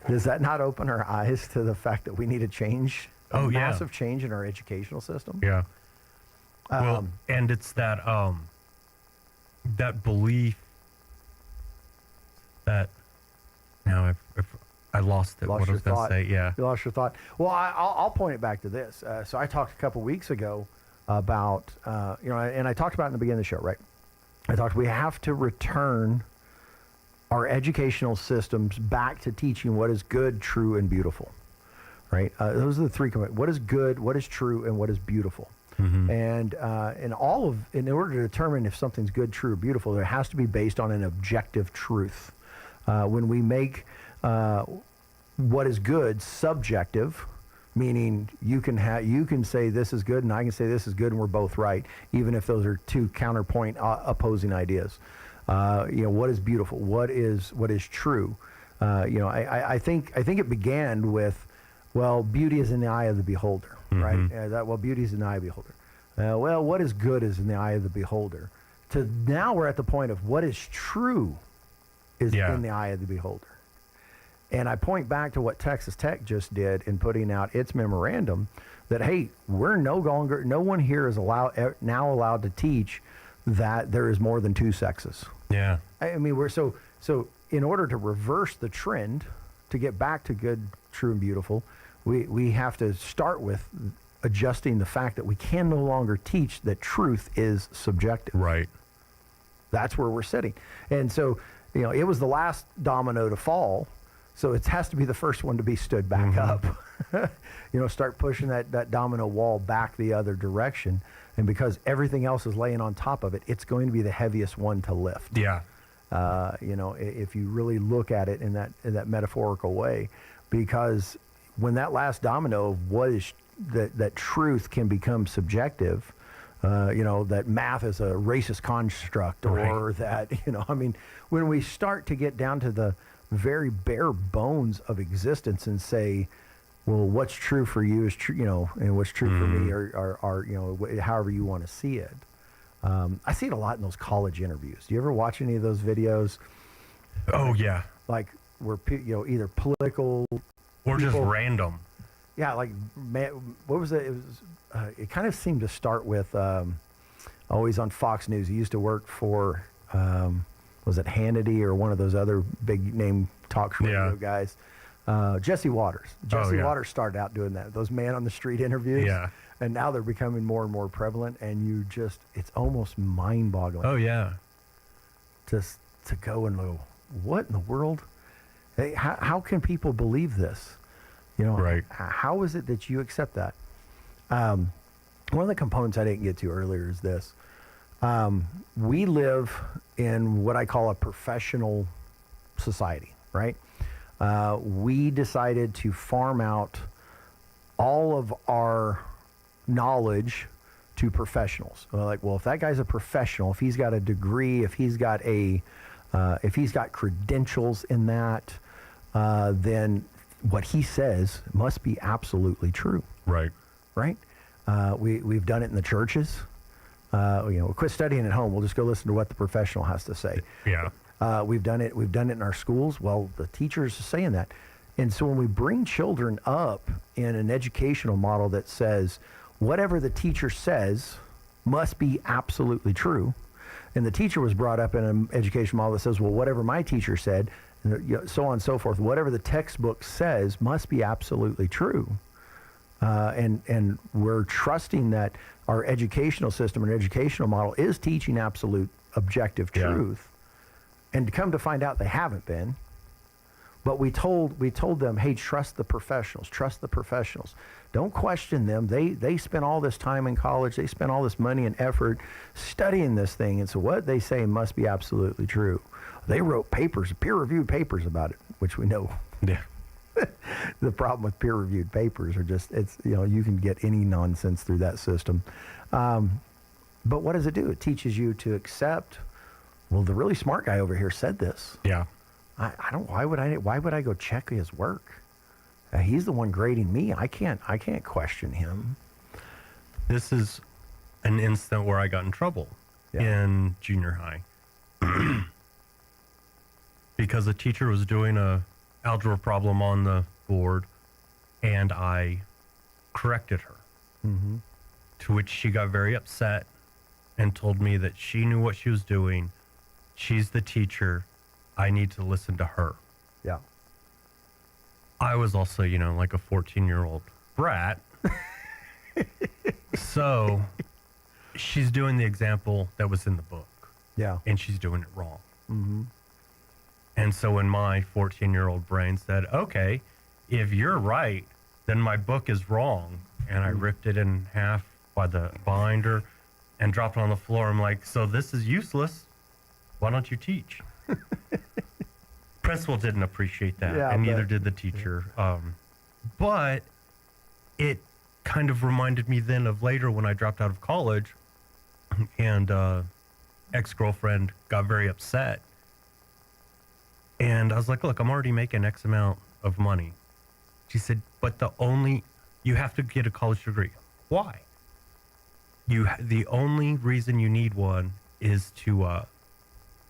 does that not open our eyes to the fact that we need a change, massive change in our educational system? Yeah. Well, and it's that that belief that now I lost it. What I was going to say, yeah. You lost your thought. Well, I'll point it back to this. So I talked a couple weeks ago about, and I talked about it in the beginning of the show, right? We have to return our educational systems back to teaching what is good, true, and beautiful, right? Those are the three components. What is good, what is true, and what is beautiful. And in order to determine if something's good, true, or beautiful, there has to be based on an objective truth. When we make what is good subjective, meaning you can say this is good and I can say this is good and we're both right, even if those are two counterpoint opposing ideas. What is beautiful? What is true? I think it began with, well, beauty is in the eye of the beholder, right? Beauty is in the eye of the beholder. What is good is in the eye of the beholder. To now we're at the point of what is true is in the eye of the beholder. And I point back to what Texas Tech just did in putting out its memorandum that, hey, we're no one here is now allowed to teach that there is more than two sexes. Yeah. I mean, so in order to reverse the trend, to get back to good, true, and beautiful, we have to start with adjusting the fact that we can no longer teach that truth is subjective. Right. That's where we're sitting. And so, it was the last domino to fall. So it has to be the first one to be stood back up. Start pushing that domino wall back the other direction. And because everything else is laying on top of it, it's going to be the heaviest one to lift. Yeah. If you really look at it in that metaphorical way, because when that last domino of what is that truth can become subjective, that math is a racist construct, or that, when we start to get down to the very bare bones of existence and say, well, what's true for you is true, and what's true for me are however you want to see it. I see it a lot in those college interviews. Do you ever watch any of those videos? Oh, yeah. Like where, either political or just random. Yeah, like, what was it? It kind of seemed to start with, always on Fox News. He used to work for, was it Hannity or one of those other big name talk radio guys? Jesse Waters. Jesse Waters started out doing that, those man on the street interviews. Yeah. And now they're becoming more and more prevalent, and it's almost mind boggling. Oh, yeah. Just to go and go, what in the world? Hey, how can people believe this? Right. How is it that you accept that? One of the components I didn't get to earlier is this. We live in what I call a professional society, right? We decided to farm out all of our knowledge to professionals. We're like, well, if that guy's a professional, if he's got a degree, if he's got credentials in that, then what he says must be absolutely true. Right. Right? We've done it in the churches. We'll quit studying at home. We'll just go listen to what the professional has to say. Yeah. We've done it in our schools. Well, the teachers are saying that. And so when we bring children up in an educational model that says whatever the teacher says must be absolutely true, and the teacher was brought up in an educational model that says, well, whatever my teacher said, and so on and so forth, whatever the textbook says must be absolutely true. And we're trusting that our educational system and educational model is teaching absolute objective truth. And to come to find out they haven't been. But we told them, hey, trust the professionals. Trust the professionals. Don't question them. They spent all this time in college. They spent all this money and effort studying this thing. And so what they say must be absolutely true. They wrote papers, peer-reviewed papers about it, which we know. Yeah. The problem with peer-reviewed papers are just, you can get any nonsense through that system. But what does it do? It teaches you to accept, well, the really smart guy over here said this. Yeah. Why would I go check his work? He's the one grading me. I can't question him. This is an instant where I got in trouble in junior high because a teacher was doing a algebra problem on the board, and I corrected her. Mm-hmm. To which she got very upset and told me that she knew what she was doing. She's the teacher. I need to listen to her. Yeah. I was also, like a 14-year-old brat. So she's doing the example that was in the book. Yeah. And she's doing it wrong. Mm-hmm. And so when my 14-year-old brain said, okay, if you're right, then my book is wrong. And I ripped it in half behind her and dropped it on the floor. I'm like, so this is useless. Why don't you teach? Principal didn't appreciate that, and neither did the teacher. But it kind of reminded me then of later when I dropped out of college and ex-girlfriend got very upset. And I was like, look, I'm already making X amount of money. She said, but you have to get a college degree. Why? The only reason you need one is to,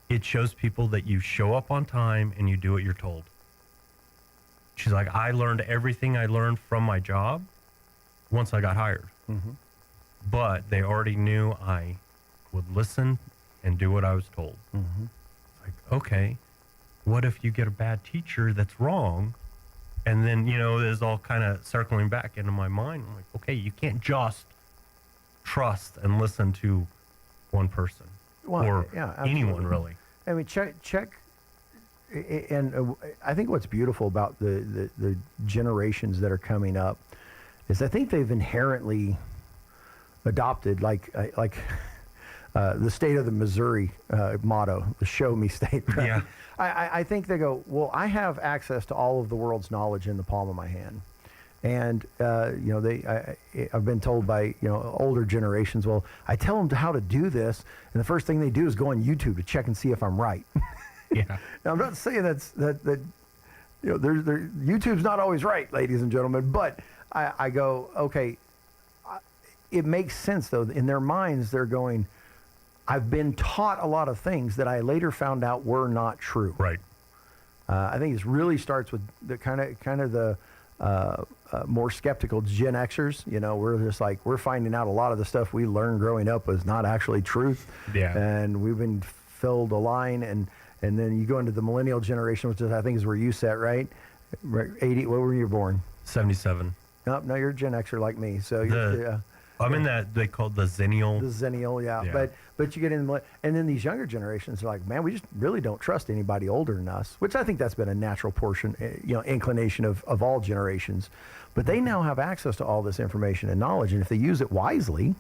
it shows people that you show up on time and you do what you're told. She's like, I learned everything I learned from my job once I got hired. Mm-hmm. But they already knew I would listen and do what I was told. Mm-hmm. Like, okay, what if you get a bad teacher that's wrong? And then, it's all kind of circling back into my mind. I'm like, okay, you can't just trust and listen to one person or anyone, really. I mean, check. And I think what's beautiful about the generations that are coming up is I think they've inherently adopted like the state of the Missouri motto, the show me state. Right? Yeah. I think they go, well, I have access to all of the world's knowledge in the palm of my hand. And, I've been told by, older generations, well, I tell them how to do this. And the first thing they do is go on YouTube to check and see if I'm right. Yeah. Now, I'm not saying that YouTube's not always right, ladies and gentlemen, but I go, okay, it makes sense, though. In their minds, they're going, I've been taught a lot of things that I later found out were not true. Right. I think it really starts with the kind of the more skeptical Gen Xers. We're just like, we're finding out a lot of the stuff we learned growing up was not actually truth. Yeah. And we've been filled a line, and then you go into the millennial generation, which is, I think is where you sat, right? 80. What were you born? 77. No, you're a Gen Xer like me. So I'm in that they call the Zennial. The Zennial, yeah. But you get in, and then these younger generations are like, man, we just really don't trust anybody older than us, which I think that's been a natural portion, inclination of all generations. But they now have access to all this information and knowledge, and if they use it wisely,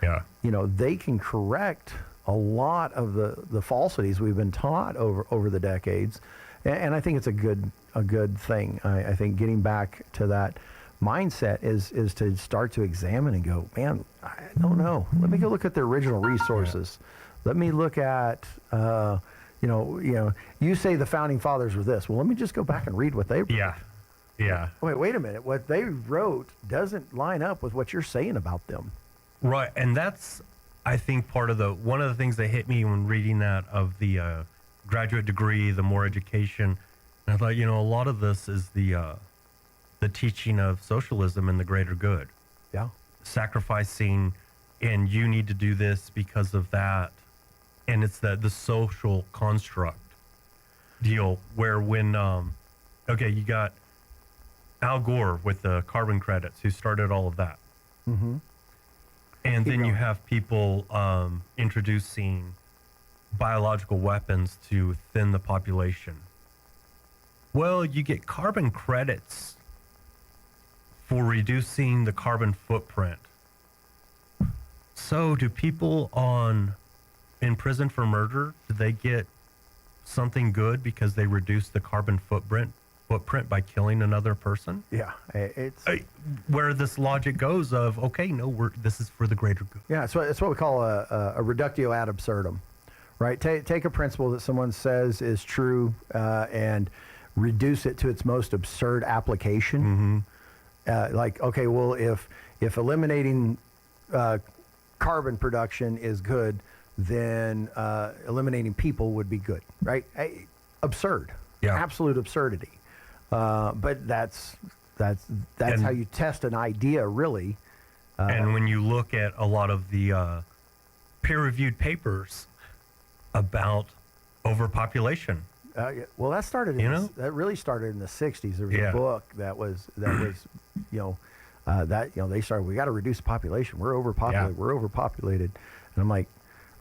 they can correct a lot of the falsities we've been taught over the decades, and I think it's a good thing. I think getting back to that mindset is to start to examine and go, man, I don't know. Let me go look at the original resources. Let me look at, you say the founding fathers were this. Well, let me just go back and read what they wrote. Yeah. Wait a minute. What they wrote doesn't line up with what you're saying about them. Right, and that's, I think, one of the things that hit me when reading that of the graduate degree, the more education. And I thought, a lot of this is the teaching of socialism and the greater good. Yeah. Sacrificing, and you need to do this because of that. And it's the social construct deal where when, you got Al Gore with the carbon credits who started all of that. Mm-hmm. And then you have people introducing biological weapons to thin the population. Well, you get carbon credits for reducing the carbon footprint. So do people in prison for murder, do they get something good because they reduce the carbon footprint by killing another person? Yeah, it's where this logic goes of, okay, no, this is for the greater good. Yeah, it's what we call a reductio ad absurdum, right? Take a principle that someone says is true and reduce it to its most absurd application. Mm-hmm. Okay, well, if eliminating carbon production is good, then eliminating people would be good, right? Absurd, absolute absurdity. But that's how you test an idea, really. And when you look at a lot of the peer-reviewed papers about overpopulation. Well, that started. That really started in the '60s. There was a book that was they started. We got to reduce the population. We're overpopulated. Yeah. We're overpopulated. And I'm like,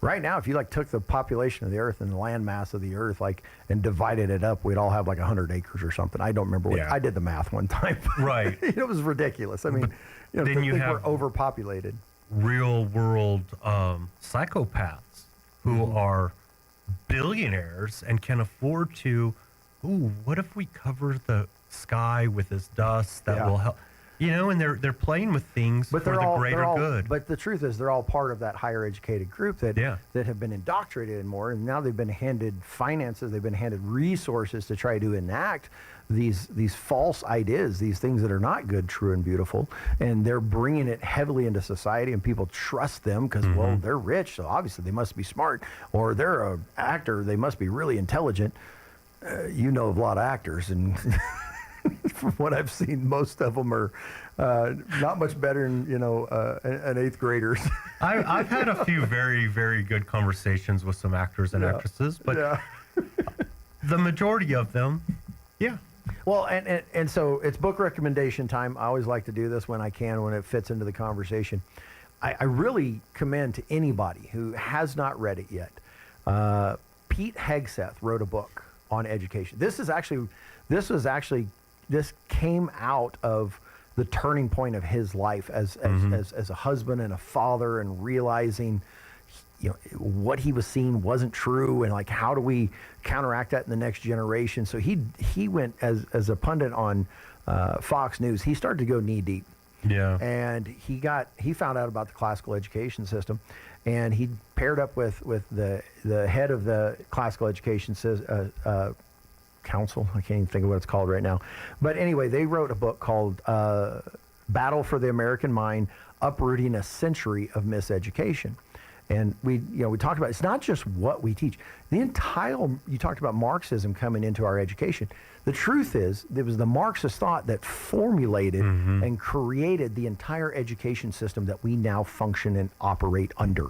right now, if you took the population of the Earth and the land mass of the Earth and divided it up, we'd all have 100 acres or something. I don't remember. I did the math one time. Right. It was ridiculous. I mean, then we're overpopulated. real world psychopaths who are billionaires and can afford to, what if we cover the sky with this dust that will help? You know, and they're playing with things for the greater good. But the truth is, they're all part of that higher educated group that have been indoctrinated more, and now they've been handed finances, they've been handed resources to try to enact these false ideas, these things that are not good, true, and beautiful, and they're bringing it heavily into society, and people trust them because, well, they're rich, so obviously they must be smart, or they're an actor, they must be really intelligent. You know of a lot of actors, and from what I've seen, most of them are not much better than, an eighth graders. I've had a few very, very good conversations with some actors and actresses, but the majority of them, Well, and so it's book recommendation time. I always like to do this when I can, when it fits into the conversation. I really commend to anybody who has not read it yet. Pete Hegseth wrote a book on education. This came out of the turning point of his life as a husband and a father, and realizing, what he was seeing wasn't true, and like, how do we counteract that in the next generation? So he went as a pundit on Fox News. He started to go knee deep. Yeah. And he found out about the classical education system, and he paired up with the head of the classical education council. I can't even think of what it's called right now. But anyway, they wrote a book called Battle for the American Mind: Uprooting a Century of Miseducation. And we talked about, it's not just what we teach. You talked about Marxism coming into our education. The truth is, it was the Marxist thought that formulated and created the entire education system that we now function and operate under.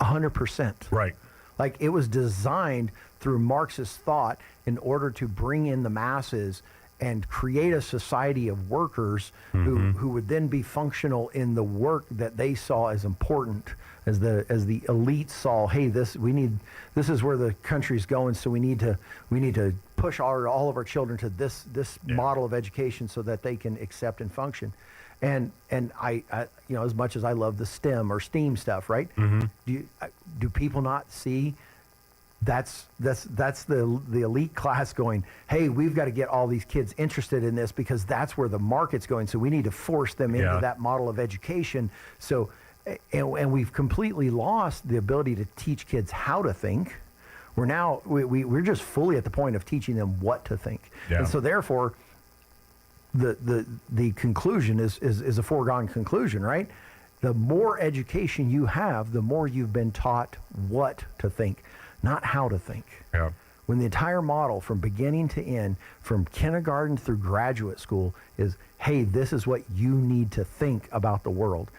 100%. Right. Like, it was designed through Marxist thought in order to bring in the masses and create a society of workers who would then be functional in the work that they saw as important, as the elite saw, hey, this is where the country's going, so we need to push all of our children to this model of education so that they can accept and function. And I as much as I love the STEM or STEAM stuff, right? Do people not see that's the elite class going, hey, we've got to get all these kids interested in this because that's where the market's going, so we need to force them into that model of education. So and we've completely lost the ability to teach kids how to think. We're just fully at the point of teaching them what to think. And so therefore the conclusion is a foregone conclusion, right? The more education you have, the more you've been taught what to think, not how to think. Yeah. When the entire model from beginning to end, from kindergarten through graduate school, is, hey, this is what you need to think about the world.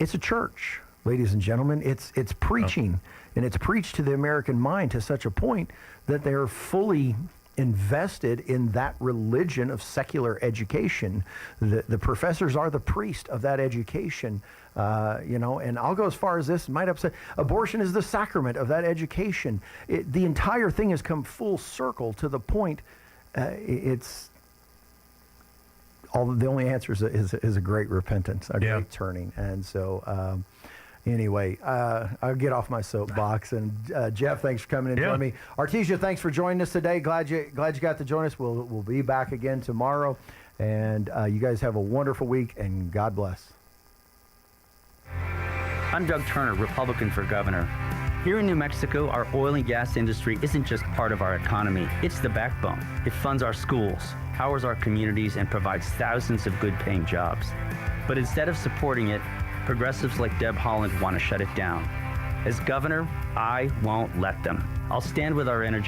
It's a church, ladies and gentlemen. It's preaching, and it's preached to the American mind to such a point that they're fully invested in that religion of secular education. The professors are the priest of that education, and I'll go as far as this might upset. Abortion is the sacrament of that education. The entire thing has come full circle to the point. The only answer is a great repentance, a great turning, and so. Anyway, I'll get off my soapbox. And Jeff, thanks for coming in and joining me. Artesia, thanks for joining us today. Glad you got to join us. We'll be back again tomorrow. And you guys have a wonderful week, and God bless. I'm Doug Turner, Republican for governor. Here in New Mexico, our oil and gas industry isn't just part of our economy, it's the backbone. It funds our schools, powers our communities, and provides thousands of good-paying jobs. But instead of supporting it, progressives like Deb Haaland want to shut it down. As governor, I won't let them. I'll stand with our energy